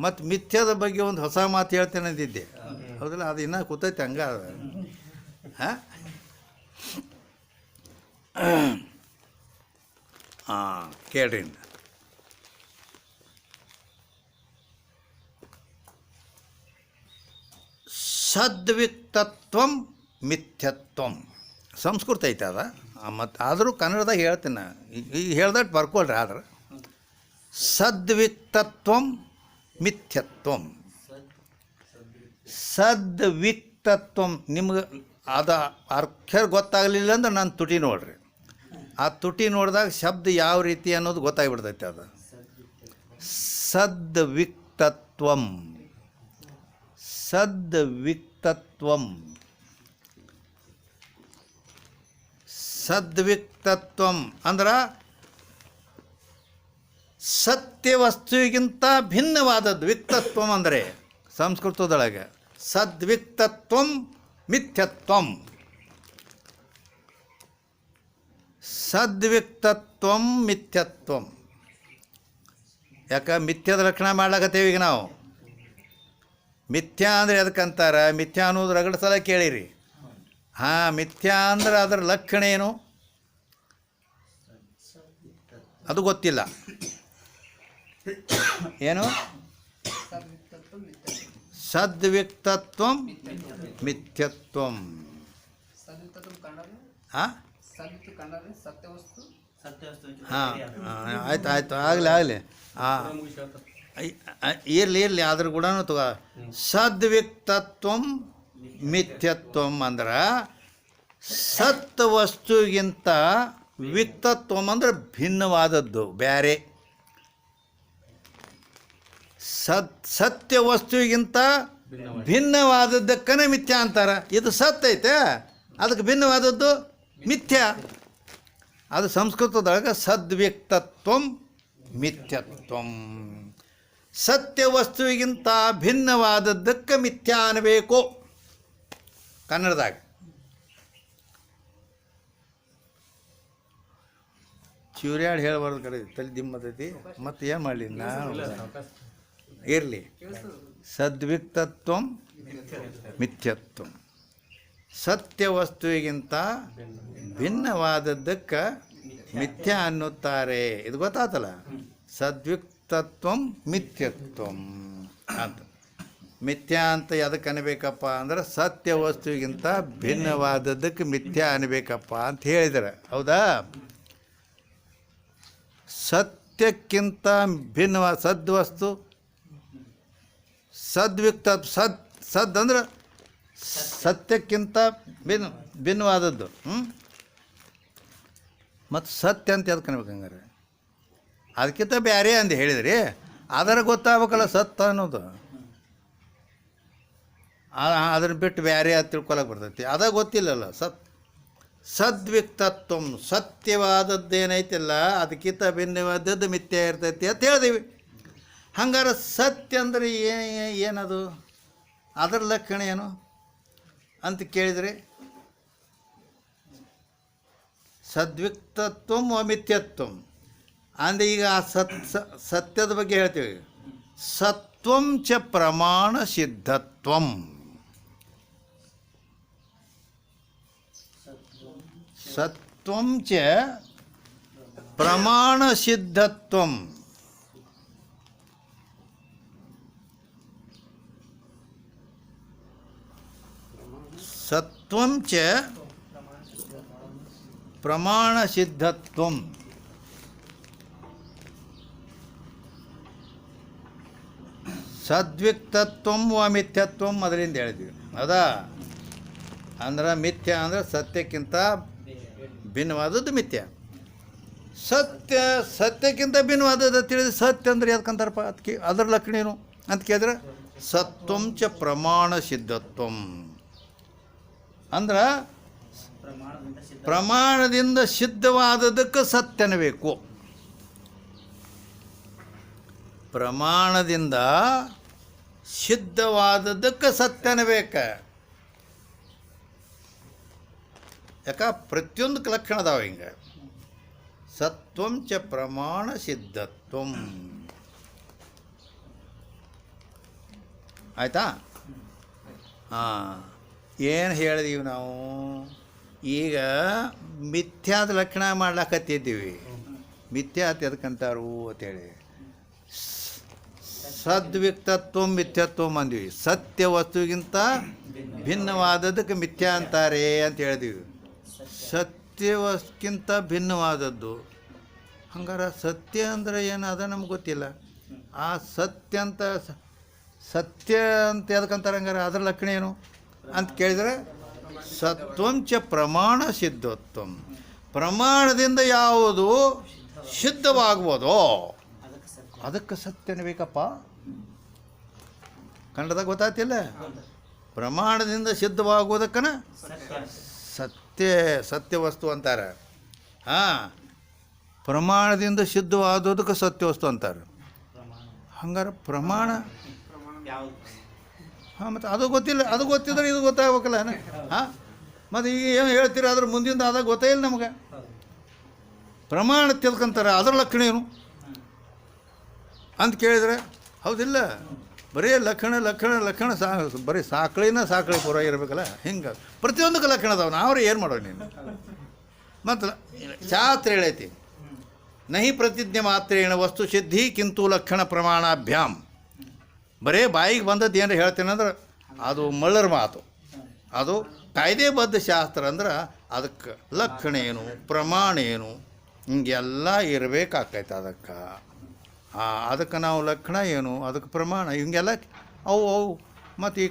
ಮತ್ತು ಮಿಥ್ಯದ ಬಗ್ಗೆ ಒಂದು ಹೊಸ ಮಾತು ಹೇಳ್ತೇನೆ ಅಂದಿದ್ದೆ, ಹೌದಿಲ್ಲ? ಅದು ಇನ್ನೂ ಕೂತೈತೆ ಹಂಗ. ಹಾಂ ಕೇಳ್ರಿ. ಸದ್ವಿಕ್ತತ್ವಂ ಮಿಥ್ಯತ್ವಂ ಸಂಸ್ಕೃತ ಐತೆ ಅದ. ಮತ್ತು ಆದರೂ ಕನ್ನಡದಾಗ ಹೇಳ್ತೀನಿ. ಈಗ ಹೇಳ್ದಟ್ಟು ಬರ್ಕೊಳ್ರಿ. ಆದ್ರೆ ಸದ್ವಿಕ್ತತ್ವಂ ಮಿಥ್ಯತ್ವಂ. ಸದ್ವಿಕ್ತತ್ವಂ ನಿಮ್ಗೆ ಅದು ಅರ್ಥ ಗೊತ್ತಾಗಲಿಲ್ಲ ಅಂದ್ರೆ ನಾನು ತುಟಿ ನೋಡ್ರಿ. ಆ ತುಟಿ ನೋಡಿದಾಗ ಶಬ್ದ ಯಾವ ರೀತಿ ಅನ್ನೋದು ಗೊತ್ತಾಗ್ಬಿಡ್ತೈತೆ. ಅದು ಸದ್ವಿಕ್ತತ್ವಂ. ಸದ್ವಿಕ್ತತ್ವಂ. ಸದ್ವಿಕ್ತತ್ವಂ ಅಂದ್ರೆ ಸತ್ಯವಸ್ತುವಿಗಿಂತ ಭಿನ್ನವಾದದ್ದು. ವಿಕ್ತತ್ವಂ ಅಂದರೆ ಸಂಸ್ಕೃತದೊಳಗೆ ಸದ್ವಿಕ್ತತ್ವಂ ಮಿಥ್ಯತ್ವಂ. ಸದ್ವಿಕ್ತತ್ವಂ ಮಿಥ್ಯತ್ವಂ. ಯಾಕೆ ಮಿಥ್ಯದ ಲಕ್ಷಣ ಮಾಡ್ಲಾಕತ್ತೇವೆ ಈಗ ನಾವು. ಮಿಥ್ಯಾ ಅಂದರೆ ಅದಕ್ಕಂತಾರೆ. ಮಿಥ್ಯಾ ಅನ್ನೋದು ರಗಡ ಸಲ ಕೇಳಿರಿ. ಹಾಂ, ಮಿಥ್ಯಾ ಅಂದ್ರೆ ಅದರ ಲಕ್ಷಣ ಏನು ಅದು ಗೊತ್ತಿಲ್ಲ. ಏನು? ಸದ್ವಿಕ್ತತ್ವಂ ಮಿಥ್ಯತ್ವಂ. ಹಾಂ ಹಾಂ, ಆಯ್ತು ಆಗಲಿ. ಇರಲಿ ಅದ್ರ ಕೂಡ ತಗೋ. ಸದ್ವಿಕ್ತತ್ವಂ ಮಿಥ್ಯತ್ವಂ ಅಂದ್ರೆ ಸತ್ ವಸ್ತುಗಿಂತ ವಿಕ್ತತ್ವಂ ಅಂದ್ರೆ ಭಿನ್ನವಾದದ್ದು, ಬೇರೆ. ಸತ್ಯ ವಸ್ತುವಿಗಿಂತ ಭಿನ್ನವಾದದ್ದಕ್ಕನೇ ಮಿಥ್ಯಾ ಅಂತಾರೆ. ಇದು ಸತ್ ಐತೆ, ಅದಕ್ಕೆ ಭಿನ್ನವಾದದ್ದು ಮಿಥ್ಯಾ. ಅದು ಸಂಸ್ಕೃತದೊಳಗೆ ಸದ್ವಿಕ್ತತ್ವಂ ಮಿಥ್ಯತ್ವಂ. ಸತ್ಯ ವಸ್ತುವಿಗಿಂತ ಭಿನ್ನವಾದದ್ದಕ್ಕೆ ಮಿಥ್ಯಾ ಅನ್ನಬೇಕು ಕನ್ನಡದಾಗ. ಚಿವ್ರ್ಯಾಡ್ ಹೇಳಬಾರ್ದು ಕಡೆ ತಲೆ ದಿಮ್ಮತೈತಿ. ಮತ್ತು ಏನು ಮಾಡಲಿ ನಾನು? ಇರಲಿ. ಸದ್ವಿಕ್ತತ್ವಂ ಮಿಥ್ಯತ್ವಂ. ಸತ್ಯ ವಸ್ತುವಿಗಿಂತ ಭಿನ್ನವಾದದ್ದಕ್ಕೆ ಮಿಥ್ಯಾ ಅನ್ನುತ್ತಾರೆ. ಇದು ಗೊತ್ತಾತಲ್ಲ? ಸದ್ವಿಕ್ತತ್ವಂ ಮಿಥ್ಯತ್ವಂ ಅಂತ. ಮಿಥ್ಯಾ ಅಂತ ಎದಕ್ಕೆ ಅನ್ಬೇಕಪ್ಪ ಅಂದ್ರೆ ಸತ್ಯ ವಸ್ತುವಿಗಿಂತ ಭಿನ್ನವಾದದ್ದಕ್ಕೆ ಮಿಥ್ಯಾ ಅನ್ಬೇಕಪ್ಪ ಅಂತ ಹೇಳಿದ್ದಾರೆ. ಹೌದಾ? ಸತ್ಯಕ್ಕಿಂತ ಭಿನ್ನವಾದ ಸದ್ವಸ್ತು ಸದ್ ಅಂದ್ರೆ ಸತ್ಯಕ್ಕಿಂತ ಭಿನ್ನವಾದದ್ದು. ಮತ್ತು ಸತ್ಯ ಅಂತ ಎದಕ್ಕೆ ಅನ್ಬೇಕು ಹಂಗಾರೆ? ಅದಕ್ಕಿಂತ ಬೇರೆ ಅಂತ ಹೇಳಿದ್ರಿ, ಅದರ ಗೊತ್ತಾಗಬೇಕಲ್ಲ ಸತ್ಯ ಅನ್ನೋದು. ಅದನ್ನು ಬಿಟ್ಟು ಬೇರೆ ಅದು ತಿಳ್ಕೊಳಕ್ಕೆ ಬರ್ತೈತಿ, ಅದ ಗೊತ್ತಿಲ್ಲಲ್ಲ. ಸದ್ವಿಕ್ತತ್ವ ಸತ್ಯವಾದದ್ದೇನೈತಿಲ್ಲ ಅದಕ್ಕಿಂತ ಭಿನ್ನವಾದದ್ದು ಮಿಥ್ಯ ಇರ್ತೈತಿ ಅಂತ ಹೇಳಿದೀವಿ. ಹಂಗಾರೆ ಸತ್ಯ ಅಂದರೆ ಏನದು? ಅದರ ಲಕ್ಷಣ ಏನು ಅಂತ ಕೇಳಿದರೆ ಸದ್ವಿಕ್ತತ್ವಂ ಅಮಿಥ್ಯತ್ವಂ ಅಂದರೆ ಈಗ ಆ ಸತ್ಯದ ಬಗ್ಗೆ ಹೇಳ್ತೀವಿ. ಸತ್ವಂ ಚ ಪ್ರಮಾಣ ಸಿದ್ಧತ್ವಂ. ಸತ್ವಂ ಚ ಪ್ರಮಾಣ ಸಿದ್ಧತ್ವಂ. ಸತ್ವಂ ಚ ಪ್ರಮಾಣ ಸಿದ್ಧತ್ವಂ. ಸದ್ವಿಕ್ತತ್ವಂ ಮಿಥ್ಯತ್ವಂ ಅದರಿಂದ ಹೇಳಿದ್ವಿ. ಹೌದಾ? ಅಂದ್ರೆ ಮಿಥ್ಯ ಅಂದರೆ ಸತ್ಯಕ್ಕಿಂತ ಭಿನ್ನವಾದದ್ದು ಮಿಥ್ಯ. ಸತ್ಯಕ್ಕಿಂತ ಭಿನ್ನವಾದದ್ದು ತಿಳಿದ್ರೆ ಸತ್ಯ ಅಂದ್ರೆ ಯಾಕಂತಾರಪ್ಪ? ಅದಕ್ಕೆ ಅದರ ಲಕ್ಷಣ ಏನು ಅಂತ ಕೇಳಿದ್ರೆ ಸತ್ವಂ ಚ ಪ್ರಮಾಣ ಸಿದ್ಧತ್ವಂ ಅಂದ್ರೆ ಪ್ರಮಾಣದಿಂದ ಸಿದ್ಧವಾದದಕ್ಕೆ ಸತ್ಯನಬೇಕು. ಪ್ರಮಾಣದಿಂದ ಸಿದ್ಧವಾದದ್ದಕ್ಕೆ ಸತ್ಯನಬೇಕ. ಯಾಕ ಪ್ರತಿಯೊಂದಕ್ಕೆ ಲಕ್ಷಣ ಅದಾವ ಹಿಂಗೆ. ಸತ್ವಂ ಚ ಪ್ರಮಾಣ ಸಿದ್ಧತ್ವಂ. ಆಯಿತಾ? ಹಾಂ, ಏನು ಹೇಳಿದೀವಿ ನಾವು ಈಗ? ಮಿಥ್ಯಾದ ಲಕ್ಷಣ ಮಾಡ್ಲಾಕತ್ತಿದ್ದೀವಿ. ಮಿಥ್ಯಾ ಅಂತ ಎದಕ್ಕಂತಾರು ಅಂತೇಳಿ ಸದ್ವಿಕ್ತತ್ವ ಮಿಥ್ಯತ್ವ ಅಂದೀವಿ. ಸತ್ಯ ವಸ್ತುವಿಗಿಂತ ಭಿನ್ನವಾದದ್ದಕ್ಕೆ ಮಿಥ್ಯಾ ಅಂತಾರೆ ಅಂತ ಹೇಳಿದೀವಿ. ಸತ್ಯವಕ್ಕಿಂತ ಭಿನ್ನವಾದದ್ದು ಹಂಗಾರೆ ಸತ್ಯ ಅಂದರೆ ಏನು ಅದ ನಮ್ಗೆ ಗೊತ್ತಿಲ್ಲ. ಆ ಸತ್ಯ ಅಂತ ಎದಕ್ಕಂತಾರೆ ಹಂಗಾರೆ? ಅದರ ಲಕ್ಷಣ ಏನು ಅಂತ ಕೇಳಿದರೆ ಸತ್ವಂ ಚ ಪ್ರಮಾಣ ಸಿದ್ಧತ್ವಂ. ಪ್ರಮಾಣದಿಂದ ಯಾವುದು ಸಿದ್ಧವಾಗ್ಬೋದೋ ಅದಕ್ಕೆ ಸತ್ಯನ ಬೇಕಪ್ಪ. ಕನ್ನಡದಾಗ ಗೊತ್ತಾಗ್ತಿಲ್ಲ? ಪ್ರಮಾಣದಿಂದ ಸಿದ್ಧವಾಗುವುದಕ್ಕನ ಸತ್ಯ ವಸ್ತು ಅಂತಾರೆ. ಹಾಂ, ಪ್ರಮಾಣದಿಂದ ಸಿದ್ಧವಾದೋದಕ್ಕೆ ಸತ್ಯ ವಸ್ತು ಅಂತಾರೆ. ಹಂಗಾರೆ ಪ್ರಮಾಣ ಹಾಂ, ಮತ್ತು ಅದು ಗೊತ್ತಿಲ್ಲ. ಅದು ಗೊತ್ತಿದ್ರೆ ಇದು ಗೊತ್ತಾಗ್ಬೇಕಲ್ಲ. ಹಾಂ, ಮತ್ತು ಈಗ ಏನು ಹೇಳ್ತೀರ ಅದ್ರ ಮುಂದಿಂದ ಅದಾಗ ಗೊತ್ತೇ ಇಲ್ಲ ನಮಗೆ. ಪ್ರಮಾಣ ತಿಳ್ಕೊಂತಾರೆ, ಅದರ ಲಕ್ಷಣ ಏನು ಅಂತ ಕೇಳಿದರೆ ಹೌದಿಲ್ಲ? ಬರೀ ಲಕ್ಷಣ ಬರೀ ಸಾಕಳಿ ಪೂರ ಇರಬೇಕಲ್ಲ. ಹಿಂಗೆ ಪ್ರತಿಯೊಂದಕ್ಕೆ ಲಕ್ಷಣ ಅದಾವ. ನಾವ್ರೆ ಏನು ಮಾಡೋ ನೀನು? ಮತ್ತು ಶಾಸ್ತ್ರ ಹೇಳೈತಿ ನಹಿ ಪ್ರತಿಜ್ಞೆ ಮಾತ್ರೇಣ ವಸ್ತು ಸಿದ್ಧಿ ಕಿಂತು ಲಕ್ಷಣ ಪ್ರಮಾಣಾಭ್ಯಾಮ್. ಬರೀ ಬಾಯಿಗೆ ಬಂದದ್ದು ಏನಾರು ಹೇಳ್ತೇನೆ ಅಂದ್ರೆ ಅದು ಮಳ್ಳರ ಮಾತು. ಅದು ಕಾಯ್ದೆಬದ್ಧ ಶಾಸ್ತ್ರ ಅಂದ್ರೆ ಅದಕ್ಕೆ ಲಕ್ಷಣ ಏನು, ಪ್ರಮಾಣ ಏನು, ಹಿಂಗೆಲ್ಲ ಇರಬೇಕಾಕೈತೆ. ಅದಕ್ಕೆ ನಾವು ಲಕ್ಷಣ ಏನು, ಅದಕ್ಕೆ ಪ್ರಮಾಣ, ಹಿಂಗೆಲ್ಲ ಅವು ಮತ್ತು ಈ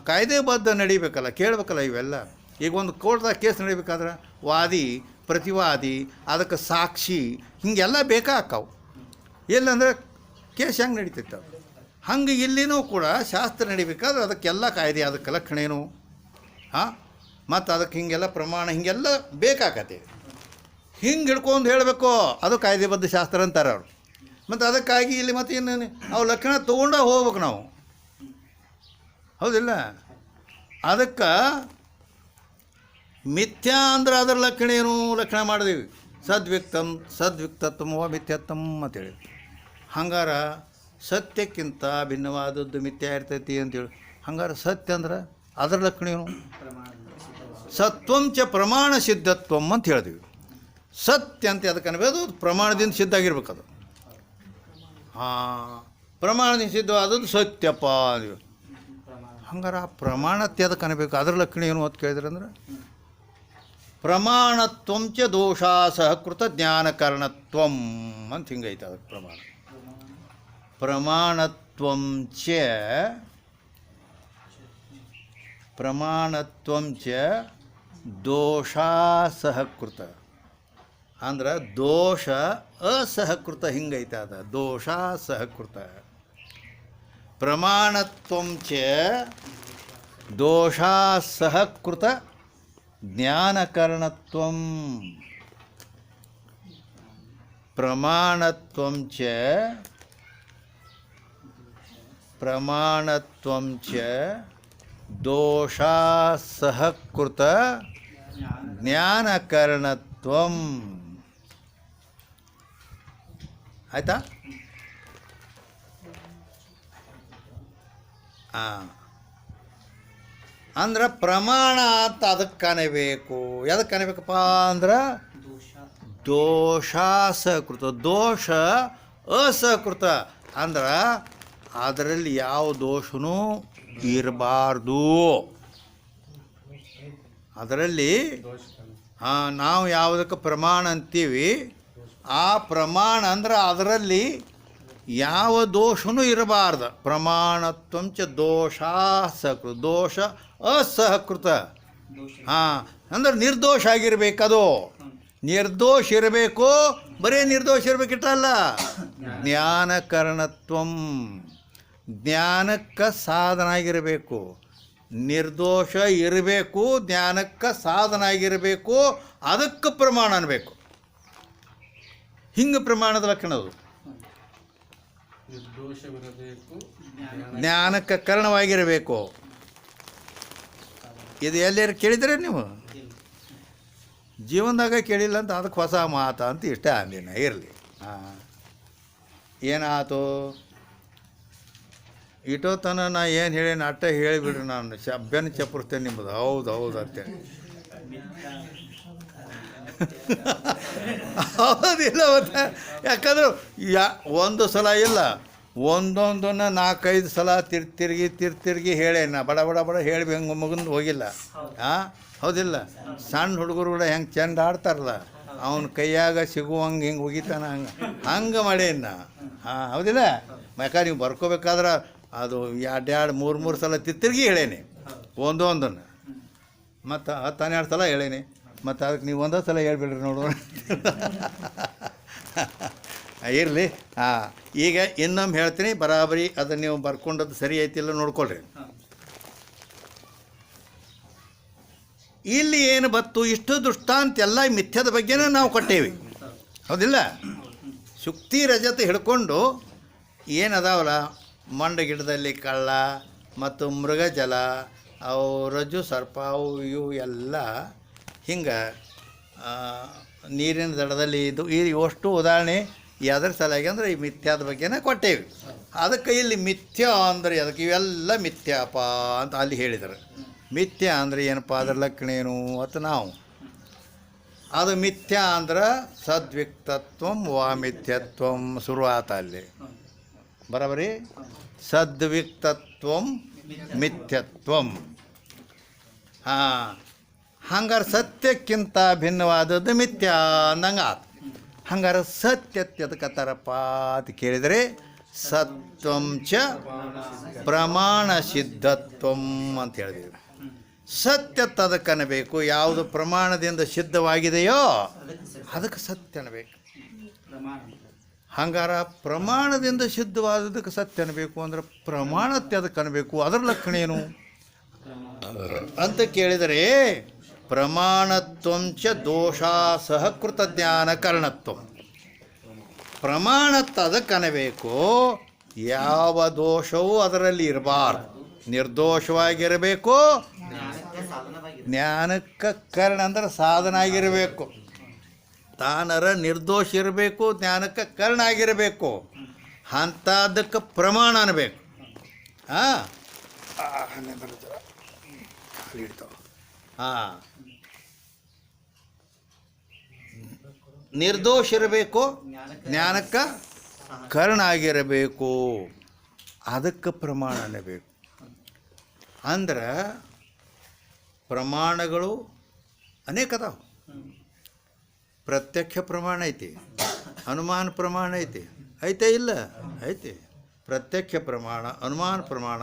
ಕಾಯ್ದೆಬದ್ಧ ನಡಿಬೇಕಲ್ಲ, ಕೇಳಬೇಕಲ್ಲ ಇವೆಲ್ಲ. ಈಗ ಒಂದು ಕೋರ್ಟ್ದಾಗ ಕೇಸ್ ನಡಿಬೇಕಾದ್ರೆ ವಾದಿ ಪ್ರತಿವಾದಿ ಅದಕ್ಕೆ ಸಾಕ್ಷಿ ಹಿಂಗೆಲ್ಲ ಬೇಕಾಕಾವು. ಇಲ್ಲಂದ್ರೆ ಕೇಸ್ ಹೆಂಗೆ ನಡೀತೈತೆ? ಹಂಗೆ ಇಲ್ಲಿನೂ ಕೂಡ ಶಾಸ್ತ್ರ ನಡಿಬೇಕಾದ್ರೆ ಅದಕ್ಕೆಲ್ಲ ಕಾಯ್ದೆ, ಅದಕ್ಕೆ ಲಕ್ಷಣ ಏನು, ಹಾಂ, ಮತ್ತು ಅದಕ್ಕೆ ಹಿಂಗೆಲ್ಲ ಪ್ರಮಾಣ ಹಿಂಗೆಲ್ಲ ಬೇಕಾಕತ್ತೆ. ಹಿಂಗೆ ಹಿಡ್ಕೊಂಡು ಹೇಳಬೇಕು, ಅದು ಕಾಯ್ದೆಬದ್ಧ ಶಾಸ್ತ್ರ ಅಂತಾರೆ ಅವರು. ಮತ್ತು ಅದಕ್ಕಾಗಿ ಇಲ್ಲಿ ಮತ್ತು ಇನ್ನು ಅವು ಲಕ್ಷಣ ತೊಗೊಂಡೇ ಹೋಗ್ಬೇಕು ನಾವು, ಹೌದಿಲ್ಲ? ಅದಕ್ಕೆ ಮಿಥ್ಯಾ ಅಂದ್ರೆ ಅದರ ಲಕ್ಷಣ ಏನು ಲಕ್ಷಣ ಮಾಡಿದೀವಿ. ಸದ್ವಿಕ್ತತ್ವ ಮಿಥ್ಯತ್ವಂ ಅಂತೇಳಿ. ಹಂಗಾರ ಸತ್ಯಕ್ಕಿಂತ ಭಿನ್ನವಾದದ್ದು ಮಿಥ್ಯಾ ಇರ್ತೈತಿ ಅಂತೇಳಿ. ಹಂಗಾರೆ ಸತ್ಯ ಅಂದ್ರೆ ಅದರ ಲಕ್ಷಣ ಏನು? ಸತ್ವಂ ಚ ಪ್ರಮಾಣ ಸಿದ್ಧತ್ವಂ ಅಂತ ಹೇಳಿದೀವಿ. ಸತ್ಯ ಅಂತ ಅದಕ್ಕೆ ಅನ್ಬೋದು ಪ್ರಮಾಣದಿಂದ ಸಿದ್ಧ ಆಗಿರ್ಬೇಕದು. ಹಾಂ ಪ್ರಮಾಣದಿಂದ ಸಿದ್ಧವಾದದ್ದು ಸತ್ಯಪ್ಪ ಅಂದ್ವಿ. ಹಂಗಾರೆ ಆ ಪ್ರಮಾಣಕ್ಕೆ ಅದಕ್ಕೆ ಅನ್ಬೇಕು, ಅದ್ರ ಲಕ್ಷಣ ಏನು ಅಂತ ಕೇಳಿದ್ರೆ ಅಂದ್ರೆ ಪ್ರಮಾಣತ್ವಂಚ ದೋಷಾ ಸಹಕೃತ ಜ್ಞಾನಕರಣತ್ವಂ ಅಂತ ಹಿಂಗೈತೆ ಅದಕ್ಕೆ ಪ್ರಮಾಣ. ಪ್ರಮಾಣತ್ವಂಚ ದೋಷಾ ಸಹಕೃತ ಅಂದ್ರೆ ದೋಷ ಅಸಹಕೃತ ಹಿಂಗೈತೆ ಅದ ದೋಷ ಸಹಕೃತ. ಪ್ರಮಾಣತ್ವಂಚ ದೋಷಾ ಸಹಕೃತ ಜ್ಞಾನಕರಣತ್ವಂ. ಪ್ರಮಾಣತ್ವಂಚ ದೋಷಾ ಸಹಕೃತ ಜ್ಞಾನಕರಣತ್ವಂ. ಆಯ್ತಾ? ಅಂದ್ರೆ ಪ್ರಮಾಣ ಅಂತ ಅದಕ್ಕೆ ಕಾಣಬೇಕು. ಎದಕ್ಕೆ ಕಾಣಬೇಕಪ್ಪ ಅಂದ್ರೆ ದೋಷ ಸಹಕೃತ. ದೋಷ ಅಸಹಕೃತ ಅಂದ್ರೆ ಅದರಲ್ಲಿ ಯಾವ ದೋಷನೂ ಇರಬಾರ್ದು. ಅದರಲ್ಲಿ ನಾವು ಯಾವುದಕ್ಕೆ ಪ್ರಮಾಣ ಅಂತೀವಿ ಆ ಪ್ರಮಾಣ ಅಂದ್ರೆ ಅದರಲ್ಲಿ ಯಾವ ದೋಷನೂ ಇರಬಾರ್ದು. ಪ್ರಮಾಣತ್ವಂಚ ದೋಷಾ ಸಹಕೃತ. ದೋಷ ಅಸಹಕೃತ. ಹಾಂ ಅಂದ್ರೆ ನಿರ್ದೋಷ ಆಗಿರ್ಬೇಕದು. ನಿರ್ದೋಷ ಇರಬೇಕು. ಬರೀ ನಿರ್ದೋಷ ಇರಬೇಕಿಟ್ಟಲ್ಲ, ಜ್ಞಾನಕರಣತ್ವಂ. ಜ್ಞಾನಕ್ಕೆ ಸಾಧನ ಆಗಿರಬೇಕು. ನಿರ್ದೋಷ ಇರಬೇಕು, ಜ್ಞಾನಕ್ಕೆ ಸಾಧನ ಆಗಿರಬೇಕು. ಅದಕ್ಕೆ ಪ್ರಮಾಣ ಅನ್ಬೇಕು. ಹಿಂಗೆ ಪ್ರಮಾಣದ ಲಕ್ಷಣ ಅದು. ನಿರ್ದೋಷವಿರಬೇಕು, ಜ್ಞಾನಕ್ಕೆ ಕಾರಣವಾಗಿರಬೇಕು. ಇದು ಎಲ್ಲರೂ ಕೇಳಿದ್ರೆ ನೀವು ಜೀವನದಾಗ ಕೇಳಿಲ್ಲ ಅಂತ ಅದಕ್ಕೆ ಹೊಸ ಮಾತ ಅಂತ ಇಷ್ಟ ಅಂದಿನ ಇರಲಿ. ಹಾಂ ಏನಾಯ್ತು ಇಟೋತನ ನಾ ಏನು ಹೇಳಿ ಅಟ್ಟ ಹೇಳಿಬಿಡ್ರಿ, ನಾನು ಬೆನ್ನು ಚಪ್ಪರ್ತೇನೆ ನಿಮ್ಮದು. ಹೌದು ಹೌದು ಅಂತೇಳಿ ಹೌದಿಲ್ಲ ಮತ್ತೆ. ಯಾಕಂದ್ರೆ ಒಂದು ಸಲ ಇಲ್ಲ, ಒಂದೊಂದನ್ನು 4-5 ಸಲ ತಿರ್ಗಿ ಹೇಳೇ ನಾ ಬಡ ಬಡ ಬಡ ಹೇಳಿ ಹೆಂಗೆ ಮಗಂದು ಹೋಗಿಲ್ಲ. ಹಾಂ ಹೌದಿಲ್ಲ. ಸಣ್ಣ ಹುಡುಗರು ಕೂಡ ಹೆಂಗೆ ಚೆಂದ ಆಡ್ತಾರಲ್ಲ, ಅವನ ಕೈಯಾಗ ಸಿಗುವಂಗೆ ಹಿಂಗೆ ಹೋಗಿತಾನ ಹಂಗೆ ಮಾಡೇನ. ಹಾಂ ಹೌದಿಲ್ಲ. ಯಾಕೆ ನೀವು ಬರ್ಕೋಬೇಕಾದ್ರೆ ಅದು 2-3 ಸಲ ತಿರ್ಗಿ ಹೇಳೇನಿ ಒಂದೊಂದನ್ನು. ಮತ್ತು 10-12 ಸಲ ಹೇಳೇನಿ. ಮತ್ತು ಅದಕ್ಕೆ ನೀವು ಒಂದೇ ಸಲ ಹೇಳ್ಬಿಡ್ರಿ ನೋಡೋಣ. ಇರಲಿ. ಹಾಂ ಈಗ ಇನ್ನೊಮ್ಮೆ ಹೇಳ್ತೀನಿ, ಬರಾಬರಿ ಅದನ್ನು ನೀವು ಬರ್ಕೊಂಡದ್ದು ಸರಿ ಐತಿಲ್ಲ ನೋಡ್ಕೊಳ್ರಿ. ಇಲ್ಲಿ ಏನು ಬತ್ತು, ಇಷ್ಟು ದೃಷ್ಟಾಂತ ಎಲ್ಲ ಮಿಥ್ಯದ ಬಗ್ಗೆನೇ ನಾವು ಕೊಟ್ಟೇವಿ ಹೌದಿಲ್ಲ. ಶುಕ್ತಿ ರಜತ ಹಿಡ್ಕೊಂಡು ಏನದಾವಲ್ಲ, ಮಂಡ ಗಿಡದಲ್ಲಿ ಕಳ್ಳ ಮತ್ತು ಮೃಗಜಲ, ಅವು ರಜ್ಜು ಸರ್ಪ, ಅವು ಇವು ಎಲ್ಲ ಹಿಂಗೆ ನೀರಿನ ದಡದಲ್ಲಿ ಇದು ಈ ಅಷ್ಟು ಉದಾಹರಣೆ ಯಾವ್ದ್ರ ಸಲಾಗಿ ಅಂದ್ರೆ ಈ ಮಿಥ್ಯಾದ ಬಗ್ಗೆನೇ ಕೊಟ್ಟೇವಿ. ಅದಕ್ಕೆ ಇಲ್ಲಿ ಮಿಥ್ಯ ಅಂದರೆ ಅದಕ್ಕೆ ಇವೆಲ್ಲ ಮಿಥ್ಯಾಪ ಅಂತ ಅಲ್ಲಿ ಹೇಳಿದ್ದಾರೆ. ಮಿಥ್ಯ ಅಂದರೆ ಏನಪ್ಪ, ಅದರ ಲಕ್ಷಣ ಏನು ಅಂತ ನಾವು ಅದು ಮಿಥ್ಯ ಅಂದ್ರೆ ಸದ್ವಿಕ್ತತ್ವಂ ವಾಮಿಥ್ಯತ್ವಂ ಶುರುವಾತ ಅಲ್ಲಿ ಬರಬರಿ. ಸದ್ವಿಕ್ತತ್ವಂ ಮಿಥ್ಯತ್ವಂ. ಹಾಂ ಹಂಗಾರೆ ಸತ್ಯಕ್ಕಿಂತ ಭಿನ್ನವಾದದ್ದು ಮಿಥ್ಯ ಅಂದಂಗೆ ಆತು. ಹಂಗಾರೆ ಸತ್ಯತ್ಯದಕ್ಕತ್ತಾರಪ್ಪ ಅಂತ ಕೇಳಿದರೆ ಸತ್ವಂಚ ಪ್ರಮಾಣ ಸಿದ್ಧತ್ವಂ ಅಂತ ಹೇಳಿದೆವು. ಸತ್ಯತ್ ಅದಕ್ಕೆ ಅನ್ನಬೇಕು. ಯಾವುದು ಪ್ರಮಾಣದಿಂದ ಸಿದ್ಧವಾಗಿದೆಯೋ ಅದಕ್ಕೆ ಸತ್ಯ ಅನ್ನಬೇಕು. ಹಂಗಾರ ಪ್ರಮಾಣದಿಂದ ಸಿದ್ಧವಾದದಕ್ಕೆ ಸತ್ಯ ಅನ್ನಬೇಕು ಅಂದ್ರೆ ಪ್ರಮಾಣತ್ತೆ ಅದಕ್ಕೆ ಅನ್ನಬೇಕು. ಅದರ ಲಕ್ಷಣ ಏನು ಅಂತ ಕೇಳಿದರೆ ಪ್ರಮಾಣತ್ವಂಚ ದೋಷಾ ಸಹಕೃತ ಜ್ಞಾನ ಕರ್ಣತ್ವ. ಪ್ರಮಾಣತ್ತ ಅದಕ್ಕೆ ಅನ್ನಬೇಕು, ಯಾವ ದೋಷವೂ ಅದರಲ್ಲಿ ಇರಬಾರ್ದು, ನಿರ್ದೋಷವಾಗಿರಬೇಕು. ಜ್ಞಾನಕ್ಕೆ ಕರ್ಣ ಅಂದ್ರೆ ಸಾಧನ ಆಗಿರಬೇಕು. ತಾನರ ನಿರ್ದೋಷ ಇರಬೇಕು, ಜ್ಞಾನಕ್ಕೆ ಕರ್ಣ ಆಗಿರಬೇಕು. ಅಂಥದ್ದಕ್ಕೆ ಪ್ರಮಾಣ ಅನ್ನಬೇಕು. ಹಾಂ ಹಾಂ ನಿರ್ದೋಷ ಇರಬೇಕು, ಜ್ಞಾನಕ್ಕೆ ಕರ್ಣ ಆಗಿರಬೇಕು, ಅದಕ್ಕೆ ಪ್ರಮಾಣನೇ ಬೇಕು. ಅಂದ್ರೆ ಪ್ರಮಾಣಗಳು ಅನೇಕ ಅದಾವೆ. ಪ್ರತ್ಯಕ್ಷ ಪ್ರಮಾಣ ಐತಿ, ಅನುಮಾನ ಪ್ರಮಾಣ ಐತಿ, ಐತೆ ಇಲ್ಲ ಐತಿ. ಪ್ರತ್ಯಕ್ಷ ಪ್ರಮಾಣ, ಅನುಮಾನ ಪ್ರಮಾಣ,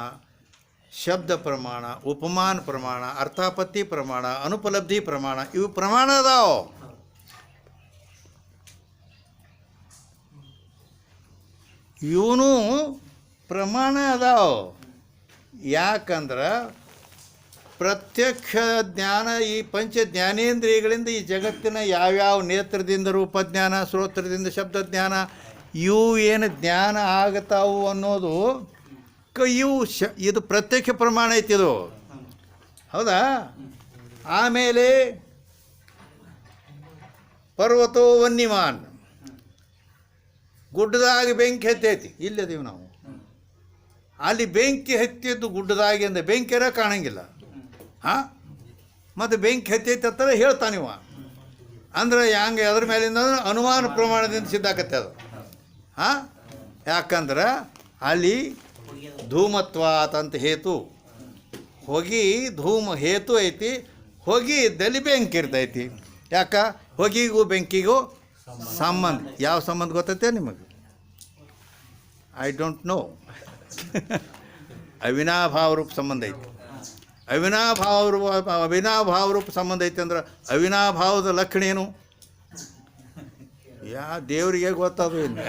ಶಬ್ದ ಪ್ರಮಾಣ, ಉಪಮಾನ ಪ್ರಮಾಣ, ಅರ್ಥಾಪತ್ತಿ ಪ್ರಮಾಣ, ಅನುಪಲಬ್ಧಿ ಪ್ರಮಾಣ, ಇವು ಪ್ರಮಾಣ ಅದಾವ. ಇವನು ಪ್ರಮಾಣ ಅದಾವ. ಯಾಕಂದ್ರೆ ಪ್ರತ್ಯಕ್ಷ ಜ್ಞಾನ ಈ ಪಂಚ ಜ್ಞಾನೇಂದ್ರಿಯಗಳಿಂದ ಈ ಜಗತ್ತಿನ ಯಾವ್ಯಾವ ನೇತ್ರದಿಂದ ರೂಪಜ್ಞಾನ, ಶ್ರೋತ್ರದಿಂದ ಶಬ್ದಜ್ಞಾನ, ಇವು ಏನು ಜ್ಞಾನ ಆಗತಾವು ಅನ್ನೋದು ಇವು ಇದು ಪ್ರತ್ಯಕ್ಷ ಪ್ರಮಾಣ ಐತಿ ಇದು, ಹೌದಾ? ಆಮೇಲೆ ಪರ್ವತೋ ವನ್ಯಮಾನ್, ಗುಡ್ಡದಾಗ ಬೆಂಕಿ ಹತ್ತೈತಿ, ಇಲ್ಲದೀವಿ ನಾವು. ಅಲ್ಲಿ ಬೆಂಕಿ ಹತ್ತಿದ್ದು ಗುಡ್ಡದಾಗಿ ಅಂದ್ರೆ ಬೆಂಕಿರ ಕಾಣಂಗಿಲ್ಲ. ಹಾಂ, ಮತ್ತು ಬೆಂಕಿ ಹತ್ತೈತಿ ಹತ್ತಿರ ಹೇಳ್ತಾನಿವ ಅಂದ್ರೆ ಹಂಗೆ ಅದ್ರ ಮೇಲಿಂದ ಅನುಮಾನ ಪ್ರಮಾಣದಿಂದ ಸಿದ್ಧಾಕತ್ತೆ ಅದು. ಹಾಂ, ಯಾಕಂದ್ರೆ ಅಲ್ಲಿ ಧೂಮತ್ವಾತ್ ಅಂತ ಹೇತು, ಹೊಗೆ ಧೂಮ ಹೇತು ಐತಿ, ಹೊಗೆ ಇದ್ದಲ್ಲಿ ಬೆಂಕಿ ಇರ್ತೈತಿ. ಯಾಕೆ? ಹೊಗೆಗೂ ಬೆಂಕಿಗೂ ಸಂಬಂಧ. ಯಾವ ಸಂಬಂಧ ಗೊತ್ತೈತೆ ನಿಮಗೆ? I don't know. ಅವಿನಾಭಾವ ರೂಪ ಸಂಬಂಧ ಐತಿ. ಅವಿನಾಭಾವ ರೂಪ ಸಂಬಂಧ ಐತಿ ಅಂದ್ರೆ ಅವಿನಾಭಾವದ ಲಕ್ಷಣ ಏನು? ದೇವರಿಗೆ ಗೊತ್ತದು. ಇನ್ನು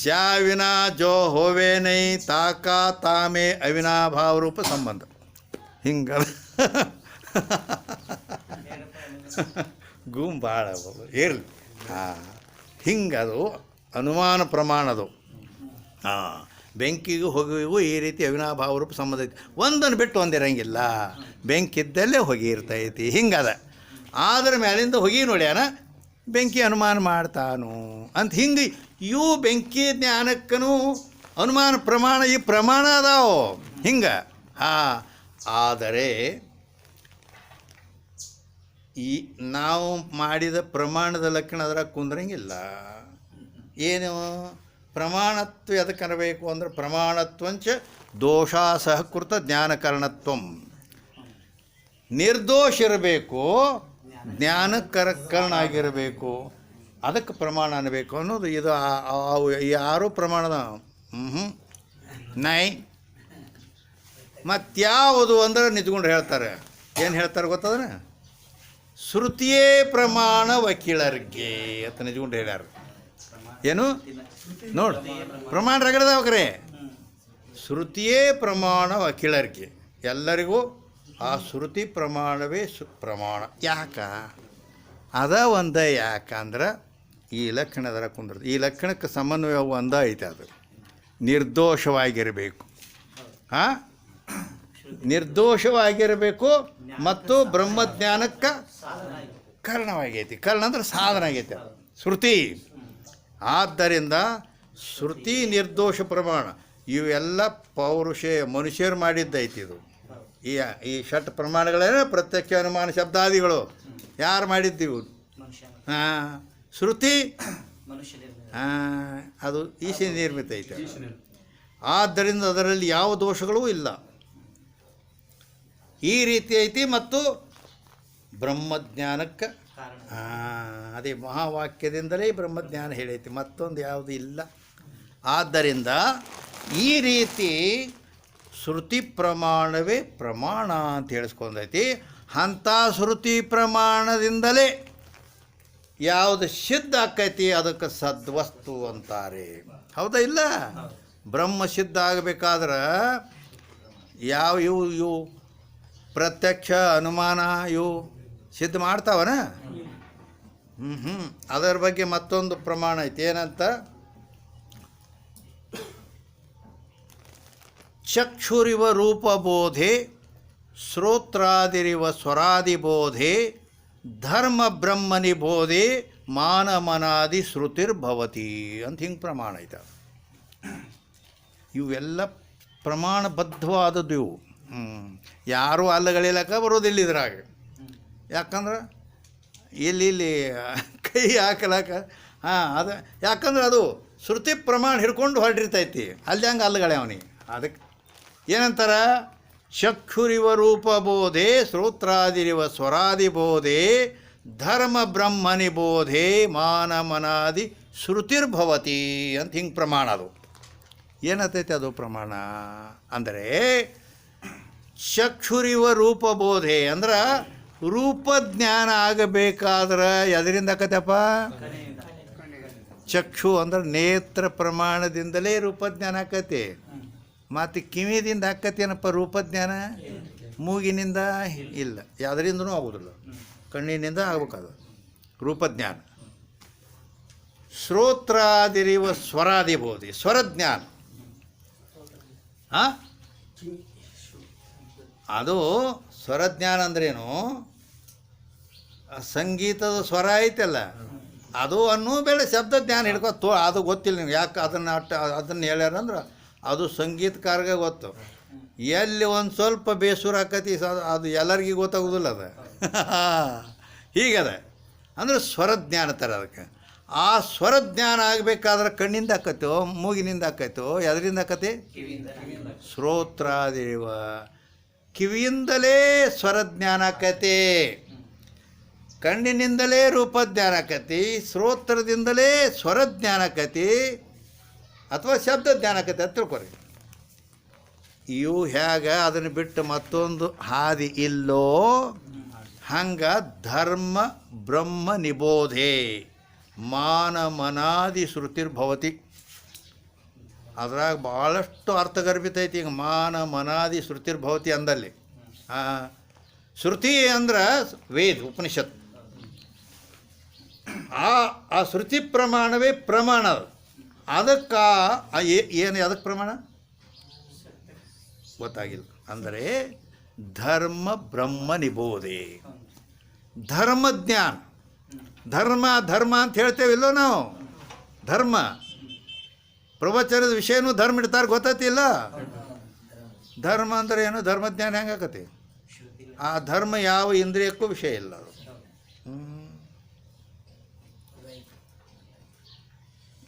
ಜಾ ವಿನಾ ಜೋ ಹೋವೆ ನೈ ತಾಕಾ ತಾಮೇ ಅವಿನಾಭಾವ ರೂಪ ಸಂಬಂಧ. ಹಿಂಗ ಗುಮ್ ಭಾಳ ಇರಲಿ. ಹಾಂ, ಹಿಂಗದು ಅನುಮಾನ ಪ್ರಮಾಣದು. ಹಾಂ, ಬೆಂಕಿಗೂ ಹೊಗೆಗೂ ಈ ರೀತಿ ಅವಿನಾಭಾವ ರೂಪ ಸಂಬಂಧ ಐತಿ. ಒಂದನ್ನು ಬಿಟ್ಟು ಒಂದಿರಂಗಿಲ್ಲ. ಬೆಂಕಿ ಇದ್ದಲ್ಲೇ ಹೊಗೆ ಇರ್ತೈತಿ. ಹಿಂಗದ. ಆದ್ರ ಮ್ಯಾಲಿಂದ ಹೊಗೆ ನೋಡ್ಯಾನ, ಬೆಂಕಿ ಅನುಮಾನ ಮಾಡ್ತಾನು ಅಂತ. ಹಿಂಗೆ ಇವು ಬೆಂಕಿ ಜ್ಞಾನಕ್ಕೂ ಅನುಮಾನ ಪ್ರಮಾಣ, ಈ ಪ್ರಮಾಣ ಅದಾವು ಹಿಂಗೆ. ಹಾಂ, ಆದರೆ ಈ ನಾವು ಮಾಡಿದ ಪ್ರಮಾಣದ ಲಕ್ಷಣ ಅದರ ಕುಂದ್ರಂಗಿಲ್ಲ. ಏನು ಪ್ರಮಾಣತ್ವ ಎದಕ್ಕೆ ಅನ್ನಬೇಕು ಅಂದ್ರೆ ಪ್ರಮಾಣತ್ವಂಚ ದೋಷಾ ಸಹಕೃತ ಜ್ಞಾನಕರಣತ್ವಂ. ನಿರ್ದೋಷ ಇರಬೇಕು, ಜ್ಞಾನಕರಣ ಆಗಿರಬೇಕು, ಅದಕ್ಕೆ ಪ್ರಮಾಣ ಅನ್ನಬೇಕು ಅನ್ನೋದು ಇದು. ಯಾರು ಪ್ರಮಾಣದ ನೈ ಮತ್ಯಾವುದು ಅಂದ್ರೆ ನಿಂತ್ಕೊಂಡು ಹೇಳ್ತಾರೆ. ಏನು ಹೇಳ್ತಾರೆ ಗೊತ್ತದ? ಶ್ರುತಿಯೇ ಪ್ರಮಾಣ ವಕೀಲರಿಗೆ ಅಂತ ನಿಂತ್ಕೊಂಡು ಹೇಳ್ಯಾರ. ಏನು ನೋಡಿ, ಪ್ರಮಾಣ ರಗಡದವ್ರೆ. ಶ್ರುತಿಯೇ ಪ್ರಮಾಣ ವಕೀಲರಿಗೆ, ಎಲ್ಲರಿಗೂ ಆ ಶ್ರುತಿ ಪ್ರಮಾಣವೇ ಪ್ರಮಾಣ. ಯಾಕ ಅದ ಒಂದ? ಯಾಕಂದ್ರೆ ಈ ಲಕ್ಷಣದರ ಕುಂದ್ರದು. ಈ ಲಕ್ಷಣಕ್ಕೆ ಸಮನ್ವಯ ಒಂದ ಐತೆ. ಅದು ನಿರ್ದೋಷವಾಗಿರಬೇಕು. ಹಾಂ, ನಿರ್ದೋಷವಾಗಿರಬೇಕು ಮತ್ತು ಬ್ರಹ್ಮಜ್ಞಾನಕ್ಕೆ ಕಾರಣವಾಗೈತಿ. ಕಾರಣ ಅಂದ್ರೆ ಸಾಧನ ಆಗೈತೆ ಶ್ರುತಿ. ಆದ್ದರಿಂದ ಶ್ರುತಿ ನಿರ್ದೋಷ ಪ್ರಮಾಣ ಇವೆಲ್ಲ ಪೌರುಷ ಮನುಷ್ಯರು ಮಾಡಿದ್ದೈತಿ. ಇದು ಈ ಷಟ್ ಪ್ರಮಾಣಗಳೇನ ಪ್ರತ್ಯಕ್ಷ ಅನುಮಾನ ಶಬ್ದಾದಿಗಳು ಯಾರು ಮಾಡಿದ್ದೀವಿ? ಹಾಂ, ಶ್ರುತಿ ಅದು ಈಶ ನಿರ್ಮಿತ ಐತೆ. ಆದ್ದರಿಂದ ಅದರಲ್ಲಿ ಯಾವ ದೋಷಗಳೂ ಇಲ್ಲ. ಈ ರೀತಿ ಐತಿ. ಮತ್ತು ಬ್ರಹ್ಮಜ್ಞಾನಕ್ಕೆ ಅದೇ ಮಹಾವಾಕ್ಯದಿಂದಲೇ ಬ್ರಹ್ಮಜ್ಞಾನ ಹೇಳೈತಿ, ಮತ್ತೊಂದು ಯಾವುದು ಇಲ್ಲ. ಆದ್ದರಿಂದ ಈ ರೀತಿ ಶ್ರುತಿ ಪ್ರಮಾಣವೇ ಪ್ರಮಾಣ ಅಂತ ಹೇಳಿಸ್ಕೊಂಡೈತಿ. ಅಂಥ ಶ್ರುತಿ ಪ್ರಮಾಣದಿಂದಲೇ ಯಾವುದು ಸಿದ್ಧ ಆಕೈತಿ ಅದಕ್ಕೆ ಸದ್ವಸ್ತು ಅಂತಾರೆ. ಹೌದಾ ಇಲ್ಲ? ಬ್ರಹ್ಮ ಸಿದ್ಧ ಆಗಬೇಕಾದ್ರೆ ಯಾವ ಇವು ಪ್ರತ್ಯಕ್ಷ ಅನುಮಾನ ಇವು ಸಿದ್ಧ ಮಾಡ್ತಾವನ? ಅದರ ಬಗ್ಗೆ ಮತ್ತೊಂದು ಪ್ರಮಾಣ ಐತಿ. ಏನಂತ? ಚಕ್ಷುರಿವ ರೂಪಬೋಧೆ, ಶ್ರೋತ್ರಾದಿರಿವ ಸ್ವರಾದಿಬೋಧೆ, ಧರ್ಮ ಬ್ರಹ್ಮನಿ ಬೋಧೆ, ಮಾನಮನಾದಿ ಶ್ರುತಿರ್ಭವತಿ ಅಂತ ಹಿಂಗೆ ಪ್ರಮಾಣ ಐತೆ. ಇವೆಲ್ಲ ಪ್ರಮಾಣಬದ್ಧವಾದದ್ದು ಇವು. ಯಾರೂ ಅಲ್ಲಗಳಿಲಕ್ಕ ಬರೋದಿಲ್ಲ ಇದ್ರಾಗ. ಯಾಕಂದ್ರೆ ಇಲ್ಲಿ ಕೈ ಹಾಕಲಾಕ ಹಾಂ ಅದು ಯಾಕಂದ್ರೆ ಅದು ಶ್ರುತಿ ಪ್ರಮಾಣ ಹಿಡ್ಕೊಂಡು ಹೊರಟಿರ್ತೈತಿ ಅಲ್ಲಿ ಹಂಗೆ ಅಲ್ಲಗಳೆ ಅವನಿಗೆ ಅದಕ್ಕೆ ಏನಂತಾರ ಚಕ್ಷುರಿವ ರೂಪಬೋಧೆ ಶ್ರೋತ್ರಾದಿರಿವ ಸ್ವರಾದಿಬೋಧೆ ಧರ್ಮ ಬ್ರಹ್ಮನಿಬೋಧೆ ಮಾನ ಮನಾದಿ ಶ್ರುತಿರ್ಭವತಿ ಅಂತ ಹಿಂಗೆ ಪ್ರಮಾಣ ಅದು ಏನತೈತೆ ಅದು ಪ್ರಮಾಣ ಅಂದರೆ ಚಕ್ಷುರಿವ ರೂಪಬೋಧೆ ಅಂದ್ರೆ ರೂಪಜ್ಞಾನ ಆಗಬೇಕಾದ್ರೆ ಎದರಿಂದ ಆಕತ್ತಪ್ಪ ಚಕ್ಷು ಅಂದ್ರೆ ನೇತ್ರ ಪ್ರಮಾಣದಿಂದಲೇ ರೂಪಜ್ಞಾನ ಆಕತಿ ಮತ್ತು ಕಿವಿದಿಂದ ಆಕತ್ತೇನಪ್ಪ ರೂಪಜ್ಞಾನ ಮೂಗಿನಿಂದ ಇಲ್ಲ ಯಾವುದರಿಂದನೂ ಆಗೋದಿಲ್ಲ ಕಣ್ಣಿನಿಂದ ಆಗ್ಬೇಕದು ರೂಪಜ್ಞಾನ ಶ್ರೋತ್ರಾದಿರಿವ ಸ್ವರಾದಿಬೋಧಿ ಸ್ವರಜ್ಞಾನ ಹಾಂ ಅದು ಸ್ವರಜ್ಞಾನ ಅಂದ್ರೇನು ಸಂಗೀತದ ಸ್ವರ ಐತಲ್ಲ ಅದು ಅನ್ನೂ ಬೇಡ ಶಬ್ದ ಜ್ಞಾನ ಹಿಡ್ಕೊ ಅದು ಗೊತ್ತಿಲ್ಲ ನಿಮ್ಗೆ ಯಾಕೆ ಅದನ್ನು ಹೇಳ್ಯಾರಂದ್ರೆ ಅದು ಸಂಗೀತಕಾರಗೆ ಗೊತ್ತು ಎಲ್ಲಿ ಒಂದು ಸ್ವಲ್ಪ ಬೇಸೂರು ಆಕತಿ ಅದು ಎಲ್ಲರಿಗೂ ಗೊತ್ತಾಗೋದಿಲ್ಲ ಅದು ಹೀಗದ ಅಂದ್ರೆ ಸ್ವರಜ್ಞಾನ ಥರ ಅದಕ್ಕೆ ಆ ಸ್ವರಜ್ಞಾನ ಆಗಬೇಕಾದ್ರೆ ಕಣ್ಣಿಂದ ಆಕತ್ತೋ ಮೂಗಿನಿಂದ ಆಕೈತೋ ಎದರಿಂದ ಆಕತಿ ಶ್ರೋತ್ರಾದಿರಿವ ಕಿವಿಯಿಂದಲೇ ಸ್ವರಜ್ಞಾನ ಆಕತಿ ಕಣ್ಣಿನಿಂದಲೇ ರೂಪಜ್ಞಾನ ಆಕತಿ ಶ್ರೋತ್ರದಿಂದಲೇ ಸ್ವರಜ್ಞಾನ ಆಕತಿ ಅಥವಾ ಶಬ್ದ ಜ್ಞಾನ ಆಕತಿ ಅಂತ ತಿಳ್ಕೊರಿ ಇವು ಹೇಗೆ ಅದನ್ನು ಬಿಟ್ಟು ಮತ್ತೊಂದು ಹಾದಿ ಇಲ್ಲೋ ಹಂಗೆ ಧರ್ಮ ಬ್ರಹ್ಮ ನಿಬೋಧೆ ಮಾನ ಮನಾದಿ ಶ್ರುತಿರ್ಭವತಿ ಅದ್ರಾಗ ಭಾಳಷ್ಟು ಅರ್ಥಗರ್ಭಿತ ಐತಿ ಈಗ ಮಾನ ಮನಾದಿ ಶ್ರುತಿರ್ಭವತಿ ಅಂದಲ್ಲಿ ಶ್ರುತಿ ಅಂದ್ರೆ ವೇದ ಉಪನಿಷತ್ ಆ ಶ್ರುತಿ ಪ್ರಮಾಣವೇ ಪ್ರಮಾಣ ಅದಕ್ಕೆ ಏನು ಅದಕ್ಕೆ ಪ್ರಮಾಣ ಗೊತ್ತಾಗಿಲ್ಲ ಅಂದರೆ ಧರ್ಮ ಬ್ರಹ್ಮ ನಿಬೋಧೆ ಧರ್ಮಜ್ಞಾನ ಧರ್ಮ ಅಂತ ಹೇಳ್ತೇವಿಲ್ಲೋ ನಾವು ಧರ್ಮ ಪ್ರವಚನದ ವಿಷಯನೂ ಧರ್ಮ ಇಡ್ತಾರೆ ಗೊತ್ತಾತಿಲ್ಲ ಧರ್ಮ ಅಂದರೆ ಏನು ಧರ್ಮಜ್ಞಾನ ಹೆಂಗಾಕತಿ ಆ ಧರ್ಮ ಯಾವ ಇಂದ್ರಿಯಕ್ಕೂ ವಿಷಯ ಇಲ್ಲ ಅದು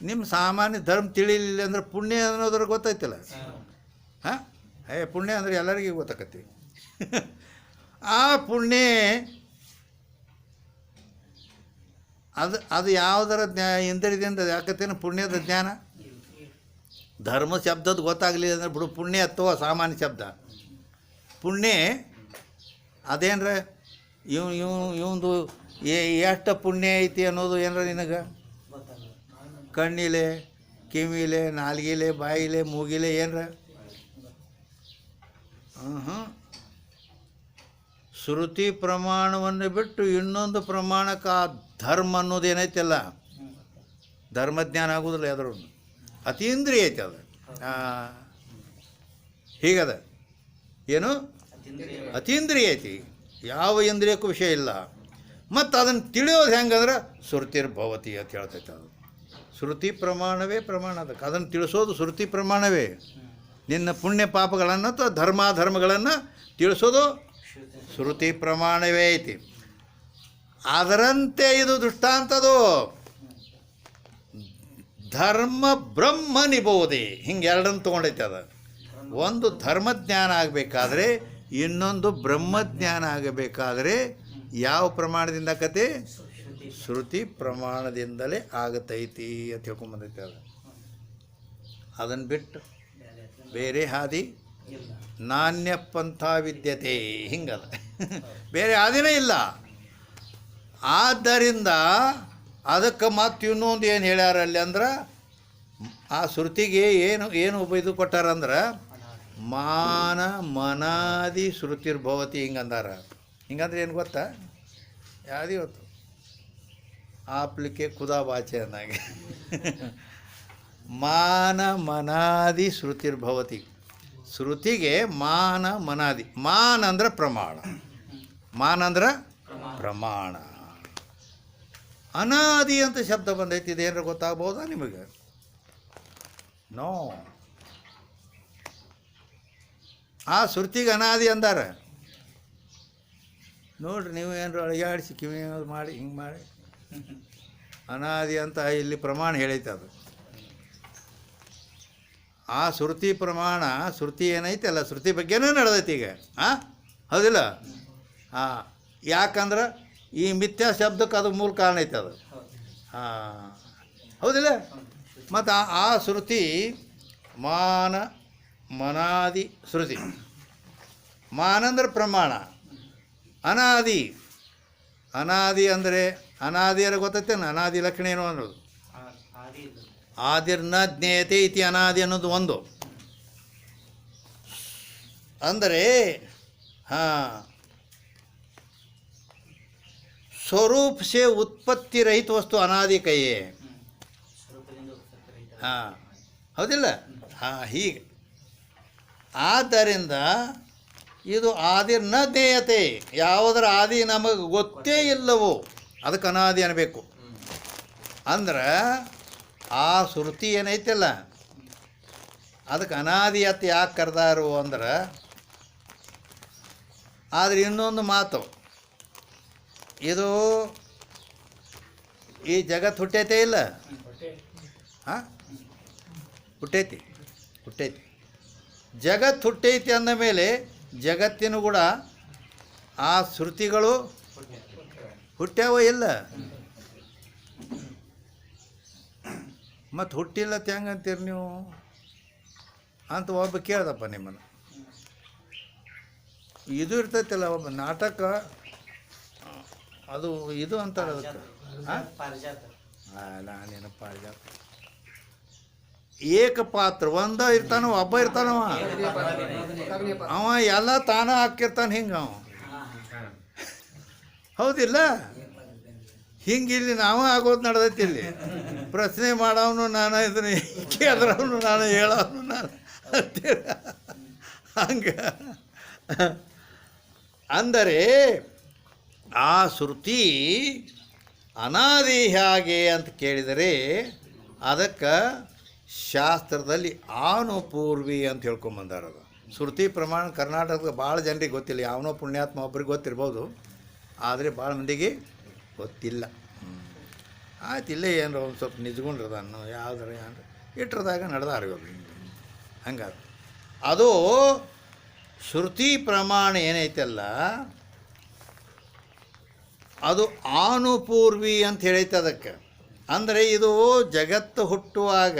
ನಿಮ್ಮ ಸಾಮಾನ್ಯ ಧರ್ಮ ತಿಳಿಲಿಲ್ಲ ಅಂದ್ರೆ ಪುಣ್ಯ ಅನ್ನೋದ್ರ ಗೊತ್ತಾಯ್ತಿಲ್ಲ ಹಾಂ ಪುಣ್ಯ ಅಂದರೆ ಎಲ್ಲರಿಗೂ ಗೊತ್ತಾಕತಿ ಆ ಪುಣ್ಯ ಅದು ಯಾವುದರ ಇಂದ್ರಿಯದಿಂದ ಯಾಕತ್ತೇನು ಪುಣ್ಯದ ಜ್ಞಾನ ಧರ್ಮ ಶಬ್ದದ ಗೊತ್ತಾಗಲಿಲ್ಲ ಅಂದ್ರೆ ಬಿಡು ಪುಣ್ಯ ಅಥವಾ ಸಾಮಾನ್ಯ ಶಬ್ದ ಪುಣ್ಯ ಅದೇನ್ರ ಇವಂದು ಎಷ್ಟು ಪುಣ್ಯ ಐತಿ ಅನ್ನೋದು ಏನರ ನಿನಗೆ ಕಣ್ಣಿಲೆ ಕಿವಿಲೆ ನಾಲ್ಗಿಲೆ ಬಾಯಿಲೆ ಮೂಗಿಲೆ ಏನರ ಶ್ರುತಿ ಪ್ರಮಾಣವನ್ನು ಬಿಟ್ಟು ಇನ್ನೊಂದು ಪ್ರಮಾಣಕ್ಕೆ ಆ ಧರ್ಮ ಅನ್ನೋದು ಏನೈತಲ್ಲ ಧರ್ಮಜ್ಞಾನ ಆಗೋದಿಲ್ಲ ಯಾವ್ದ್ರೂ ಅತೀಂದ್ರಿಯ ಐತೆ ಅದು ಹೀಗದ ಏನು ಅತೀಂದ್ರಿಯ ಐತಿ ಯಾವ ಇಂದ್ರಿಯಕ್ಕೂ ವಿಷಯ ಇಲ್ಲ ಮತ್ತು ಅದನ್ನು ತಿಳಿಯೋದು ಹೆಂಗಂದ್ರೆ ಶ್ರುತಿರ್ಭವತಿ ಅಂತ ಹೇಳ್ತೈತೆ ಅದು ಶ್ರುತಿ ಪ್ರಮಾಣವೇ ಪ್ರಮಾಣ ಅದಕ್ಕೆ ಅದನ್ನು ತಿಳಿಸೋದು ಶ್ರುತಿ ಪ್ರಮಾಣವೇ ನಿನ್ನ ಪುಣ್ಯ ಪಾಪಗಳನ್ನು ಅಥವಾ ಧರ್ಮಾಧರ್ಮಗಳನ್ನು ತಿಳಿಸೋದು ಶ್ರುತಿ ಪ್ರಮಾಣವೇ ಐತಿ ಅದರಂತೆ ಇದು ದೃಷ್ಟಾಂತದು ಧರ್ಮ ಬ್ರಹ್ಮ ನಿಬೋಧೆ ಹಿಂಗೆ ಎರಡನ್ನು ತೊಗೊಂಡೈತೆ ಅದು ಒಂದು ಧರ್ಮಜ್ಞಾನ ಆಗಬೇಕಾದ್ರೆ ಇನ್ನೊಂದು ಬ್ರಹ್ಮಜ್ಞಾನ ಆಗಬೇಕಾದ್ರೆ ಯಾವ ಪ್ರಮಾಣದಿಂದ ಆಕತಿ ಶ್ರುತಿ ಪ್ರಮಾಣದಿಂದಲೇ ಆಗತೈತಿ ಅಂತ ಹೇಳ್ಕೊಂಬಂದೈತೆ ಅದು ಅದನ್ನು ಬಿಟ್ಟು ಬೇರೆ ಹಾದಿ ನಾಣ್ಯ ಪಂಥ ವಿದ್ಯತೆ ಹಿಂಗದ ಬೇರೆ ಹಾದಿನೇ ಇಲ್ಲ ಆದ್ದರಿಂದ ಅದಕ್ಕೆ ಮತ್ತು ಇನ್ನೊಂದು ಏನು ಹೇಳ್ಯಾರ ಅಲ್ಲಿ ಅಂದ್ರೆ ಆ ಶ್ರುತಿಗೆ ಏನು ಇದು ಕೊಟ್ಟಾರಂದ್ರೆ ಮಾನ ಮನಾದಿ ಶ್ರುತಿರ್ಭವತಿ ಹಿಂಗಂದಾರ ಹಿಂಗಂದ್ರೆ ಏನು ಗೊತ್ತಾ ಯಾವ್ದು ಗೊತ್ತು ಆಪ್ಲಿಕೆ ಖುದಾ ಬಾಚೆ ಅಂದಾಗೆ ಮಾನ ಮನಾದಿ ಶ್ರುತಿರ್ಭವತಿ ಶ್ರುತಿಗೆ ಮಾನ ಮನಾದಿ ಮಾನ ಅಂದ್ರೆ ಪ್ರಮಾಣ ಮಾನ ಅಂದ್ರೆ ಪ್ರಮಾಣ ಅನಾದಿ ಅಂತ ಶಬ್ದ ಬಂದೈತಿ ಇದೇನಾರ ಗೊತ್ತಾಗ್ಬೋದಾ ನಿಮಗೆ ನೋ ಆ ಶ್ರುತಿಗೆ ಅನಾದಿ ಅಂದಾರ ನೋಡ್ರಿ ನೀವು ಏನಾರು ಅಳಿಗಾಡಿಸಿ ಕಿವಿ ಮಾಡಿ ಹಿಂಗೆ ಮಾಡಿ ಅನಾದಿ ಅಂತ ಇಲ್ಲಿ ಪ್ರಮಾಣ ಹೇಳೈತೆ ಅದು. ಆ ಶ್ರುತಿ ಪ್ರಮಾಣ, ಶ್ರುತಿ ಏನೈತೆ ಅಲ್ಲ, ಶ್ರುತಿ ಬಗ್ಗೆನೇ ನಡೆದೈತಿ ಈಗ. ಹಾಂ, ಹೌದಿಲ್ಲ? ಹಾಂ, ಯಾಕಂದ್ರೆ ಈ ಮಿಥ್ಯಾ ಶಬ್ದಕ್ಕೆ ಅದು ಮೂಲ ಕಾರಣ ಐತೆ ಅದು. ಹಾಂ, ಹೌದಿಲ್ಲ? ಮತ್ತು ಆ ಶ್ರುತಿ ಮನಾದಿ ಶ್ರುತಿ. ಮಾನಂದ್ರೆ ಪ್ರಮಾಣ, ಅನಾದಿ. ಅನಾದಿ ಅಂದರೆ ಅನಾದಿಯರ ಗೊತ್ತೈತೇನು? ಅನಾದಿ ಲಕ್ಷಣ ಏನು ಅನ್ನೋದು? ಆದಿ ಇದು. ಆದಿರ್ನ ಜ್ಞೇಯತೆ ಇತಿ ಅನಾದಿ ಅನ್ನೋದು ಒಂದು. ಅಂದರೆ ಹಾಂ, ಸ್ವರೂಪ ಸೇ ಉತ್ಪತ್ತಿ ರಹಿತ ವಸ್ತು ಅನಾದಿ ಕೈಯೇ. ಸ್ವರೂಪದಿಂದ ಉತ್ಪತ್ತಿ ರಹಿತ. ಹಾಂ, ಹೌದಿಲ್ಲ? ಹಾಂ, ಹೀಗೆ. ಆದ್ದರಿಂದ ಇದು ಆದಿರ್ನ ಜ್ಞೇಯತೆ, ಯಾವುದರ ಆದಿ ನಮಗೆ ಗೊತ್ತೇ ಇಲ್ಲವೋ ಅದಕ್ಕೆ ಅನಾದಿ ಅನ್ನಬೇಕು. ಅಂದ್ರೆ ಆ ಶ್ರುತಿ ಏನೈತಲ್ಲ ಅದಕ್ಕೆ ಅನಾದಿ ಅಂತ ಯಾಕೆ ಕರೆದಾರು ಅಂದ್ರೆ, ಆದರೆ ಇನ್ನೊಂದು ಮಾತು, ಇದು ಈ ಜಗತ್ತು ಹುಟ್ಟೈತೆ ಇಲ್ಲ? ಹಾಂ, ಹುಟ್ಟೈತಿ. ಜಗತ್ತು ಹುಟ್ಟೈತಿ ಅಂದ ಮೇಲೆ ಜಗತ್ತಿನ ಕೂಡ ಆ ಶ್ರುತಿಗಳು ಹುಟ್ಟ್ಯಾವ ಇಲ್ಲ? ಮತ್ತು ಹುಟ್ಟಿಲ್ಲ ಹೆಂಗಂತೀರಿ ನೀವು ಅಂತ ಒಬ್ಬ ಕೇಳ್ದಪ್ಪ ನಿಮ್ಮನ್ನು. ಇದು ಇರ್ತೈತಿಲ್ಲ, ಒಬ್ಬ ನಾಟಕ ಅದು ಇದು ಅಂತಾರೆ ಅದಕ್ಕೆ. ಹಾಂ, ಪಾರಿಜಾತ. ನಾನೇನು ಪಾರಿಜಾತ. ಏಕಪಾತ್ರ ಒಂದ ಇರ್ತಾನ, ಒಬ್ಬ ಇರ್ತಾನವ. ಅವ ಎಲ್ಲ ತಾನ ಹಾಕಿರ್ತಾನೆ ಹಿಂಗೆ ಅವ. ಹೌದಿಲ್ಲ? ಹಿಂಗೆ ಇಲ್ಲಿ ನಾವು ಆಗೋದು ನಡೆದೈತಿ. ಇಲ್ಲಿ ಪ್ರಶ್ನೆ ಮಾಡೋನು ನಾನು, ಇದನ್ನ ಕೇಳಿದ್ರವನು ನಾನು, ಹೇಳೋನು ನಾನು ಅಂತೀರ. ಹಂಗೆ ಅಂದರೆ ಆ ಶ್ರುತಿ ಅನಾದಿ ಹೇಗೆ ಅಂತ ಕೇಳಿದರೆ ಅದಕ್ಕೆ ಶಾಸ್ತ್ರದಲ್ಲಿ ಆನುಪೂರ್ವಿ ಅಂತ ಹೇಳ್ಕೊಂಬಂದಾರ. ಅದು ಶ್ರುತಿ ಪ್ರಮಾಣ ಕರ್ನಾಟಕದ ಭಾಳ ಜನರಿಗೆ ಗೊತ್ತಿಲ್ಲ. ಯಾವನೋ ಪುಣ್ಯಾತ್ಮ ಒಬ್ರಿಗೆ ಗೊತ್ತಿರ್ಬೋದು, ಆದರೆ ಭಾಳ ಮಂದಿಗೆ ಗೊತ್ತಿಲ್ಲ. ಆಯ್ತು, ಇಲ್ಲೇ ಏನರ ಒಂದು ಸ್ವಲ್ಪ ನಿಜ್ಗೊಂಡ್ರದನ್ನು ಯಾವ್ದಾರ ಏನಾರ ಇಟ್ಟರದಾಗ ನಡೆದಾರ್ಗದು ಹಂಗಾದ್ರೆ ಅದು ಶ್ರುತಿ ಪ್ರಮಾಣ ಏನೈತಲ್ಲ ಅದು ಆನುಪೂರ್ವಿ ಅಂತ ಹೇಳೈತೆ ಅದಕ್ಕೆ. ಅಂದರೆ ಇದು ಜಗತ್ತು ಹುಟ್ಟುವಾಗ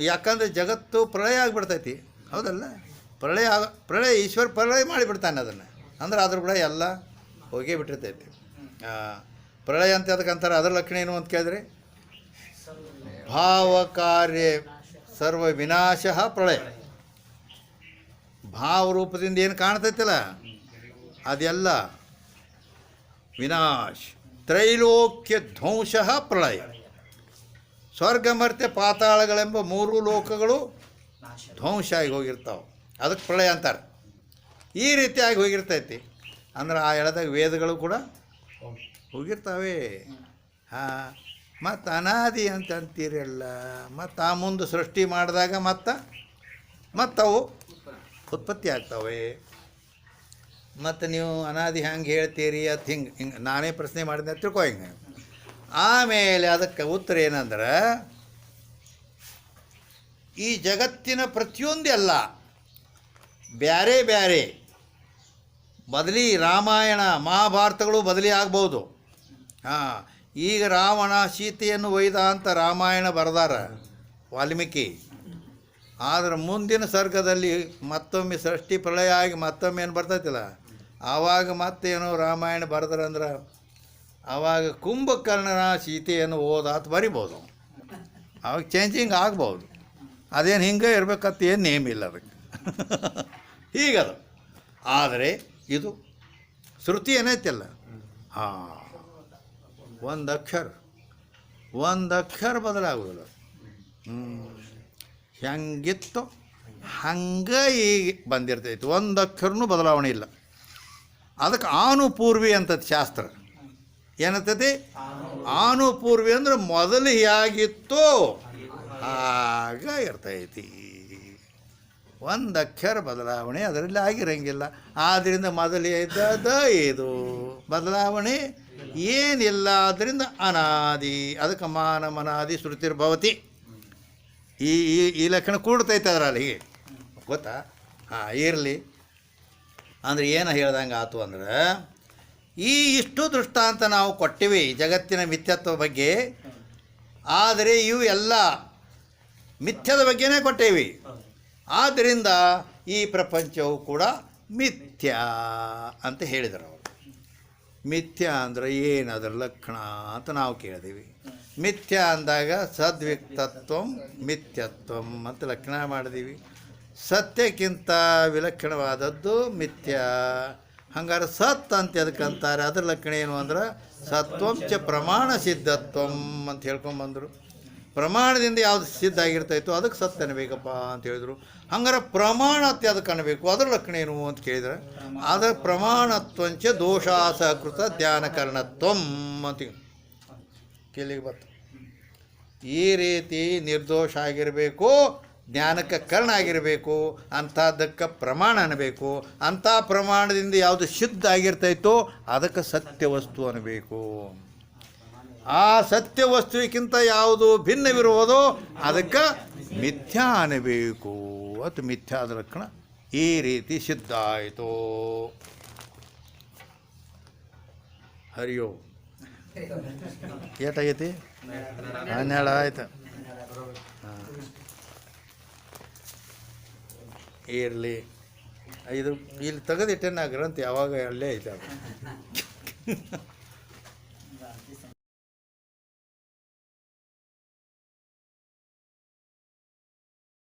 ಯಾಕಂದರೆ ಜಗತ್ತು ಪ್ರಳಯ ಆಗಿಬಿಡ್ತೈತಿ, ಹೌದಲ್ಲ? ಪ್ರಳಯ ಈಶ್ವರ ಪ್ರಳಯ ಮಾಡಿಬಿಡ್ತಾನೆ ಅದನ್ನು. ಅಂದ್ರೆ ಅದ್ರ ಕೂಡ ಎಲ್ಲ ಹೋಗೇ ಬಿಟ್ಟಿರ್ತೈತಿ. ಪ್ರಳಯ ಅಂತ ಅದಕ್ಕೆ ಅಂತಾರೆ. ಅದರ ಲಕ್ಷಣ ಏನು ಅಂತ ಕೇಳಿದ್ರೆ, ಭಾವ ಕಾರ್ಯ ಸರ್ವ ವಿನಾಶ ಪ್ರಳಯ. ಭಾವರೂಪದಿಂದ ಏನು ಕಾಣ್ತೈತಿಲ್ಲ ಅದೆಲ್ಲ ವಿನಾಶ. ತ್ರೈಲೋಕ್ಯ ಧ್ವಂಸ ಪ್ರಳಯ. ಸ್ವರ್ಗ ಮರ್ತ್ಯ ಪಾತಾಳಗಳೆಂಬ ಮೂರು ಲೋಕಗಳು ಧ್ವಂಸ ಆಗಿ ಹೋಗಿರ್ತಾವೆ, ಅದಕ್ಕೆ ಪ್ರಳಯ ಅಂತಾರೆ. ಈ ರೀತಿಯಾಗಿ ಹೋಗಿರ್ತೈತಿ. ಅಂದ್ರೆ ಆ ಎಳೆದಾಗ ವೇದಗಳು ಕೂಡ ಹೋಗಿರ್ತಾವೆ. ಹಾಂ, ಮತ್ತು ಅನಾದಿ ಅಂತ ಅಂತೀರಲ್ಲ, ಮತ್ತು ಆ ಮುಂದೆ ಸೃಷ್ಟಿ ಮಾಡಿದಾಗ ಮತ್ತವು ಉತ್ಪತ್ತಿ ಆಗ್ತವೆ. ಮತ್ತು ನೀವು ಅನಾದಿ ಹ್ಯಾಂಗೆ ಹೇಳ್ತೀರಿ ಅಂತ ಹಿಂಗೆ ನಾನೇ ಪ್ರಶ್ನೆ ಮಾಡಿದೆ ಅಂತ ತಿಳ್ಕೊ. ಹಿಂಗೆ ಆಮೇಲೆ ಅದಕ್ಕೆ ಉತ್ತರ ಏನಂದ್ರೆ, ಈ ಜಗತ್ತಿನ ಪ್ರತಿಯೊಂದು ಎಲ್ಲ ಬ್ಯಾರೆ ಬ್ಯಾರೆ ಬದಲಿ ರಾಮಾಯಣ ಮಹಾಭಾರತಗಳು ಬದಲಿ ಆಗ್ಬೋದು. ಹಾಂ, ಈಗ ರಾವಣ ಸೀತೆಯನ್ನು ಒಯ್ದ ಅಂತ ರಾಮಾಯಣ ಬರೆದಾರ ವಾಲ್ಮೀಕಿ. ಆದರೆ ಮುಂದಿನ ಸರ್ಗದಲ್ಲಿ ಮತ್ತೊಮ್ಮೆ ಸೃಷ್ಟಿ ಪ್ರಳಯ ಆಗಿ ಮತ್ತೊಮ್ಮೆ ಏನು ಬರ್ತೈತಿಲ್ಲ, ಆವಾಗ ಮತ್ತೇನೋ ರಾಮಾಯಣ ಬರೆದ್ರಂದ್ರೆ ಆವಾಗ ಕುಂಭಕರ್ಣನ ಸೀತೆಯನ್ನು ಓದಾತ ಬರಿಬೋದು. ಅವಾಗ ಚೇಂಜಿಂಗ್ ಆಗ್ಬೋದು. ಅದೇನು ಹಿಂಗೆ ಇರ್ಬೇಕಂತ ಏನು ನೇಮ್ ಇಲ್ಲ ಅದಕ್ಕೆ. ಹೀಗದು. ಆದರೆ ಇದು ಶ್ರುತಿ ಏನೈತಿಲ್ಲ, ಹಾಂ, ಒಂದು ಅಕ್ಷರ ಬದಲಾಗೋದಿಲ್ಲ. ಹೆಂಗಿತ್ತು ಹಂಗೆ ಈಗ ಬಂದಿರ್ತೈತಿ, ಒಂದು ಅಕ್ಷರನೂ ಬದಲಾವಣೆ ಇಲ್ಲ. ಅದಕ್ಕೆ ಆನುಪೂರ್ವಿ ಅಂತದ ಶಾಸ್ತ್ರ ಏನಂತತಿ. ಆನುಪೂರ್ವಿ ಅಂದ್ರೆ ಮೊದಲು ಹೇಗಿತ್ತೋ ಆಗ ಇರ್ತೈತಿ. ಒಂದು ಅಕ್ಷರ ಬದಲಾವಣೆ ಅದರಲ್ಲಿ ಆಗಿರಂಗಿಲ್ಲ. ಆದ್ದರಿಂದ ಮೊದಲೇ ಇದ್ದದ ಇದು ಬದಲಾವಣೆ ಏನಿಲ್ಲ. ಆದ್ದರಿಂದ ಅನಾದಿ, ಅದಕ್ಕೆ ಮಾನ ಮನಾದಿ ಶ್ರುತಿರ್ಭವತಿ. ಈ ಈ ಈ ಲಕ್ಷಣ ಕೂಡ್ತೈತೆ ಅದರಲ್ಲಿ, ಹೀಗೆ ಗೊತ್ತಾ? ಹಾಂ, ಇರಲಿ. ಅಂದರೆ ಏನು ಹೇಳ್ದಂಗೆ ಆಯ್ತು ಅಂದ್ರೆ, ಇಷ್ಟು ದೃಷ್ಟಾಂತ ನಾವು ಕೊಟ್ಟಿವಿ ಜಗತ್ತಿನ ಮಿಥ್ಯತ್ವ ಬಗ್ಗೆ. ಆದರೆ ಇವು ಎಲ್ಲ ಮಿಥ್ಯದ ಬಗ್ಗೆನೇ ಕೊಟ್ಟೇವಿ. ಆದ್ದರಿಂದ ಈ ಪ್ರಪಂಚವು ಕೂಡ ಮಿಥ್ಯ ಅಂತ ಹೇಳಿದರು ಅವರು. ಮಿಥ್ಯ ಅಂದರೆ ಏನು, ಅದರ ಲಕ್ಷಣ ಅಂತ ನಾವು ಕೇಳಿದೀವಿ. ಮಿಥ್ಯ ಅಂದಾಗ ಸದ್ವಿಕ್ತತ್ವ ಮಿಥ್ಯತ್ವ ಅಂತ ಲಕ್ಷಣ ಮಾಡಿದೀವಿ. ಸತ್ಯಕ್ಕಿಂತ ವಿಲಕ್ಷಣವಾದದ್ದು ಮಿಥ್ಯ. ಹಂಗಾರೆ ಸತ್ ಅಂತ ಎದಕ್ಕಂತಾರೆ, ಅದ್ರ ಲಕ್ಷಣ ಏನು ಅಂದ್ರೆ ಸತ್ವಂಚ ಪ್ರಮಾಣ ಸಿದ್ಧತ್ವಂ ಅಂತ ಹೇಳ್ಕೊಂಬಂದರು. ಪ್ರಮಾಣದಿಂದ ಯಾವುದು ಸಿದ್ಧ ಆಗಿರ್ತೈತೋ ಅದಕ್ಕೆ ಸತ್ಯ ಅನ್ನಬೇಕಪ್ಪ ಅಂತ ಹೇಳಿದರು. ಹಂಗಾರೆ ಪ್ರಮಾಣತ್ವ ಅದಕ್ಕೆ ಅನ್ನಬೇಕು, ಅದ್ರ ಲಕ್ಷಣ ಏನು ಅಂತ ಕೇಳಿದ್ರೆ ಅದರ ಪ್ರಮಾಣತ್ವಂಚ ದೋಷಾಸಹಕೃತ ಧ್ಯಾನಕರಣತ್ವಂ ಅಂತ ಕೇಳಿಗೆ ಬರ್ತದೆ. ಈ ರೀತಿ ನಿರ್ದೋಷ ಆಗಿರಬೇಕು, ಜ್ಞಾನಕ್ಕೆ ಕರ್ಣ ಆಗಿರಬೇಕು, ಅಂಥದ್ದಕ್ಕೆ ಪ್ರಮಾಣ ಅನ್ನಬೇಕು. ಅಂಥ ಪ್ರಮಾಣದಿಂದ ಯಾವುದು ಶುದ್ಧ ಆಗಿರ್ತೈತೋ ಅದಕ್ಕೆ ಸತ್ಯವಸ್ತು ಅನ್ನಬೇಕು. ಆ ಸತ್ಯವಸ್ತುವಿಗಿಂತ ಯಾವುದು ಭಿನ್ನವಿರುವುದೋ ಅದಕ್ಕೆ ಮಿಥ್ಯಾ ಅನ್ನಬೇಕು. ಅದು ಮಿಥ್ಯಾದ ಲಕ್ಷಣ. ಈ ರೀತಿ ಸಿದ್ಧ ಆಯಿತು. ಹರಿಯೋ ಏಟಾಗೈತಿ? 12 ಆಯ್ತು. ಹಾಂ, ಇರಲಿ. ಇದು ಇಲ್ಲಿ ತೆಗೆದಿಟ್ಟೆ ನಾ ಗ್ರಂಥ ಯಾವಾಗ ಅಲ್ಲೇ ಐತೆ ಅದು.